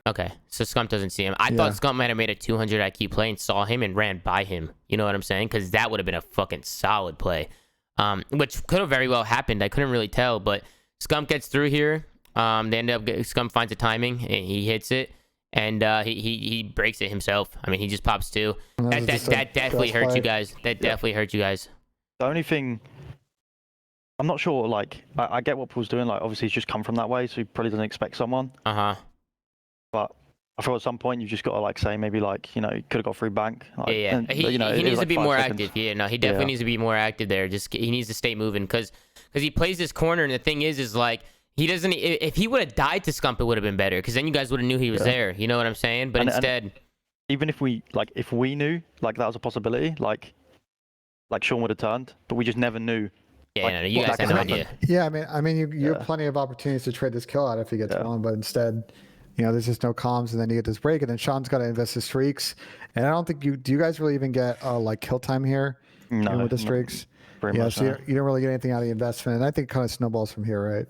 Speaker 1: Okay, so Scump doesn't see him. I thought Scump might have made a 200 IQ play and saw him and ran by him. You know what I'm saying? Because that would have been a fucking solid play. Which could have very well happened. I couldn't really tell, but Scump gets through here. They end up Scum finds the timing and he hits it, and he breaks it himself. I mean, he just pops 2. That definitely hurt you guys. That definitely hurt you guys.
Speaker 9: The only thing, I'm not sure. Like, I get what Paul's doing. Like, obviously he's just come from that way, so he probably doesn't expect someone. But I thought at some point you just got to like say maybe like, you know, he could have got through bank. Like, and,
Speaker 1: he needs to be more active. Yeah, no, he definitely needs to be more active there. Just he needs to stay moving because he plays this corner, and the thing is like he doesn't. If he would have died to Scump, it would have been better because then you guys would have knew he was there. You know what I'm saying? But instead,
Speaker 9: even if we knew like that was a possibility, like Sean would have turned, but we just never knew.
Speaker 1: Yeah,
Speaker 9: like,
Speaker 1: no, you guys had no idea.
Speaker 2: Yeah, I mean, you have plenty of opportunities to trade this kill out if he gets one, but instead, you know, there's just no comms, and then you get this break, and then Sean's got to invest his streaks, and I don't think do you guys really even get like kill time here?
Speaker 9: No,
Speaker 2: with the streaks.
Speaker 9: Much
Speaker 2: so you don't really get anything out of the investment, and I think it kind of snowballs from here, right?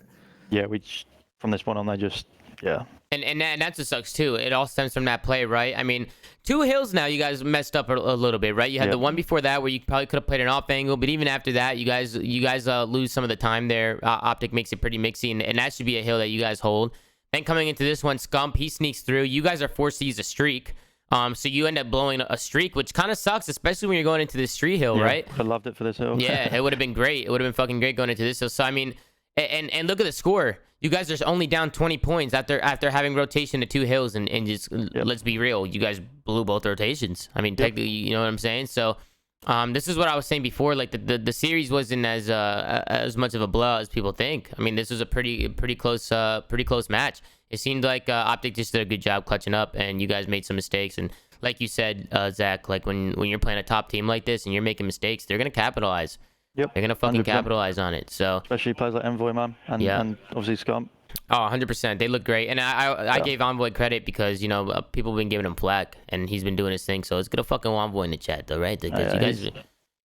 Speaker 9: Yeah, from this point on, they just
Speaker 1: And that's what sucks too. It all stems from that play, right? I mean, 2 hills now, you guys messed up a little bit, right? You had the one before that where you probably could have played an off angle, but even after that, you guys lose some of the time there. Optic makes it pretty mixy, and that should be a hill that you guys hold. Then coming into this one, Scump, he sneaks through. You guys are forced to use a streak. So you end up blowing a streak, which kind of sucks, especially when you're going into this street hill, right?
Speaker 9: I loved it for this hill.
Speaker 1: Yeah, it would have been great. It would have been fucking great going into this hill. So, I mean, and look at the score. You guys are only down 20 points after having rotation to 2 hills, and just let's be real, you guys blew both rotations. I mean, technically, you know what I'm saying? So, this is what I was saying before. Like the series wasn't as much of a blowout as people think. I mean, this was a pretty close match. It seemed like Optic just did a good job clutching up, and you guys made some mistakes. And like you said, Zach, like when you're playing a top team like this and you're making mistakes, they're gonna capitalize.
Speaker 9: Yep.
Speaker 1: They're gonna fucking
Speaker 9: 100%.
Speaker 1: Capitalize on it. So
Speaker 9: especially players like Envoy, man, and obviously Scump.
Speaker 1: Oh, 100%. They look great, and I gave Envoy credit because, you know, people have been giving him flack, and he's been doing his thing. So it's good to fucking Envoy in the chat, though, right? Because you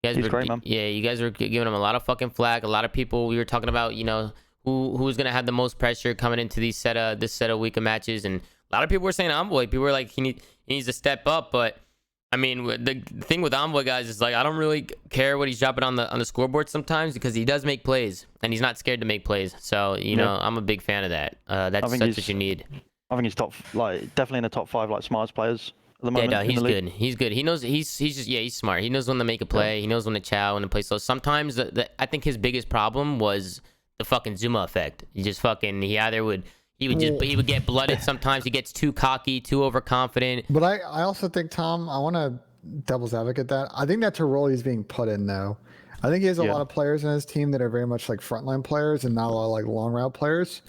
Speaker 1: guys were great, man. Yeah, you guys were giving him a lot of fucking flack. A lot of people, we were talking about, you know, who's gonna have the most pressure coming into this set of week of matches, and a lot of people were saying Envoy. People were like, he needs to step up, but I mean, the thing with Envoy, guys, is like I don't really care what he's dropping on the scoreboard sometimes because he does make plays and he's not scared to make plays. So you know, I'm a big fan of that. That's what you need.
Speaker 9: I think he's definitely in the top 5 smartest players at the moment.
Speaker 1: Yeah, no, he's good. He's good. He knows he's smart. He knows when to make a play. He knows when to chow, when to play slow. Sometimes I think his biggest problem was the fucking Zoomaa effect. He just fucking he would get blooded sometimes. He gets too cocky, too overconfident.
Speaker 2: But I also think, Tom, I want to devil's advocate that. I think that's a role he's being put in, though. I think he has a lot of players in his team that are very much like frontline players and not a lot of like long route players.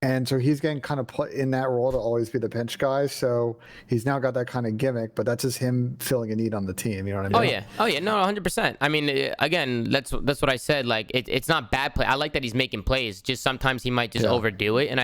Speaker 2: And so he's getting kind of put in that role to always be the pinch guy. So he's now got that kind of gimmick, but that's just him filling a need on the team. You know what I mean?
Speaker 1: Oh yeah, no, 100%. I mean, again, that's what I said. Like it's not bad play. I like that he's making plays. Just sometimes he might just overdo it. And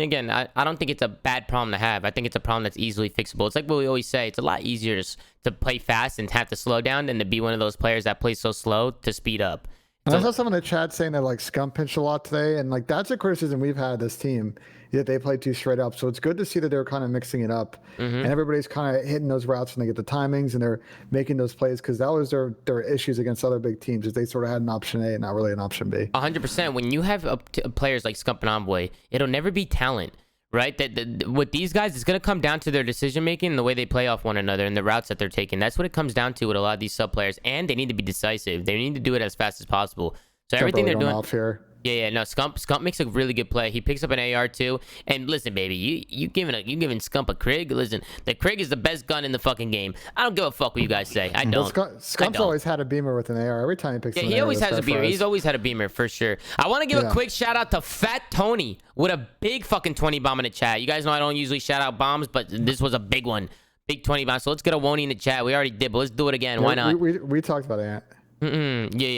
Speaker 1: again, I don't think it's a bad problem to have. I think it's a problem that's easily fixable. It's like what we always say. It's a lot easier to play fast and have to slow down than to be one of those players that plays so slow to speed up.
Speaker 2: I saw someone in the chat saying that like Scump pinched a lot today, and like that's a criticism we've had this team, that they play too straight up. So it's good to see that they're kind of mixing it up, and everybody's kind of hitting those routes when they get the timings and they're making those plays, because that was their issues against other big teams, is they sort of had an option A and not really an option B.
Speaker 1: 100%. When you have players like Scump and Envoy, it'll never be talent. Right, with these guys, it's gonna come down to their decision making and the way they play off one another and the routes that they're taking. That's what it comes down to with a lot of these sub players, and they need to be decisive. They need to do it as fast as possible. So everything they're doing.
Speaker 2: Off here.
Speaker 1: No, Scump makes a really good play. He picks up an AR too. And listen, baby, you giving Scump a Krig. Listen, the Krig is the best gun in the fucking game. I don't give a fuck what you guys say. I don't.
Speaker 2: Scump's always had a beamer with an AR every time he picks.
Speaker 1: He always has a beamer. He's always had a beamer for sure. I want to give a quick shout out to Fat Tony with a big fucking 20 bomb in the chat. You guys know I don't usually shout out bombs, but this was a big one. Big 20 bomb. So let's get a Woney in the chat. We already did, but let's do it again. Why not?
Speaker 2: We talked about it.
Speaker 1: Yeah.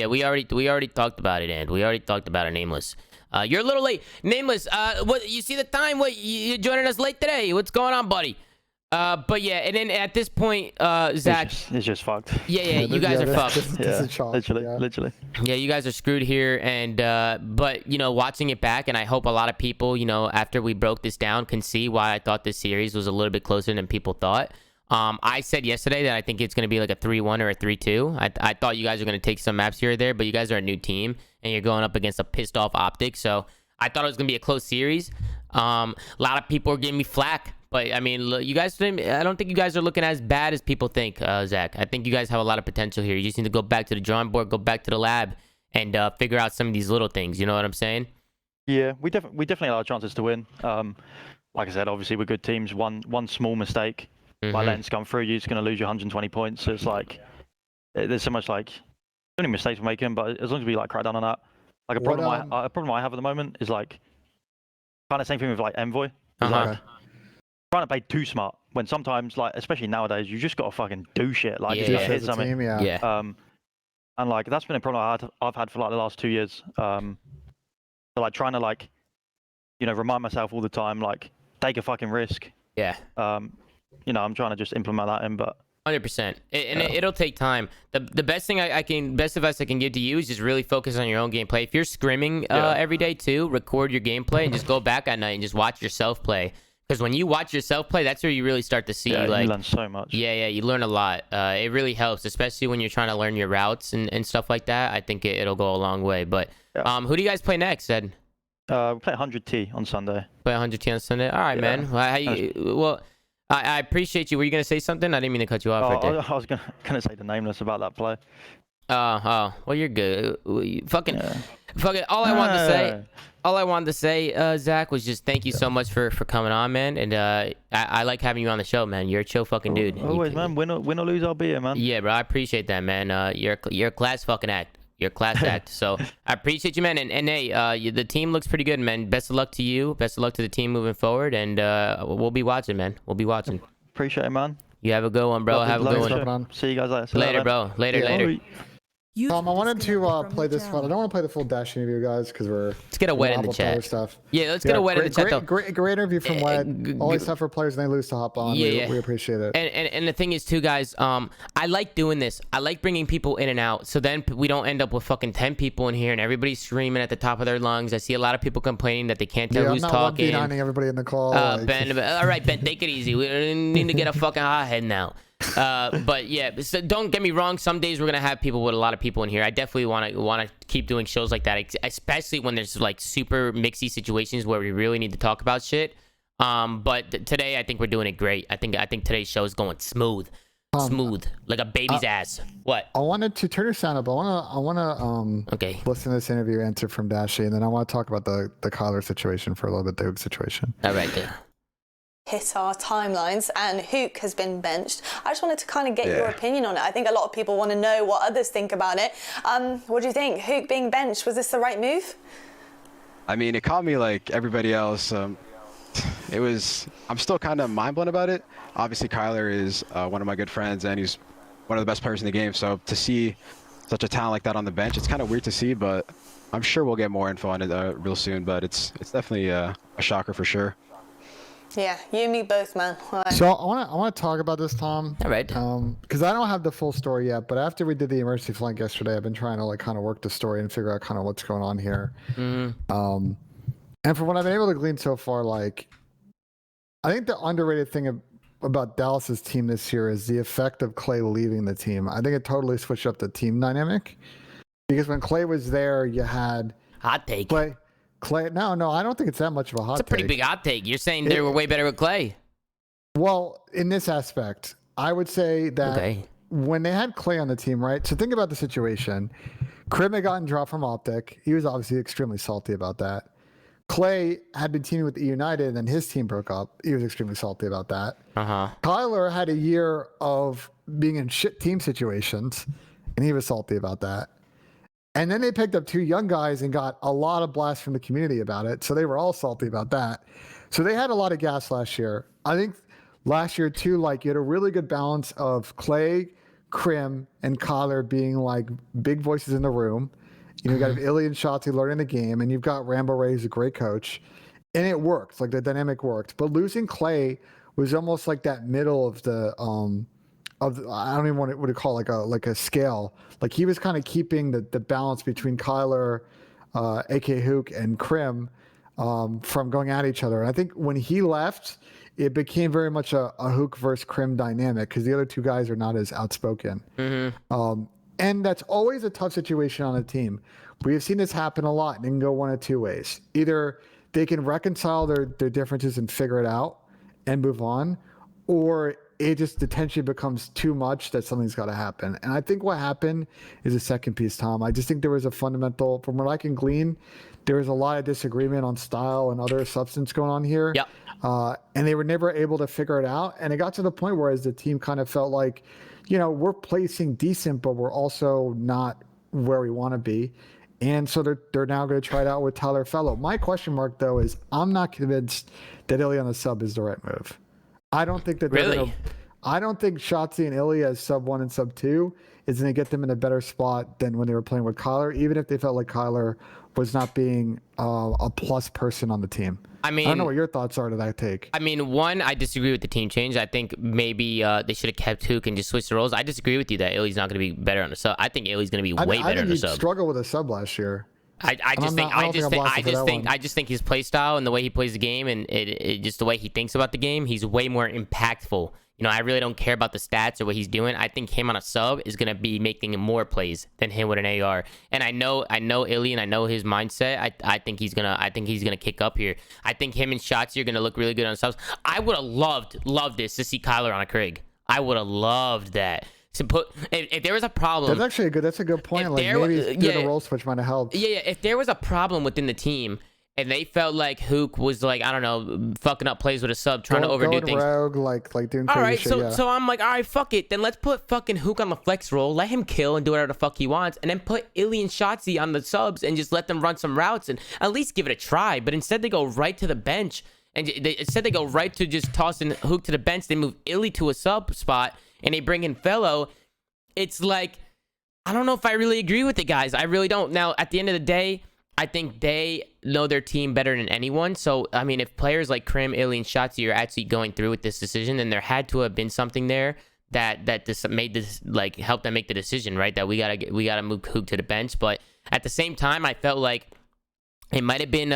Speaker 1: We already talked about it, and we already talked about it. Nameless. You're a little late. Nameless. What you see the time? What you joining us late today? What's going on, buddy? But yeah, and then at this point, Zach,
Speaker 9: it's just fucked.
Speaker 1: Yeah, you guys are fucked.
Speaker 9: Literally.
Speaker 1: Yeah, you guys are screwed here, and but you know, watching it back, and I hope a lot of people, you know, after we broke this down, can see why I thought this series was a little bit closer than people thought. I said yesterday that I think it's going to be like a 3-1 or a 3-2. I thought you guys were going to take some maps here or there, but you guys are a new team, and you're going up against a pissed off Optic, so I thought it was going to be a close series. A lot of people are giving me flack, But I mean, look, you guys, I don't think you guys are looking as bad as people think, Zach. I think you guys have a lot of potential here. You just need to go back to the drawing board, go back to the lab, and figure out some of these little things. You know what I'm saying?
Speaker 9: Yeah, we definitely have our chances to win. Like I said, obviously we're good teams. One small mistake by letting scum through, you're just going to lose your 120 points. So it's like there's so much like only mistakes we're making, but as long as we like crack down on that, like a problem I have at the moment is like kind of same thing with like Envoy. Like, trying to play too smart when sometimes like especially nowadays you just got to fucking do shit like just hit something.
Speaker 2: Team,
Speaker 9: And like that's been a problem I've had for like the last 2 years. So like trying to like remind myself all the time like take a fucking risk.
Speaker 1: Yeah.
Speaker 9: I'm trying to just implement that in, but
Speaker 1: 100%. It'll take time. The best advice I can give to you is just really focus on your own gameplay. If you're scrimming every day too, record your gameplay and just go back at night and just watch yourself play. Because when you watch yourself play, that's where you really start to see like
Speaker 9: you learn so much.
Speaker 1: Yeah, you learn a lot. It really helps, especially when you're trying to learn your routes and stuff like that. I think it'll go a long way. But who do you guys play next, Ed?
Speaker 9: We play 100T on Sunday.
Speaker 1: Play 100T on Sunday. All right, man. I appreciate you. Were you gonna say something? I didn't mean to cut you off right there.
Speaker 9: I was gonna say the nameless about that play.
Speaker 1: Well, you're good. Fuck it. All I wanted to say, Zach, was just thank you so much for coming on, man. And I like having you on the show, man. You're a chill fucking dude.
Speaker 9: Always, man. Win or lose, I'll be here, man.
Speaker 1: Yeah, bro. I appreciate that, man. You're a class fucking act. You're a class act. So I appreciate you, man. And hey, the team looks pretty good, man. Best of luck to you. Best of luck to the team moving forward. And we'll be watching, man. We'll be watching.
Speaker 9: Appreciate it, man.
Speaker 1: You have a good one, bro. Have a good one.
Speaker 9: See you guys later.
Speaker 1: Later, bro. Later.
Speaker 2: I wanted to play this fun. I don't want to play the full Dash interview, guys, because let's
Speaker 1: get a wet in the chat.
Speaker 2: Stuff.
Speaker 1: Yeah, let's get a wet in the chat. Though.
Speaker 2: Great interview from Wet. Always tough for players when they lose to hop on. We appreciate it.
Speaker 1: And the thing is, too, guys, I like doing this. I like bringing people in and out, so then we don't end up with fucking 10 people in here and everybody's screaming at the top of their lungs. I see a lot of people complaining that they can't tell who's talking.
Speaker 2: I'm not everybody in the call.
Speaker 1: Ben, all right, Ben, take it easy. We need to get a fucking hothead now. But yeah, so don't get me wrong, some days we're gonna have people with a lot of people in here. I definitely want to keep doing shows like that, especially when there's like super mixy situations where we really need to talk about shit. But today I think we're doing it great. I think today's show is going smooth like a baby's ass. What?
Speaker 2: I wanted to turn your sound up. I wanna listen to this interview answer from Dashy, and then I want to talk about the Kyler situation for a little bit, the Hook situation.
Speaker 1: All right, there.
Speaker 10: Hit our timelines and Hook has been benched. I just wanted to kind of get your opinion on it. I think a lot of people want to know what others think about it. What do you think? Hook being benched, was this the right move?
Speaker 11: I mean, it caught me like everybody else. I'm still kind of mind blown about it. Obviously, Kyler is one of my good friends and he's one of the best players in the game. So to see such a talent like that on the bench, it's kind of weird to see, but I'm sure we'll get more info on it real soon. But it's definitely a shocker for sure.
Speaker 10: Yeah, you and me both, man. Right.
Speaker 2: So I want to talk about this, Tom.
Speaker 1: All right.
Speaker 2: Because I don't have the full story yet, but after we did the emergency flank yesterday, I've been trying to like kind of work the story and figure out kind of what's going on here. And from what I've been able to glean so far, like I think the underrated thing about Dallas's team this year is the effect of Clay leaving the team. I think it totally switched up the team dynamic because when Clay was there, you had
Speaker 1: hot take.
Speaker 2: Clay, no, I don't think it's that much of a hot take.
Speaker 1: It's a pretty big hot take. You're saying they were way better with Clay.
Speaker 2: Well, in this aspect, I would say that when they had Clay on the team, right? So think about the situation. Krim had gotten dropped from Optic. He was obviously extremely salty about that. Clay had been teaming with E United, and then his team broke up. He was extremely salty about that. Kyler had a year of being in shit team situations, and he was salty about that. And then they picked up two young guys and got a lot of blast from the community about it. So they were all salty about that. So they had a lot of gas last year. I think last year too, like you had a really good balance of Clay, Krim, and Kyler being like big voices in the room. You know, you got Illy and Shotzi learning the game, and you've got Rambo Ray, who's a great coach. And it worked, like the dynamic worked. But losing Clay was almost like that middle of the I don't even want to call it like a scale. Like he was kind of keeping the balance between Kyler, AK Hook, and Krim from going at each other. And I think when he left, it became very much a Hook versus Krim dynamic because the other two guys are not as outspoken. And that's always a tough situation on a team. We have seen this happen a lot, and it can go one of two ways. Either they can reconcile their differences and figure it out and move on, or it just the tension becomes too much that something's got to happen. And I think what happened is a second piece, Tom. I just think there was a fundamental, from what I can glean, there was a lot of disagreement on style and other substance going on here.
Speaker 1: Yep.
Speaker 2: And they were never able to figure it out. And it got to the point where as the team kind of felt like, we're placing decent, but we're also not where we want to be. And so they're now going to try it out with Tyler Fellow. My question mark, though, is I'm not convinced that Illy on the sub is the right move. I don't think that
Speaker 1: really.
Speaker 2: I don't think Shotzi and Illy as sub 1 and sub 2 is going to get them in a better spot than when they were playing with Kyler, even if they felt like Kyler was not being a plus person on the team. I don't know what your thoughts are to that take.
Speaker 1: I mean, one, I disagree with the team change. I think maybe they should have kept Hook and just switched the roles. I disagree with you that Illy's not going to be better on the sub. I think Illy's going to be way better on the sub.
Speaker 2: He struggled with a sub last year.
Speaker 1: I just think his play style and the way he plays the game and it just the way he thinks about the game, he's way more impactful. I really don't care about the stats or what he's doing. I think him on a sub is gonna be making more plays than him with an AR. And I know Illy and I know his mindset. I think he's gonna kick up here. I think him and Shotzi are gonna look really good on subs. I would have loved this to see Kyler on a Krieg. I would have loved that. To put if there was a problem,
Speaker 2: that's a good point. Like maybe the role switch might have helped.
Speaker 1: Yeah. If there was a problem within the team and they felt like Hook was like, I don't know, fucking up plays with a sub, trying to overdo things,
Speaker 2: rogue, like doing crazy
Speaker 1: all right,
Speaker 2: shit.
Speaker 1: so I'm like, all right, fuck it. Then let's put fucking Hook on the flex roll, let him kill and do whatever the fuck he wants, and then put Illy and Shotzi on the subs and just let them run some routes and at least give it a try. But instead they go right to the bench and instead they go right to just tossing Hook to the bench. They move Illy to a sub spot and they bring in Fellow. It's like, I don't know if I really agree with it, guys. I really don't. Now, at the end of the day, I think they know their team better than anyone. So, I mean, if players like Krim, Illy, and Shotzi are actually going through with this decision, then there had to have been something there that this made this, like, help them make the decision, right? That we gotta move Hook to the bench. But at the same time, I felt like it might have been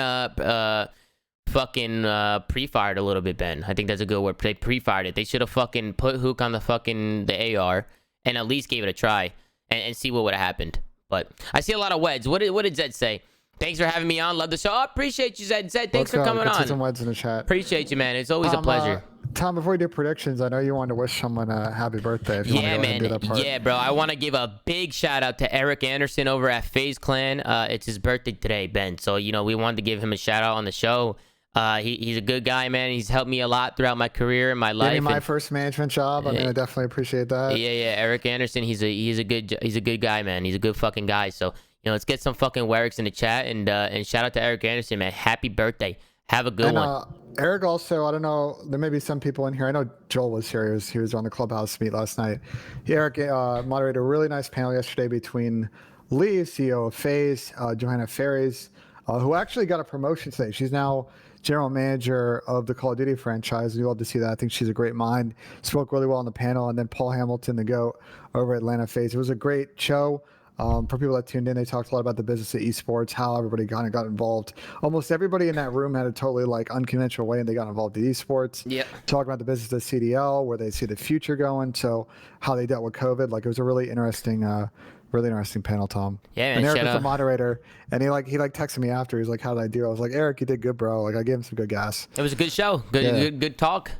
Speaker 1: pre-fired a little bit, Ben. I think that's a good word. They pre-fired it. They should have fucking put Hook on the AR and at least gave it a try and see what would have happened. But I see a lot of weds. What did Zed say? Thanks for having me on. Love the show. Oh, appreciate you, Zed. Thanks for coming on.
Speaker 2: Some weds in the chat.
Speaker 1: Appreciate you, man. It's always a pleasure.
Speaker 2: Tom, before we do predictions, I know you wanted to wish someone a happy birthday. If you want to go ahead and do that part.
Speaker 1: Yeah, bro. I want to give a big shout out to Eric Anderson over at FaZe Clan. It's his birthday today, Ben. So, we wanted to give him a shout out on the show. He's a good guy, man. He's helped me a lot throughout my career and my life.
Speaker 2: Gave me my first management job. I definitely appreciate that.
Speaker 1: Yeah. Eric Anderson, he's a good guy, man. He's a good fucking guy. So, let's get some fucking Wericks in the chat and shout out to Eric Anderson, man. Happy birthday. Have a good one.
Speaker 2: Eric also, I don't know, there may be some people in here. I know Joel was here. He was on the Clubhouse meet last night. Eric moderated a really nice panel yesterday between Lee, CEO of FaZe, Johanna Ferries, who actually got a promotion today. She's now general manager of the Call of Duty franchise. We love to see that. I think she's a great mind. Spoke really well on the panel. And then Paul Hamilton, the GOAT over at Atlanta FaZe. It was a great show. For people that tuned in, they talked a lot about the business of esports, how everybody kind of got involved. Almost everybody in that room had a totally unconventional way, and they got involved in esports.
Speaker 1: Yeah.
Speaker 2: Talking about the business of CDL, where they see the future going. So how they dealt with COVID. It was a really interesting panel, Tom.
Speaker 1: Yeah, man,
Speaker 2: and Eric was the moderator, and he texted me after. He's like, "How did I do?" I was like, "Eric, you did good, bro." I gave him some good gas.
Speaker 1: It was a good show. Good talk.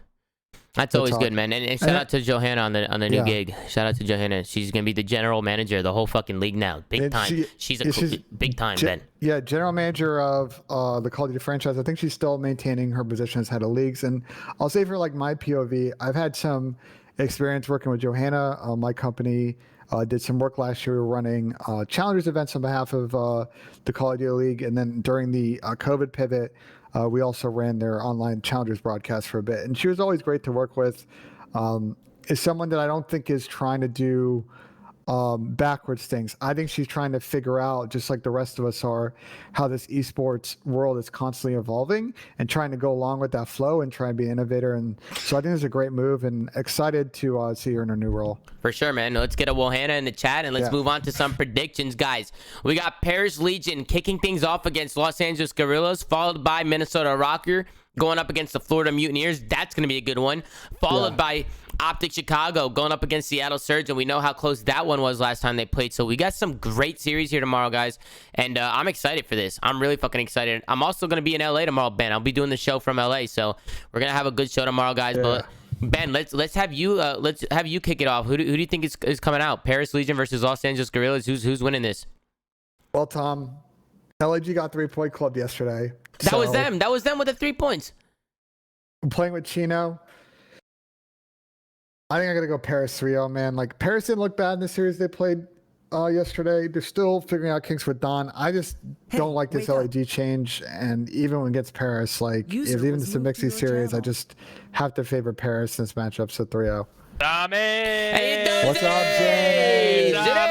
Speaker 1: That's always good, man. And shout out to Johanna on the new gig. Shout out to Johanna. She's gonna be the general manager of the whole fucking league now. Big time. She's big time, Ben.
Speaker 2: Yeah, general manager of the Call of Duty franchise. I think she's still maintaining her position as head of leagues. And I'll say for my POV, I've had some experience working with Johanna. My company did some work last year. We were running challengers events on behalf of the Call of Duty League, and then during the COVID pivot, we also ran their online challengers broadcast for a bit. And she was always great to work with. Is someone that I don't think is trying to do backwards things. I think she's trying to figure out, just like the rest of us are, how this esports world is constantly evolving and trying to go along with that flow and try and be an innovator. And so I think it's a great move and excited to see her in her new role.
Speaker 1: For sure, man. Let's get a Wohana in the chat and let's move on to some predictions, guys. We got Paris Legion kicking things off against Los Angeles Guerrillas, followed by Minnesota Rocker going up against the Florida Mutineers. That's going to be a good one. Followed by Optic Chicago going up against Seattle Surge, and we know how close that one was last time they played. So we got some great series here tomorrow, guys, and I'm excited for this. I'm really fucking excited. I'm also going to be in LA tomorrow, Ben. I'll be doing the show from LA, so we're going to have a good show tomorrow, guys. Yeah. But Ben, let's have you kick it off. Who do you think is coming out? Paris Legion versus Los Angeles Guerrillas. Who's winning this?
Speaker 2: Well, Tom, LAG got 3-point club yesterday.
Speaker 1: That was them. That was them with the 3 points.
Speaker 2: I'm playing with Chino. I think I gotta go Paris 3-0, man. Like, Paris didn't look bad in the series they played yesterday. They're still figuring out kinks with Don. I just don't like this LAG change. And even when it gets Paris, like, even it's a mixy series, I just have to favor Paris in this matchup. So 3-0.
Speaker 1: What's up,
Speaker 6: James?
Speaker 1: How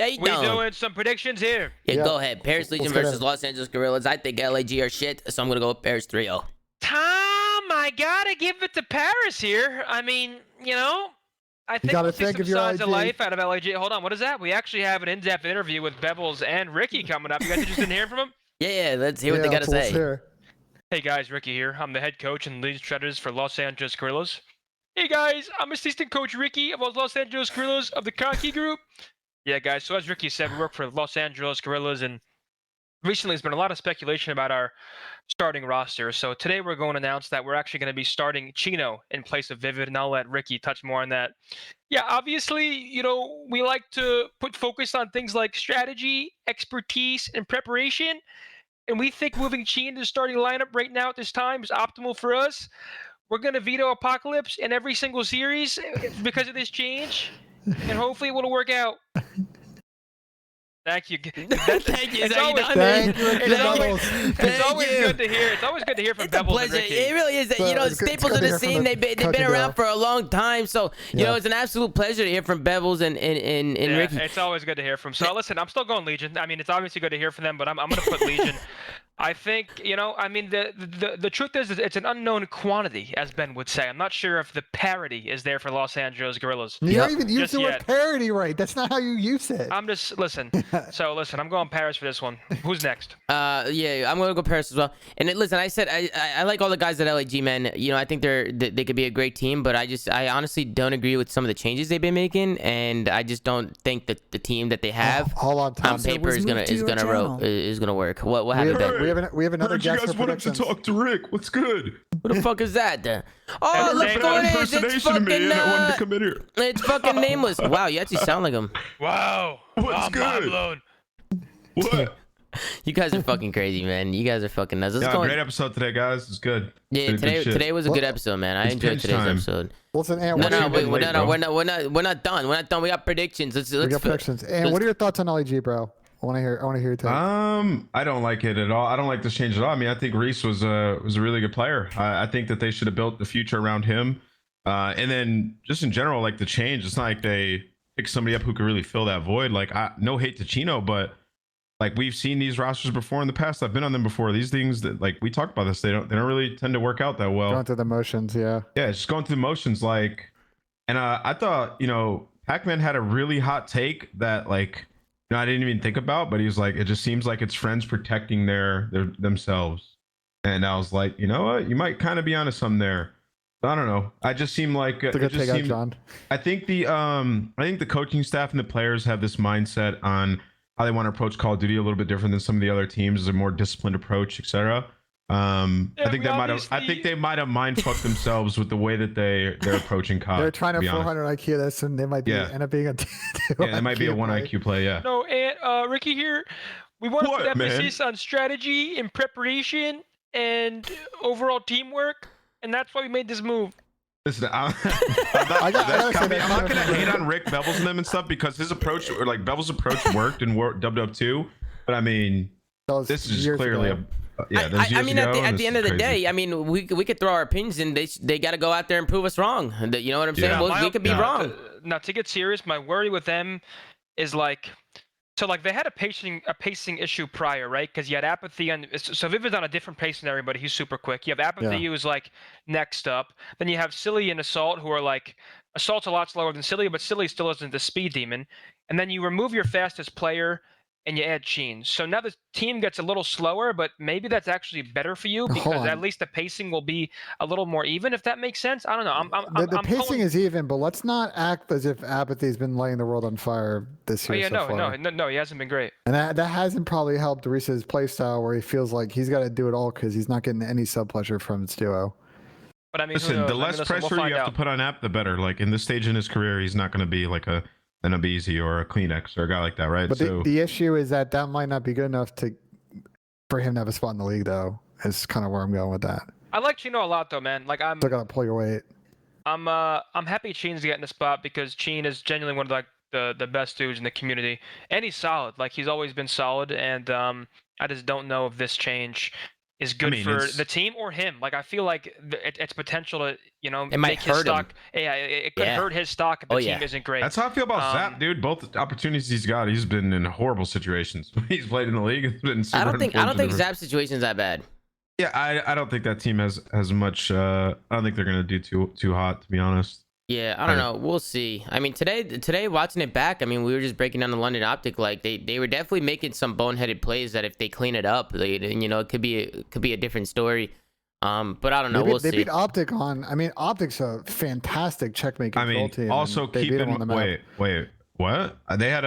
Speaker 1: you doing?
Speaker 6: We doing some predictions here.
Speaker 1: Yeah, go ahead. Paris Legion versus Los Angeles Guerrillas. I think LAG are shit, so I'm gonna go with Paris 3-0.
Speaker 6: I gotta give it to Paris here. I mean, I think we'll see some signs of life out of LAG. Hold on, what is that? We actually have an in-depth interview with Bevels and Ricky coming up. You guys interested in hearing from them?
Speaker 1: Yeah, let's hear what they gotta say.
Speaker 6: Hey guys, Ricky here. I'm the head coach and lead strategist for Los Angeles Guerrillas. Hey guys, I'm assistant coach Ricky of Los Angeles Guerrillas of the Conky Group. Yeah guys, so as Ricky said, we work for Los Angeles Guerrillas, and recently there's been a lot of speculation about our starting roster. So today we're going to announce that we're actually going to be starting Chino in place of Vivid, and I'll let Ricky touch more on that. Yeah, obviously, we like to put focus on things like strategy, expertise, and preparation. And we think moving Chino to the starting lineup right now at this time is optimal for us. We're going to veto Apocalypse in every single series because of this change. And hopefully it will work out. Thank you.
Speaker 1: Thank you.
Speaker 6: It's always good to hear. It's always good to hear from Bevels and Ricky.
Speaker 1: It really is. Staples of the scene. They've been around for a long time. So, it's an absolute pleasure to hear from Bevels and Ricky.
Speaker 6: It's always good to hear from. So, listen, I'm still going Legion. I mean, it's obviously good to hear from them, but I'm going to put Legion. I think, the truth is it's an unknown quantity, as Ben would say. I'm not sure if the parity is there for Los Angeles Guerrillas.
Speaker 2: You don't even use the word parity right. That's not how you use it.
Speaker 6: Listen, I'm going Paris for this one. Who's next?
Speaker 1: Yeah, I'm going to go Paris as well. And listen, I said I like all the guys at LAG, man. I think they could be a great team, but I honestly don't agree with some of the changes they've been making, and I just don't think that the team that they have
Speaker 2: on
Speaker 1: paper is gonna work. What happened, Ben?
Speaker 2: We have another guest.
Speaker 12: You guys wanted to talk to Rick. What's good?
Speaker 1: Who the fuck is that? Oh, look who it is. It's fucking
Speaker 12: wanted to come in here.
Speaker 1: It's fucking Nameless. Wow, you actually sound like him.
Speaker 6: Wow.
Speaker 12: What's good? What?
Speaker 1: You guys are fucking crazy, man. You guys are fucking nuts.
Speaker 12: Great episode today, guys. It's good.
Speaker 1: Yeah, today was a good episode, man. I enjoyed today's episode.
Speaker 2: Listen,
Speaker 1: we're not done. We're not done. We got predictions.
Speaker 2: We got predictions. And what are your thoughts on LAG, bro? I want to hear your take.
Speaker 12: I don't like it at all. I don't like this change at all. I mean, I think Reese was a really good player. I think that they should have built the future around him. And then just in general, like the change, it's not like they picked somebody up who could really fill that void. Like, no hate to Chino, but like we've seen these rosters before in the past. I've been on them before. These things that, like, we talked about this, they don't really tend to work out that well.
Speaker 2: Going through the motions, yeah.
Speaker 12: Yeah, it's just going through the motions. Like, and I thought, Pac-Man had a really hot take that, like, I didn't even think about, but he was like, it just seems like it's friends protecting themselves. And I was like, you know what? You might kind of be onto something there. I don't know. I just seem like
Speaker 2: it just seemed, John.
Speaker 12: I think the coaching staff and the players have this mindset on how they want to approach Call of Duty a little bit different than some of the other teams. A more disciplined approach, etc. I think they might have mind fucked themselves with the way that they're approaching COD.
Speaker 2: They're trying to 400 IQ this, and they might end up being a 2
Speaker 12: it might be a 1 IQ play. Yeah.
Speaker 6: No, and Ricky here, we want to put emphasis on strategy and preparation and overall teamwork, and that's why we made this move.
Speaker 12: Listen, I'm not gonna hate on Rick Bevels and them and stuff because his approach, or like Bevels' approach, worked in WW2. But I mean, this is just clearly
Speaker 1: I mean, at the end of the day, I mean, we could throw our opinions in. They got to go out there and prove us wrong. You know what I'm saying? We could be wrong.
Speaker 6: Now, to get serious, my worry with them is like, so like they had a pacing issue prior, right? Because you had Apathy so Vivid's on a different pace than everybody. He's super quick. You have Apathy who's like next up. Then you have Silly and Assault who are like, Assault's a lot slower than Silly, but Silly still isn't the speed demon. And then you remove your fastest player and you add Sheen. So now the team gets a little slower, but maybe that's actually better for you because at least the pacing will be a little more even, if that makes sense. I don't know.
Speaker 2: The pacing is even, but let's not act as if Apathy's been lighting the world on fire this year so far.
Speaker 6: No, he hasn't been great.
Speaker 2: And that hasn't probably helped Reese's playstyle, where he feels like he's got to do it all because he's not getting any sub pleasure from its duo.
Speaker 6: But I mean,
Speaker 12: listen, the less pressure you have to put on App, the better. Like in this stage in his career, he's not going to be like an Abeezy or a Kleenex or a guy like that, right?
Speaker 2: But the issue is that might not be good enough for him to have a spot in the league, though. Is kind of where I'm going with that.
Speaker 6: I like Chino a lot, though, man. Like I'm
Speaker 2: still gotta pull your weight.
Speaker 6: I'm happy Cheen's getting the spot because Cheen is genuinely one of the best dudes in the community, and he's solid. Like he's always been solid, and I just don't know if this change is good for the team or him. Like I feel like it's potential to
Speaker 1: it might hurt his
Speaker 6: stock. Yeah, it could hurt his stock if the team isn't great.
Speaker 12: That's how I feel about Zap, dude. Both opportunities he's got, he's been in horrible situations. He's played in the league. It's been super
Speaker 1: I don't think Zap's situation is that bad.
Speaker 12: Yeah, I don't think that team has much. I don't think they're gonna do too hot, to be honest.
Speaker 1: Yeah, I don't know. We'll see. I mean, today watching it back, I mean, we were just breaking down the London Optic. Like they were definitely making some boneheaded plays that if they clean it up, it could be a different story. But I don't know. We'll see.
Speaker 2: They beat Optic on. I mean, Optic's a fantastic checkmate control team.
Speaker 12: Also keep in wait, what? They had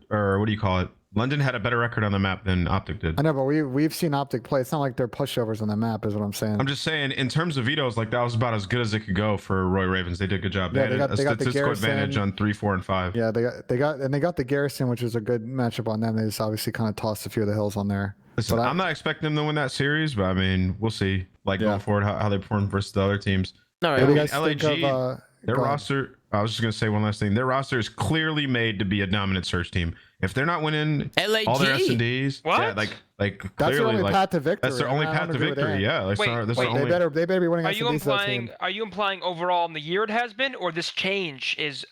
Speaker 12: or what do you call it? London had a better record on the map than Optic did.
Speaker 2: I know, but we've seen Optic play. It's not like they're pushovers on the map, is what I'm saying.
Speaker 12: I'm just saying, in terms of vetoes, like that was about as good as it could go for Roy Ravens. They did a good job.
Speaker 2: Yeah,
Speaker 12: they had a statistical advantage on 3, 4, and 5.
Speaker 2: Yeah, they got the Garrison, which was a good matchup on them. They just obviously kind of tossed a few of the hills on there.
Speaker 12: Listen, I'm not expecting them to win that series, but I mean, we'll see. Like going forward, how they perform versus the other teams.
Speaker 1: No,
Speaker 12: I mean, LAG, their roster. I was just gonna say one last thing. Their roster is clearly made to be a dominant search team. If they're not winning
Speaker 1: LAG?
Speaker 12: all their S&Ds, yeah, like
Speaker 2: that's
Speaker 12: clearly,
Speaker 2: their only path to victory.
Speaker 12: That's their only path to victory. Yeah,
Speaker 6: wait,
Speaker 2: they better be winning.
Speaker 6: Are you implying overall in the year it has been, or this change is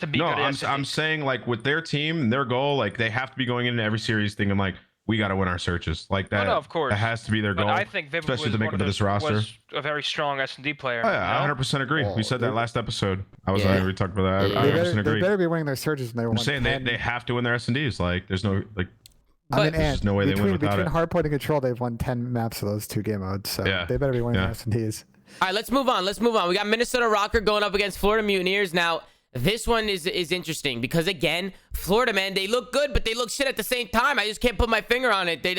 Speaker 6: to be?
Speaker 12: No,
Speaker 6: good
Speaker 12: I'm saying like with their team, their goal, like they have to be going into every series thinking like, we got to win our searches like that.
Speaker 6: Oh, no, of course.
Speaker 12: That has to be their goal.
Speaker 6: But I think Vivid
Speaker 12: especially to make it to this roster.
Speaker 6: Was a very strong S&D player.
Speaker 12: Oh, yeah, I 100% agree. We said that last episode. We talked about that. I 100% agree.
Speaker 2: They better be winning their surges.
Speaker 12: I'm saying they have to win their S&Ds. Like, there's no like.
Speaker 2: There's
Speaker 12: no way they win without
Speaker 2: between
Speaker 12: it.
Speaker 2: Hardpoint and Control, they've won 10 maps of those 2 game modes. So they better be winning their S&Ds.
Speaker 1: All right, let's move on. We got Minnesota Rocker going up against Florida Mutineers now. This one is interesting because again, Florida, man, they look good, but they look shit at the same time. I just can't put my finger on it. They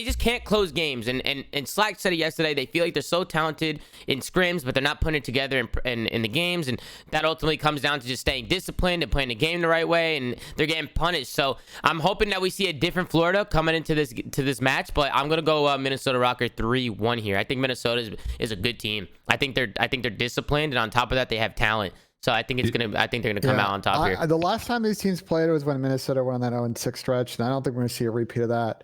Speaker 1: just can't close games. And Slack said it yesterday. They feel like they're so talented in scrims, but they're not putting it together in the games. And that ultimately comes down to just staying disciplined and playing the game the right way. And they're getting punished. So I'm hoping that we see a different Florida coming into this match. But I'm gonna go Minnesota Rocker 3-1 here. I think Minnesota is a good team. I think they're disciplined, and on top of that, they have talent. So I think they're gonna come out on top here.
Speaker 2: The last time these teams played was when Minnesota went on that 0-6 stretch, and I don't think we're gonna see a repeat of that.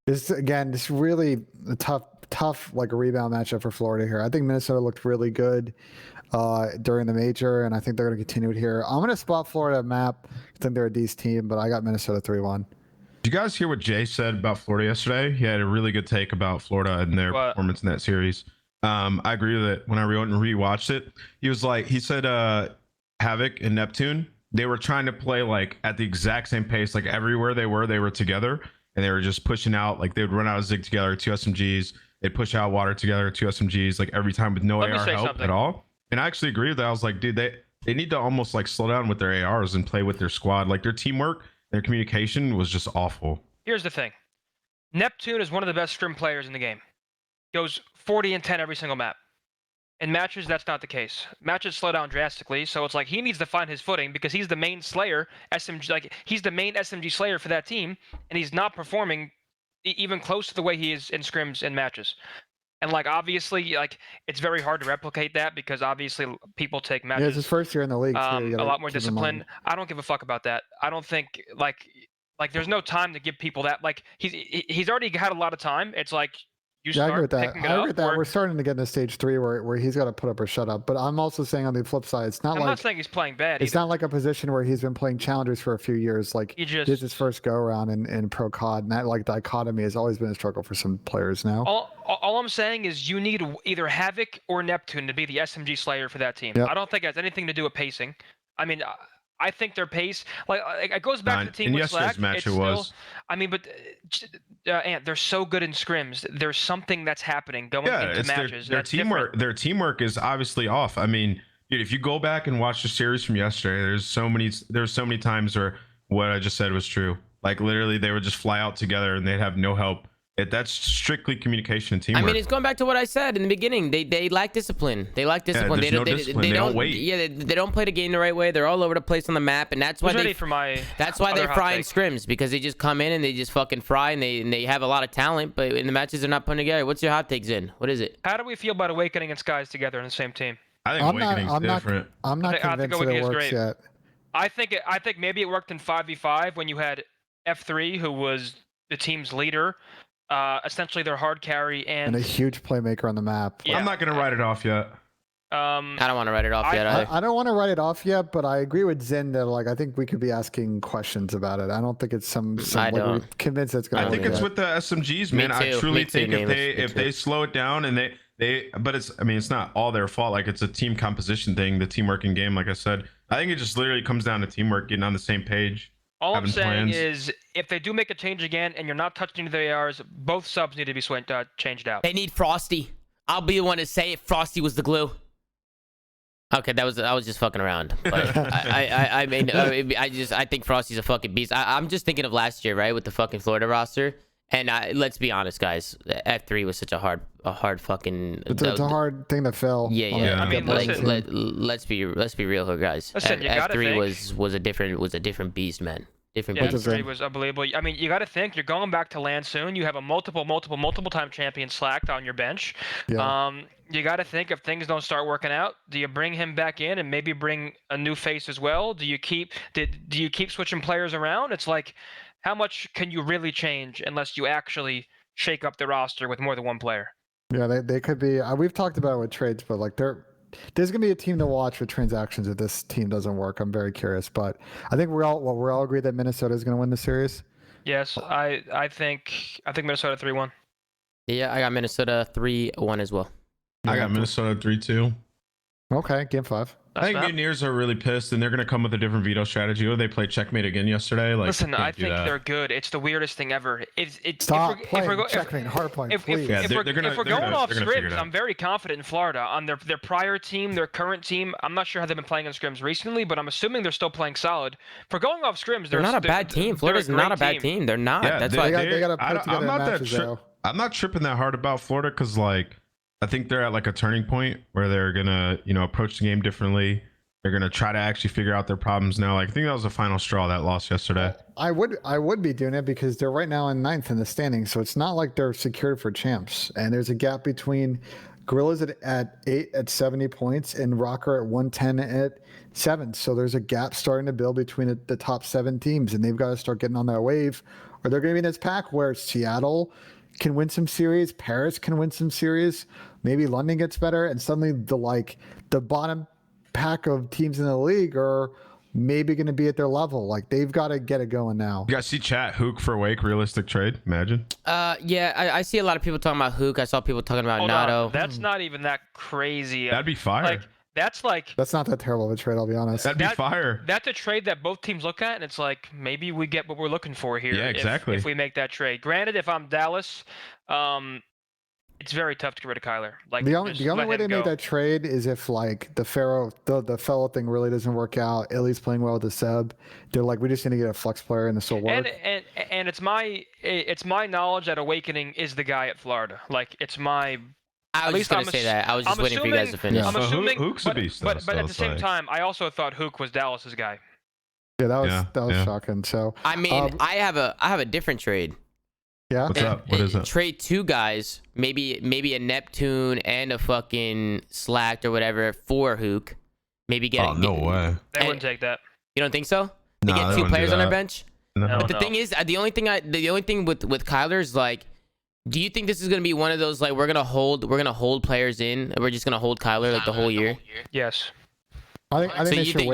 Speaker 2: This really a tough like a rebound matchup for Florida here. I think Minnesota looked really good during the major, and I think they're gonna continue it here. I'm gonna spot Florida map. I think they're a decent team, but I got Minnesota 3-1.
Speaker 12: Did you guys hear what Jay said about Florida yesterday? He had a really good take about Florida and their performance in that series. I agree with it. When I rewatched it, he said Havoc and Neptune, they were trying to play like at the exact same pace, like everywhere they were together, and they were just pushing out, like they would run out of Zig together, 2 SMGs, they'd push out Water together, 2 SMGs, like every time with no AR help at all. And I actually agree with that. I was like, dude, they need to almost like slow down with their ARs and play with their squad. Like their teamwork, their communication was just awful.
Speaker 6: Here's the thing. Neptune is one of the best scrim players in the game. Goes 40 and 10 every single map. In matches, that's not the case. Matches slow down drastically, so it's like he needs to find his footing because he's the main slayer, he's the main SMG slayer for that team, and he's not performing even close to the way he is in scrims and matches. And like obviously, like it's very hard to replicate that because obviously people take matches.
Speaker 2: Yeah, it's his first year in the league.
Speaker 6: A lot more discipline. I don't give a fuck about that. I don't think like there's no time to give people that. Like he's already had a lot of time. It's like.
Speaker 2: I agree with that. We're starting to get into stage 3 where he's got to put up or shut up. But I'm also saying on the flip side, it's not
Speaker 6: I'm not saying he's playing bad.
Speaker 2: It's not like a position where he's been playing challengers for a few years. Like this is his first go around in pro COD, and that like dichotomy has always been a struggle for some players now.
Speaker 6: All I'm saying is you need either Havoc or Neptune to be the SMG slayer for that team.
Speaker 2: Yep.
Speaker 6: I don't think it has anything to do with pacing. I mean, I think their pace, like it goes back to the team
Speaker 12: in
Speaker 6: with
Speaker 12: yesterday's
Speaker 6: Slack.
Speaker 12: match
Speaker 6: It's
Speaker 12: it
Speaker 6: still,
Speaker 12: was.
Speaker 6: I mean, but Ant, they're so good in scrims. There's something that's happening going into
Speaker 12: it's
Speaker 6: matches.
Speaker 12: their
Speaker 6: That's
Speaker 12: teamwork.
Speaker 6: different.
Speaker 12: Their teamwork is obviously off. I mean, dude, if you go back and watch the series from yesterday, there's so many times where what I just said was true. Like literally, they would just fly out together and they'd have no help. That's strictly communication and teamwork.
Speaker 1: I mean, it's going back to what I said in the beginning. They lack discipline. They lack discipline.
Speaker 12: Yeah, they don't wait.
Speaker 1: Yeah, they don't play the game the right way. They're all over the place on the map, and that's why they're frying scrims, because they just come in and they just fucking fry, and they have a lot of talent, but in the matches they're not putting together. What's your hot takes in? What is it?
Speaker 6: How do we feel about Awakening and Skies together in the same team?
Speaker 12: I think Awakening's different.
Speaker 2: I'm not convinced that it works yet.
Speaker 6: I think maybe it worked in 5v5 when you had F3, who was the team's leader. Essentially their hard carry and
Speaker 2: a huge playmaker on the map.
Speaker 6: Yeah.
Speaker 12: I'm not gonna write it off yet.
Speaker 1: I don't want to write it off yet.
Speaker 2: I don't want to write it off yet, but I agree with Zen that like I think we could be asking questions about it. I don't think it's some like, we're convinced it's gonna.
Speaker 12: I think it's with the SMGs, man. I truly think if they slow it down and but it's not all their fault. Like it's a team composition thing, the teamwork in game. Like I said, I think it just literally comes down to teamwork, getting on the same page.
Speaker 6: All I'm saying is, if they do make a change again, and you're not touching the ARs, both subs need to be changed out.
Speaker 1: They need Frosty. I'll be the one to say it. Frosty was the glue. Okay, I was just fucking around. But I mean, I think Frosty's a fucking beast. I'm just thinking of last year, right, with the fucking Florida roster. And let's be honest, guys. F3 was such a hard fucking.
Speaker 2: It's a hard thing to fill.
Speaker 1: Yeah.
Speaker 6: I mean,
Speaker 1: let's be real here, guys.
Speaker 6: Listen, you gotta
Speaker 1: F3 was a different beast, man. Different beast.
Speaker 6: F3 was unbelievable. I mean, you got to think you're going back to LAN soon. You have a multiple time champion slacked on your bench.
Speaker 2: Yeah.
Speaker 6: You got to think if things don't start working out, do you bring him back in and maybe bring a new face as well? Do you keep switching players around? It's like, how much can you really change unless you actually shake up the roster with more than one player?
Speaker 2: Yeah, they could be. We've talked about it with trades, but like there's gonna be a team to watch with transactions if this team doesn't work. I'm very curious, but I think we're all agree that Minnesota is gonna win the series.
Speaker 6: Yes, I think Minnesota 3-1.
Speaker 1: Yeah, I got Minnesota 3-1 as well.
Speaker 12: I got Minnesota 3-2.
Speaker 2: Okay, game 5.
Speaker 12: I think Mutineers are really pissed, and they're going to come with a different veto strategy. Or they played checkmate again yesterday. Like,
Speaker 6: listen, I think they're good. It's the weirdest thing ever.
Speaker 2: Stop playing checkmate hardpoint, please.
Speaker 6: If we're going off scrims, I'm very confident in Florida on their prior team, their current team. I'm not sure how they've been playing on scrims recently, but I'm assuming they're still playing solid. For going off scrims,
Speaker 1: they're not a bad team. Florida's not a bad team. They're not.
Speaker 12: Yeah,
Speaker 1: that's why
Speaker 2: they got to put together matches, though.
Speaker 12: I'm not tripping that hard about Florida because, like, I think they're at like a turning point where they're gonna, approach the game differently. They're gonna try to actually figure out their problems now. Like, I think that was the final straw, that loss yesterday.
Speaker 2: I would be doing it because they're right now in 9th in the standings, so it's not like they're secured for champs. And there's a gap between Gorillas at 8 at 70 points and Rocker at 110 at 7. So there's a gap starting to build between the top 7 teams, and they've got to start getting on that wave, or they're gonna be in this pack where Seattle can win some series, Paris can win some series, maybe London gets better, and suddenly the bottom pack of teams in the league are maybe going to be at their level. Like, they've got to get it going now.
Speaker 12: You guys see chat, Hook for Wake, realistic trade? Imagine.
Speaker 1: Yeah, I see a lot of people talking about Hook. I saw people talking about Nato.
Speaker 6: That's not even that crazy.
Speaker 12: That'd be fire.
Speaker 6: That's
Speaker 2: not that terrible of a trade, I'll be honest.
Speaker 12: That'd be fire.
Speaker 6: That's a trade that both teams look at, and it's like, maybe we get what we're looking for here.
Speaker 12: Yeah, exactly.
Speaker 6: If we make that trade. Granted, if I'm Dallas, it's very tough to get rid of Kyler. Like,
Speaker 2: the only way they make that trade is if like the fellow thing really doesn't work out. Illy's playing well with the sub. They're like, we just need to get a flex player and this will work.
Speaker 6: And it's my knowledge that Awakening is the guy at Florida. Like, it's my.
Speaker 1: I was just gonna say that. I was just waiting for you guys to finish.
Speaker 6: I'm assuming,
Speaker 12: Hook's a beast,
Speaker 6: but at the same time, I also thought Hook was Dallas's guy.
Speaker 2: Yeah, that was shocking. So
Speaker 1: I mean, I have a different trade.
Speaker 2: Yeah.
Speaker 12: What's up? What is it?
Speaker 1: Trade 2 guys, maybe a Neptune and a fucking Slacked or whatever for Hook. Maybe get.
Speaker 12: Oh, no way.
Speaker 6: They wouldn't take that.
Speaker 1: You don't think so? They get 2 players on their bench.
Speaker 12: No.
Speaker 1: But the thing is, the only thing with Kyler is like, do you think this is gonna be one of those like we're gonna hold players in and we're just gonna hold Kyler like the whole year?
Speaker 6: Yes.
Speaker 2: I think
Speaker 1: you think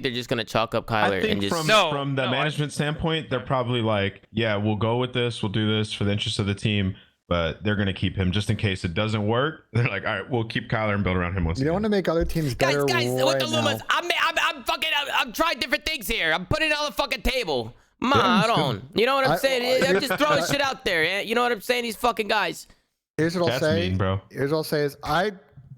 Speaker 1: they're just gonna chalk up Kyler and just
Speaker 12: from the management standpoint, they're probably like, yeah, we'll go with this, we'll do this for the interest of the team, but they're gonna keep him just in case it doesn't work. They're like, all right, we'll keep Kyler and build around him once.
Speaker 2: You don't want to make other teams better.
Speaker 1: Guys, with the Lumas, I'm I'm trying different things here. I'm putting it on the fucking table. Come on. You know what I'm saying? I'm just throwing shit out there. You know what I'm saying? These fucking guys.
Speaker 2: Here's what I'll say.
Speaker 12: Mean, bro.
Speaker 2: Here's what I'll say is I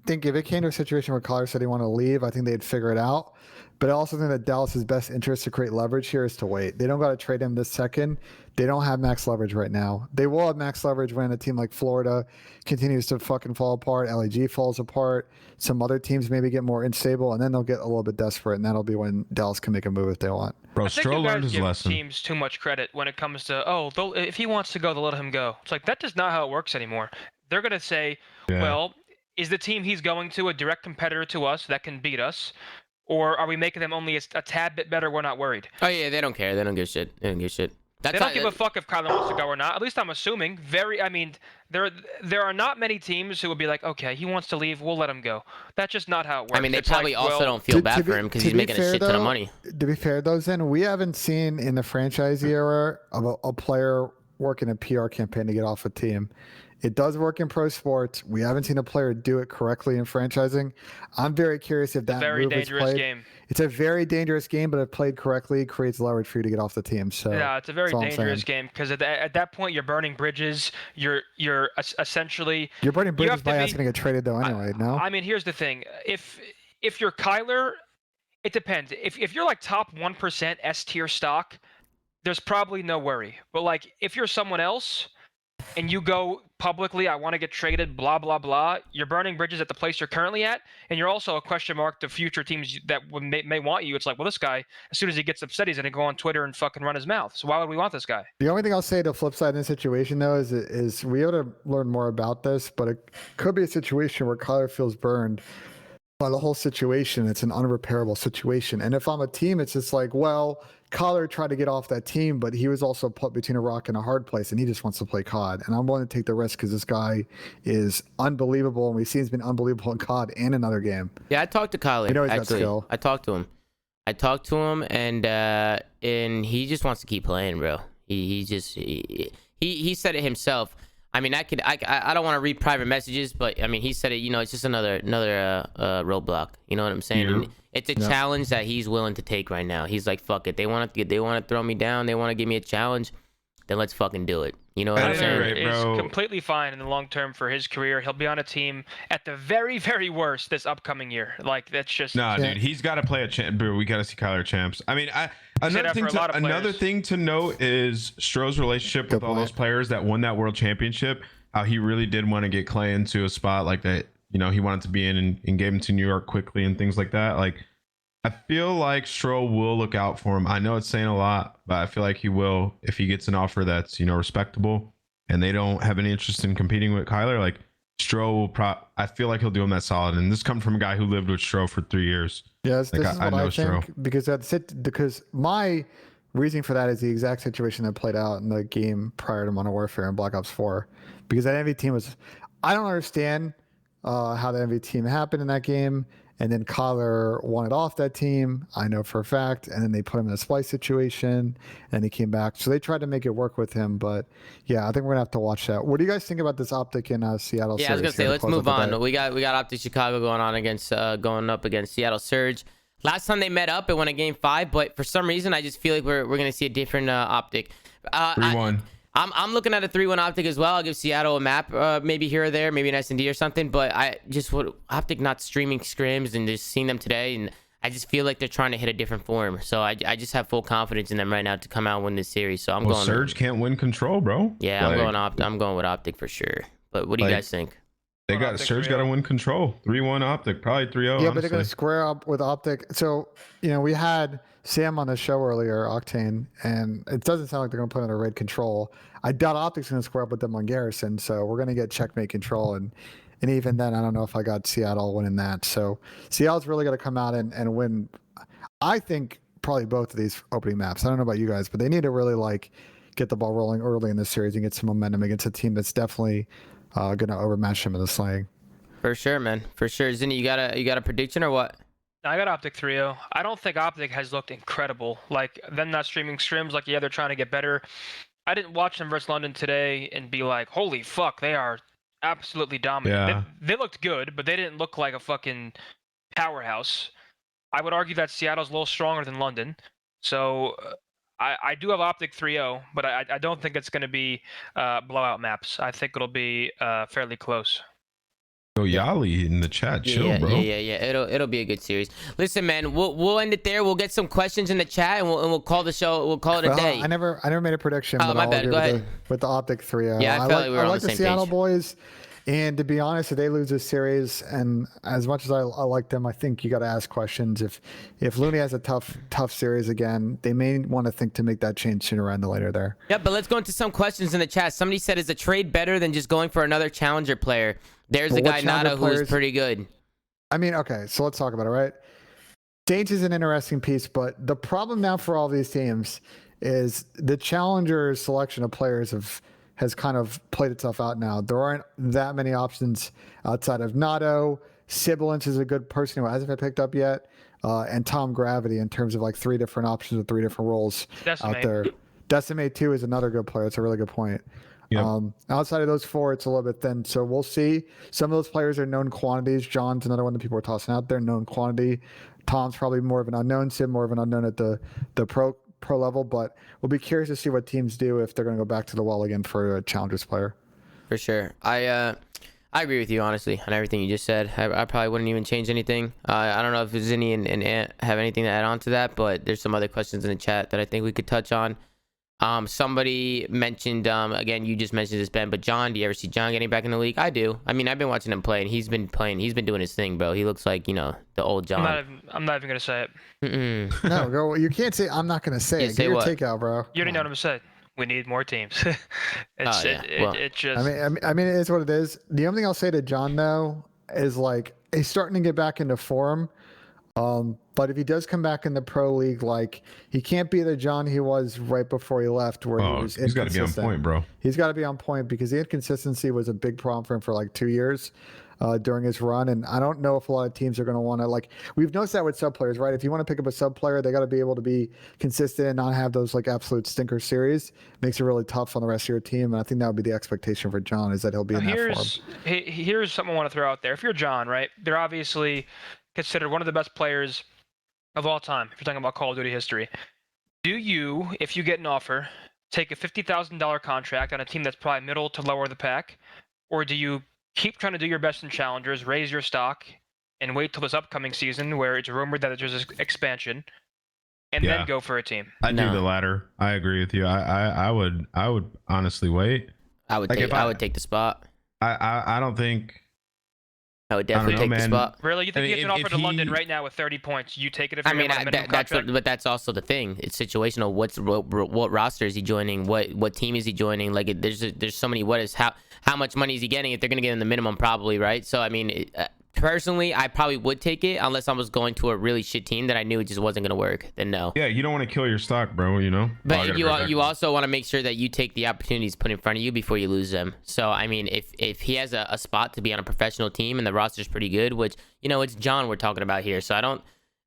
Speaker 2: think if it came to a situation where Collar said he wanted to leave, I think they'd figure it out. But I also think that Dallas's best interest to create leverage here is to wait. They don't got to trade him this second. They don't have max leverage right now. They will have max leverage when a team like Florida continues to fucking fall apart, LAG falls apart, some other teams maybe get more unstable, and then they'll get a little bit desperate, and that'll be when Dallas can make a move if they want.
Speaker 12: Bro,
Speaker 6: I think
Speaker 12: Stroh
Speaker 6: you guys
Speaker 12: learned his
Speaker 6: give
Speaker 12: lesson.
Speaker 6: teams too much credit when it comes to, if he wants to go, they'll let him go. It's like, that is not how it works anymore. They're going to say, well, is the team he's going to a direct competitor to us that can beat us? Or are we making them only a tad bit better? We're not worried.
Speaker 1: Oh, yeah, they don't care. They don't give a shit. They don't give a shit.
Speaker 6: They don't give a fuck if Kyler wants to go or not. At least I'm assuming. There are not many teams who would be like, okay, he wants to leave, we'll let him go. That's just not how it works.
Speaker 1: I mean, they probably also don't feel bad for him because he's making a shit ton of money.
Speaker 2: To be fair, though, Zen, we haven't seen in the franchise era of a player working a PR campaign to get off a team. It does work in pro sports. We haven't seen a player do it correctly in franchising. I'm very curious if that move is played.
Speaker 6: Game.
Speaker 2: It's a very dangerous game, but if played correctly, creates leverage for you to get off the team. So
Speaker 6: yeah, it's a very dangerous game because at that point you're burning bridges. You're essentially
Speaker 2: burning bridges by asking to get traded though. Anyway, no.
Speaker 6: I mean, here's the thing: if you're Kyler, it depends. If you're like top 1% S tier stock, there's probably no worry. But like if you're someone else and you go publicly, I want to get traded, blah, blah, blah, you're burning bridges at the place you're currently at, and you're also a question mark to future teams that may want you. It's like, well, this guy, as soon as he gets upset, he's going to go on Twitter and fucking run his mouth. So why would we want this guy?
Speaker 2: The only thing I'll say to flip side in this situation, though, is we ought to learn more about this, but it could be a situation where Kyler feels burned by the whole situation. It's an unrepairable situation. And if I'm a team, it's just like, well, Collar tried to get off that team, but he was also put between a rock and a hard place, and he just wants to play COD. And I'm willing to take the risk because this guy is unbelievable, and we've seen he's been unbelievable in COD and another game.
Speaker 1: Yeah, I talked to Collar.
Speaker 2: You know he's
Speaker 1: actually.
Speaker 2: got skill.
Speaker 1: I talked to him, and he just wants to keep playing, bro. He said it himself. I mean, I don't want to read private messages, but I mean, he said it. You know, it's just another roadblock. You know what I'm saying?
Speaker 12: Yeah.
Speaker 1: It's a challenge that he's willing to take right now. He's like, fuck it. They want to throw me down. They want to give me a challenge. Then let's fucking do it. You know what I'm saying?
Speaker 12: Right, bro.
Speaker 6: Is completely fine in the long term for his career. He'll be on a team at the very, very worst this upcoming year. Like that's just
Speaker 12: dude. He's got to play a champ. Bro, we got to see Kyler champs. I mean, another thing to note is Stroh's relationship with all those players that won that world championship. How he really did want to get Clay into a spot like that. You know, he wanted to be in and gave him to New York quickly and things like that. Like, I feel like Stroh will look out for him. I know it's saying a lot, but I feel like he will if he gets an offer that's, you know, respectable and they don't have any interest in competing with Kyler. Like, Stroh will I feel like he'll do him that solid. And this comes from a guy who lived with Stroh for 3 years.
Speaker 2: Yes, like, this is what I think. Because my reasoning for that is the exact situation that played out in the game prior to Modern Warfare and Black Ops 4. Because that MV team was, I don't understand how the MV team happened in that game. And then Collar wanted off that team, I know for a fact. And then they put him in a splice situation, and he came back. So they tried to make it work with him. But yeah, I think we're gonna have to watch that. What do you guys think about this Optic in Seattle?
Speaker 1: Yeah, I was gonna say let's move on. We got Optic Chicago going up against Seattle Surge. Last time they met up, it won a game 5. But for some reason, I just feel like we're gonna see a different Optic.
Speaker 12: 3-1.
Speaker 1: I'm looking at a 3-1 Optic as well. I'll give Seattle a map, maybe here or there, maybe an S&D or something. But I just would Optic not streaming scrims and just seeing them today, and I just feel like they're trying to hit a different form. So I just have full confidence in them right now to come out and win this series. So I'm going.
Speaker 12: Surge can't win control, bro.
Speaker 1: Yeah, I'm going with Optic for sure. But what do you guys think?
Speaker 12: They got Surge got to win control. 3-1 Optic, probably 3-0.
Speaker 2: Yeah,
Speaker 12: honestly.
Speaker 2: but they're gonna square up with Optic. So we had Sam on the show earlier, Octane, and it doesn't sound like they're gonna put in a raid control. I doubt Optic's gonna square up with them on Garrison, so we're gonna get checkmate control, and even then, I don't know if I got Seattle winning that. So Seattle's really gonna come out and win. I think probably both of these opening maps. I don't know about you guys, but they need to really get the ball rolling early in this series and get some momentum against a team that's definitely gonna overmatch them in the slaying.
Speaker 1: For sure, man. For sure. Zinni, you got a prediction or what?
Speaker 6: I got Optic 3-0. I don't think Optic has looked incredible. Like, them not streaming scrims, like, yeah, they're trying to get better. I didn't watch them versus London today and be like, holy fuck, they are absolutely dominant.
Speaker 12: Yeah.
Speaker 6: They looked good, but they didn't look like a fucking powerhouse. I would argue that Seattle's a little stronger than London. So I do have Optic 3-0, but I don't think it's going to be blowout maps. I think it'll be fairly close.
Speaker 12: Yo, Yali in the chat, chill, bro.
Speaker 1: Yeah. It'll be a good series. Listen, man, we'll end it there. We'll get some questions in the chat, and we'll call the show. We'll call it a day.
Speaker 2: I never made a prediction.
Speaker 1: Oh,
Speaker 2: but
Speaker 1: my
Speaker 2: I'll
Speaker 1: bad.
Speaker 2: agree
Speaker 1: Go ahead.
Speaker 2: With the Optic 3-0.
Speaker 1: Yeah, I felt like we were on the same
Speaker 2: Seattle
Speaker 1: page.
Speaker 2: boys. And to be honest, if they lose this series, and as much as I like them, I think you got to ask questions. If Looney has a tough series again, they may want to think to make that change sooner rather than later there.
Speaker 1: Yeah, but let's go into some questions in the chat. Somebody said, is a trade better than just going for another challenger player? There's the guy, Nada, who's pretty good.
Speaker 2: I mean, okay, so let's talk about it, right? Danger is an interesting piece, but the problem now for all these teams is the challenger selection of players has kind of played itself out now. There aren't that many options outside of Nato. Sibilance is a good person who hasn't been picked up yet, and Tom Gravity in terms of like 3 different options with 3 different roles out there. Decimate 2 is another good player. It's a really good point. Yep. Outside of those 4, it's a little bit thin. So we'll see. Some of those players are known quantities. John's another one that people are tossing out there, known quantity. Tom's probably more of an unknown. Sim more of an unknown at the pro level. But we'll be curious to see what teams do if they're going to go back to the well again for a challengers player.
Speaker 1: For sure. I agree with you, honestly, on everything you just said. I probably wouldn't even change anything. I don't know if there's any and have anything to add on to that, but there's some other questions in the chat that I think we could touch on. Somebody mentioned, again, you just mentioned this, Ben, but John, do you ever see John getting back in the league? I do. I mean, I've been watching him play, and he's been doing his thing, bro. He looks like, the old John.
Speaker 6: I'm not even going to say it.
Speaker 2: No, go. You can't say, I'm not going to say it. Get your take out, bro.
Speaker 6: You already know what I'm saying. We need more teams. It just...
Speaker 2: I mean, it is what it is. The only thing I'll say to John, though, is like, he's starting to get back into form. But if he does come back in the pro league, like, he can't be the John he was right before he left, where he was
Speaker 12: he's got to be on point, bro.
Speaker 2: He's got to be on point because the inconsistency was a big problem for him for like 2 years during his run. And I don't know if a lot of teams are going to want to, like, we've noticed that with sub players, right? If you want to pick up a sub player, they got to be able to be consistent and not have those like absolute stinker series. Makes it really tough on the rest of your team. And I think that would be the expectation for John, is that he'll be in that form.
Speaker 6: Here's something I want to throw out there. If you're John, right, they're obviously considered one of the best players of all time, if you're talking about Call of Duty history. Do you, if you get an offer, take a $50,000 contract on a team that's probably middle to lower the pack, or do you keep trying to do your best in challengers, raise your stock, and wait till this upcoming season where it's rumored that there's expansion, and then go for a team?
Speaker 12: I do the latter. I agree with you. I would honestly wait.
Speaker 1: I would take the spot.
Speaker 12: I don't think.
Speaker 1: I would definitely take the spot.
Speaker 6: Really? You think you get an offer to London right now with 30 points? You take it if you're on a minimum contract?
Speaker 1: But that's also the thing. It's situational. What roster is he joining? What team is he joining? Like, there's so many. How much money is he getting? If they're gonna get in the minimum, probably, right? So I mean, personally, I probably would take it unless I was going to a really shit team that I knew it just wasn't gonna work. Then no.
Speaker 12: Yeah, you don't want to kill your stock, bro.
Speaker 1: But you also want to make sure that you take the opportunities put in front of you before you lose them. So I mean, if he has a spot to be on a professional team and the roster's pretty good, which it's John we're talking about here. So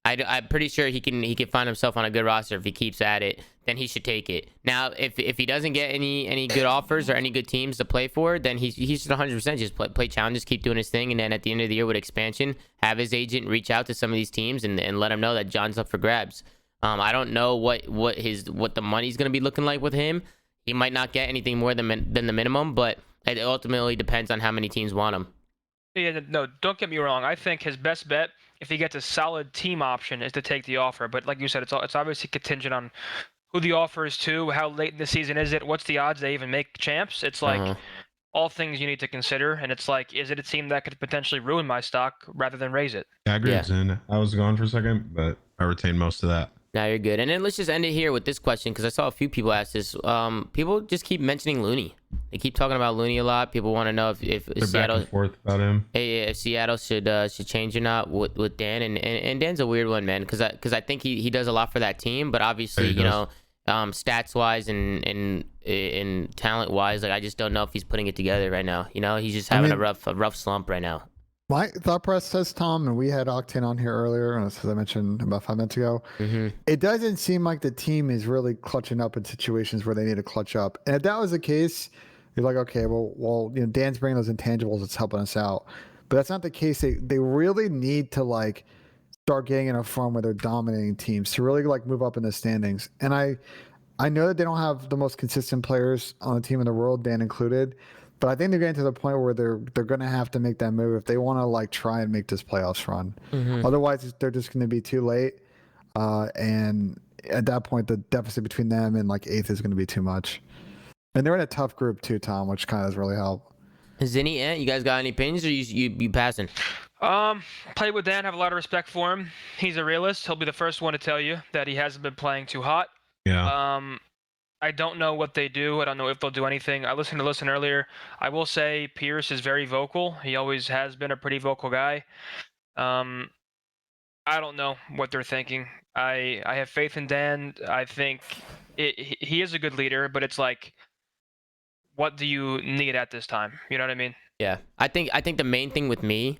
Speaker 1: I'm pretty sure he can find himself on a good roster if he keeps at it. Then he should take it. Now, if he doesn't get any good offers or any good teams to play for, then he should 100% just play challenges, keep doing his thing, and then at the end of the year with expansion, have his agent reach out to some of these teams and let him know that John's up for grabs. I don't know what the money's gonna be looking like with him. He might not get anything more than the minimum, but it ultimately depends on how many teams want him.
Speaker 6: Yeah, no, don't get me wrong. I think his best bet, if he gets a solid team option, is to take the offer. But like you said, it's obviously contingent on who the offer is to, how late in the season is it, what's the odds they even make champs. It's like all things you need to consider, and it's like, is it a team that could potentially ruin my stock rather than raise it?
Speaker 12: Yeah, I agree. Yeah. I was gone for a second, but I retained most of that.
Speaker 1: Now you're good. And then let's just end it here with this question, because I saw a few people ask this. People just keep mentioning Looney. They keep talking about Looney a lot. People want to know if Seattle,
Speaker 12: back and forth about him.
Speaker 1: If Seattle should change or not with Dan. And Dan's a weird one, man, because I think he does a lot for that team, but obviously stats wise and talent wise, like, I just don't know if he's putting it together right now. He's just having a rough slump right now.
Speaker 2: My thought process, Tom, and we had Octane on here earlier, as I mentioned about 5 minutes ago. It doesn't seem like the team is really clutching up in situations where they need to clutch up. And if that was the case, you're like, okay, well, Dan's bringing those intangibles, it's helping us out. But that's not the case. They really need to, like, start getting in a form where they're dominating teams to really like move up in the standings. And I know that they don't have the most consistent players on the team in the world, Dan included, but I think they're getting to the point where they're going to have to make that move if they want to like try and make this playoffs run. Otherwise, they're just going to be too late. And at that point, the deficit between them and like 8th is going to be too much. And they're in a tough group too, Tom, which kind of does really help.
Speaker 1: Zinni, Ant, you guys got any opinions, or you passing?
Speaker 6: Played with Dan, have a lot of respect for him. He's a realist. He'll be the first one to tell you that he hasn't been playing too hot.
Speaker 12: Yeah.
Speaker 6: I don't know what they do. I don't know if they'll do anything. I listened to Listen earlier. I will say Pierce is very vocal. He always has been a pretty vocal guy. I don't know what they're thinking. I have faith in Dan. I think he is a good leader, but it's like, what do you need at this time? You know what I mean?
Speaker 1: Yeah. I think the main thing with me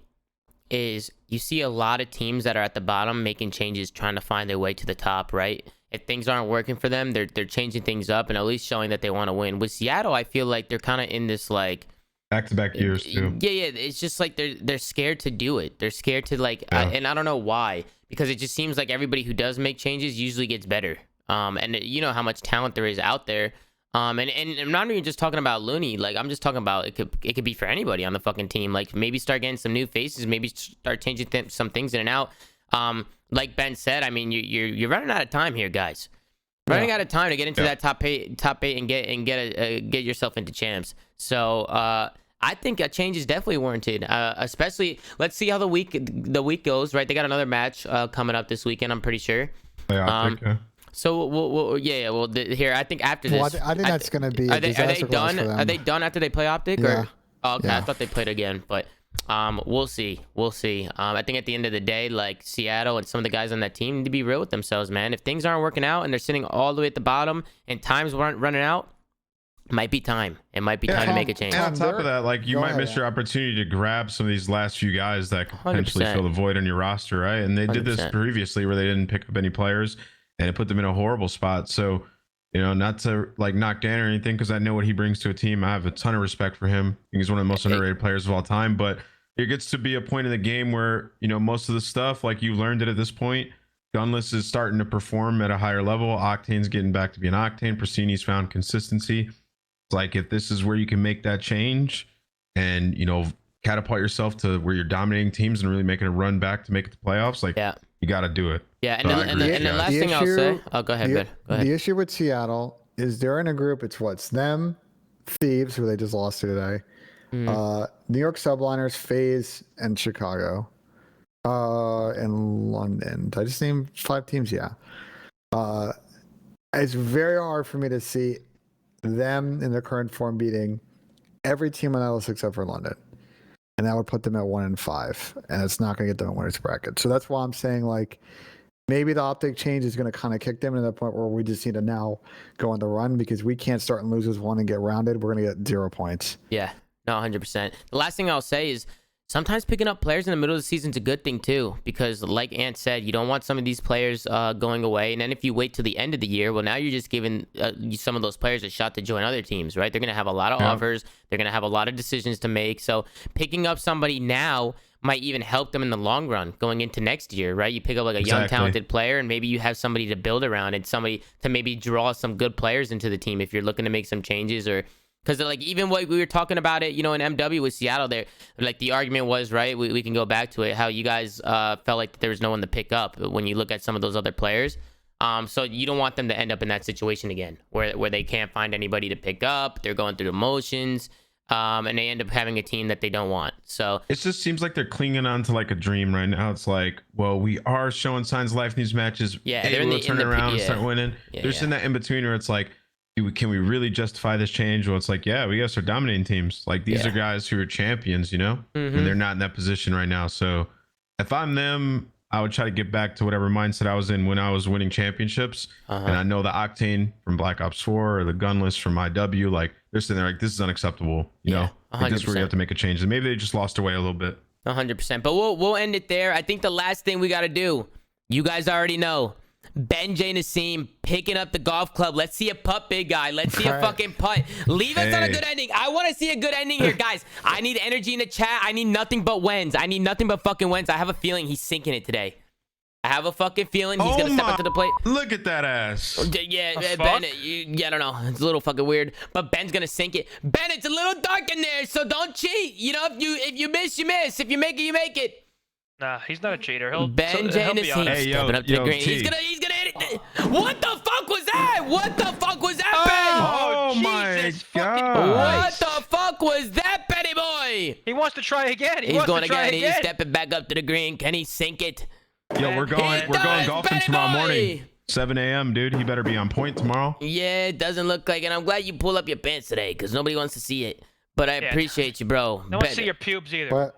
Speaker 1: is you see a lot of teams that are at the bottom making changes, trying to find their way to the top, right? If things aren't working for them, they're changing things up and at least showing that they want to win. With Seattle, I feel like they're kind of in this like
Speaker 12: back-to-back years too.
Speaker 1: Yeah. It's just like they're scared to do it. They're scared to like, and I don't know why, because it just seems like everybody who does make changes usually gets better. And you know how much talent there is out there. And I'm not even just talking about Looney. Like, I'm just talking about it could be for anybody on the fucking team. Like, maybe start getting some new faces. Maybe start changing some things in and out. Like Ben said, I mean, you're running out of time here, guys. Running out of time to get into that top eight and get yourself into champs. So I think a change is definitely warranted. Especially, let's see how the week goes. Right, they got another match coming up this weekend, I'm pretty sure.
Speaker 12: Yeah.
Speaker 1: So well, here I think after this,
Speaker 2: I think that's gonna be.
Speaker 1: Are they done? Are they done after they play Optic?
Speaker 2: Yeah.
Speaker 1: Or okay,
Speaker 2: Yeah.
Speaker 1: I thought they played again, but we'll see. I think at the end of the day, like Seattle and some of the guys on that team need to be real with themselves, man. If things aren't working out and they're sitting all the way at the bottom and time's running out, it might be time. It might be time to make a change.
Speaker 12: And on top of that, like you might miss your opportunity to grab some of these last few guys that could potentially
Speaker 1: 100%.
Speaker 12: fill the void on your roster, right? And they did this
Speaker 1: 100%.
Speaker 12: previously where they didn't pick up any players. And it put them in a horrible spot. So, you know, not to like knock Dan or anything, because I know what he brings to a team. I have a ton of respect for him. I think he's one of the most underrated players of all time. But it gets to be a point in the game where, you know, most of the stuff, like you learned it at this point, Gunless is starting to perform at a higher level. Octane's getting back to being Octane. Prasini's found consistency. It's like if this is where you can make that change and, you know, catapult yourself to where you're dominating teams and really making a run back to make it to playoffs, like you got to do it.
Speaker 1: Yeah,
Speaker 12: So
Speaker 1: and the last thing I'll say. Oh, go ahead, Ben. Go ahead.
Speaker 2: The issue with Seattle is they're in a group. It's them, Thieves, who they just lost to today, New York Subliners, FaZe, and Chicago, and London. Did I just name 5 teams? Yeah. It's very hard for me to see them in their current form beating every team on that list except for London. And that would put them at 1-5, and it's not going to get them in winners bracket. So that's why I'm saying, like, maybe the Optic change is going to kind of kick them into the point where we just need to now go on the run, because we can't start and lose as one and get rounded. We're going to get 0 points.
Speaker 1: Yeah, no, 100%. The last thing I'll say is sometimes picking up players in the middle of the season is a good thing too, because like Ant said, you don't want some of these players going away. And then if you wait till the end of the year, well, now you're just giving some of those players a shot to join other teams, right? They're going to have a lot of offers. They're going to have a lot of decisions to make. So picking up somebody now might even help them in the long run going into next year, right? You pick up like a young, talented player, and maybe you have somebody to build around and somebody to maybe draw some good players into the team if you're looking to make some changes. Or because like even what we were talking about it, you know, in MW with Seattle, there, like the argument was, right, we can go back to it, how you guys felt like there was no one to pick up when you look at some of those other players. So you don't want them to end up in that situation again where they can't find anybody to pick up. They're going through the motions. And they end up having a team that they don't want. So
Speaker 12: it just seems like they're clinging on to like a dream right now. It's like, well, we are showing signs of life in these matches.
Speaker 1: Yeah,
Speaker 12: they're we'll turn around and start winning. There's in that in between where it's like, can we really justify this change? Well, it's like, yeah, we gotta start dominating teams. Like these are guys who are champions, you know, and they're not in that position right now. So if I'm them, I would try to get back to whatever mindset I was in when I was winning championships. And I know the Octane from Black Ops 4 or the Gunless from IW, like they're sitting there like, this is unacceptable. You know, like, this is where you have to make a change. And maybe they just lost their way a little bit.
Speaker 1: 100%. But we'll end it there. I think the last thing we got to do, you guys already know, Ben J Nissim picking up the golf club. Let's see a putt, big guy. Let's see a fucking putt. Leave us on a good ending. I want to see a good ending here, guys. I need energy in the chat. I need nothing but wins. I need nothing but fucking wins. I have a feeling he's sinking it today. I have a fucking feeling he's gonna step up to the plate.
Speaker 12: Look at that ass.
Speaker 1: Yeah, Ben, I don't know. It's a little fucking weird, but Ben's gonna sink it. Ben, it's a little dark in there, so don't cheat. You know, if you miss, you miss. If you make it, you make it.
Speaker 6: Nah, he's not a cheater. J
Speaker 1: Nissim stepping up to the green. He's gonna hit it. What the fuck was that? What the fuck was that, Ben?
Speaker 12: Oh my god.
Speaker 1: What the fuck was that, Benny boy?
Speaker 6: He wants to try again.
Speaker 1: He's going again. He's stepping back up to the green. Can he sink it?
Speaker 12: Yo, we're going golfing tomorrow morning. 7 a.m., dude. He better be on point tomorrow.
Speaker 1: Yeah, it doesn't look like it. I'm glad you pull up your pants today because nobody wants to see it. But I appreciate you, bro.
Speaker 6: No one see your pubes either.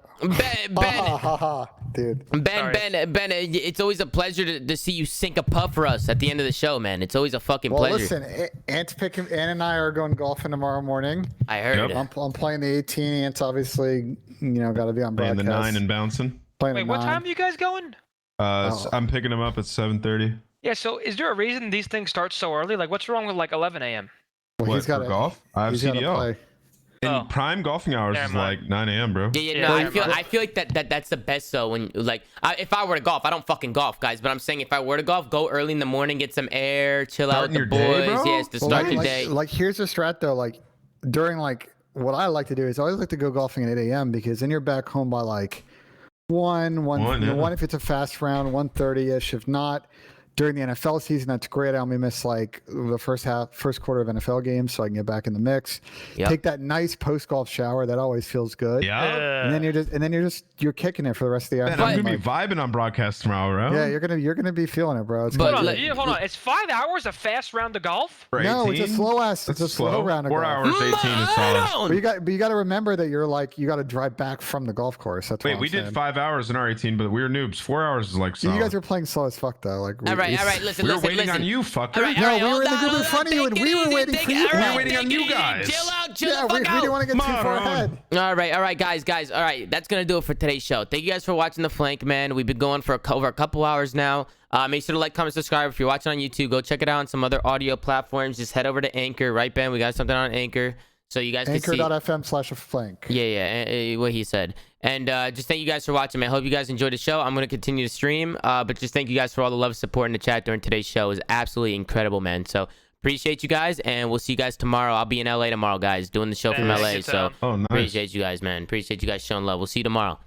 Speaker 2: Dude.
Speaker 1: Ben, it's always a pleasure to see you sink a putt for us at the end of the show, man. It's always a fucking pleasure.
Speaker 2: Listen, Ant and I are going golfing tomorrow morning.
Speaker 1: I heard.
Speaker 2: I'm playing the 18. Ant's obviously, got to be on broadcast.
Speaker 12: Playing the 9 and bouncing.
Speaker 6: Wait, what time are you guys going?
Speaker 12: I'm picking him up at 7:30.
Speaker 6: Yeah, so is there a reason these things start so early? Like, what's wrong with like 11 a.m.?
Speaker 2: Well,
Speaker 12: he's got golf. I have CDL. And prime golfing hours is like 9 a.m., bro.
Speaker 1: Yeah, I feel like that's the best though. When if I were to golf, I don't fucking golf, guys. But I'm saying if I were to golf, go early in the morning, get some air, chill out with the boys. Yes, to start your day.
Speaker 2: Like here's the strat though. Like during what I like to do is I always like to go golfing at 8 a.m. because then you're back home by like one if it's a fast round, 1:30ish. If not, during the NFL season, that's great. I only miss like the first quarter of NFL games, so I can get back in the mix. Yep. Take that nice post golf shower. That always feels good.
Speaker 12: Yeah.
Speaker 2: And then you're kicking it for the rest of the afternoon.
Speaker 12: I'm gonna be vibing on broadcast tomorrow, bro.
Speaker 2: Yeah, you're gonna be feeling it, bro.
Speaker 6: Hold on. It's 5 hours a fast round of golf?
Speaker 2: No, it's a slow ass. It's a slow round of golf.
Speaker 12: 4 hours 18 is solid.
Speaker 2: But you got to remember that you got to drive back from the golf course. That's
Speaker 12: we did 5 hours in our 18, but we were noobs. 4 hours is like solid.
Speaker 2: You guys were playing slow as fuck though. Like
Speaker 1: all right. Listen.
Speaker 12: We're waiting on you, fucker.
Speaker 2: No, we were in the group in front of you, and we were waiting for you.
Speaker 12: We were waiting on you guys.
Speaker 1: Chill out.
Speaker 2: We didn't want to get too far ahead.
Speaker 1: All right, guys. All right, that's gonna do it for today's show. Thank you guys for watching The Flank, man. We've been going for over a couple hours now. Make sure to like, comment, subscribe. If you're watching on YouTube, go check it out on some other audio platforms. Just head over to Anchor, right, Ben? We got something on Anchor. So you guys can see
Speaker 2: Anchor.fm/flank.
Speaker 1: Yeah, what he said. And just thank you guys for watching, man. I hope you guys enjoyed the show. I'm going to continue to stream. But just thank you guys for all the love and support in the chat during today's show. It was absolutely incredible, man. So appreciate you guys. And we'll see you guys tomorrow. I'll be in LA tomorrow, guys, doing the show from LA. So
Speaker 12: nice.
Speaker 1: Appreciate you guys, man. Appreciate you guys showing love. We'll see you tomorrow.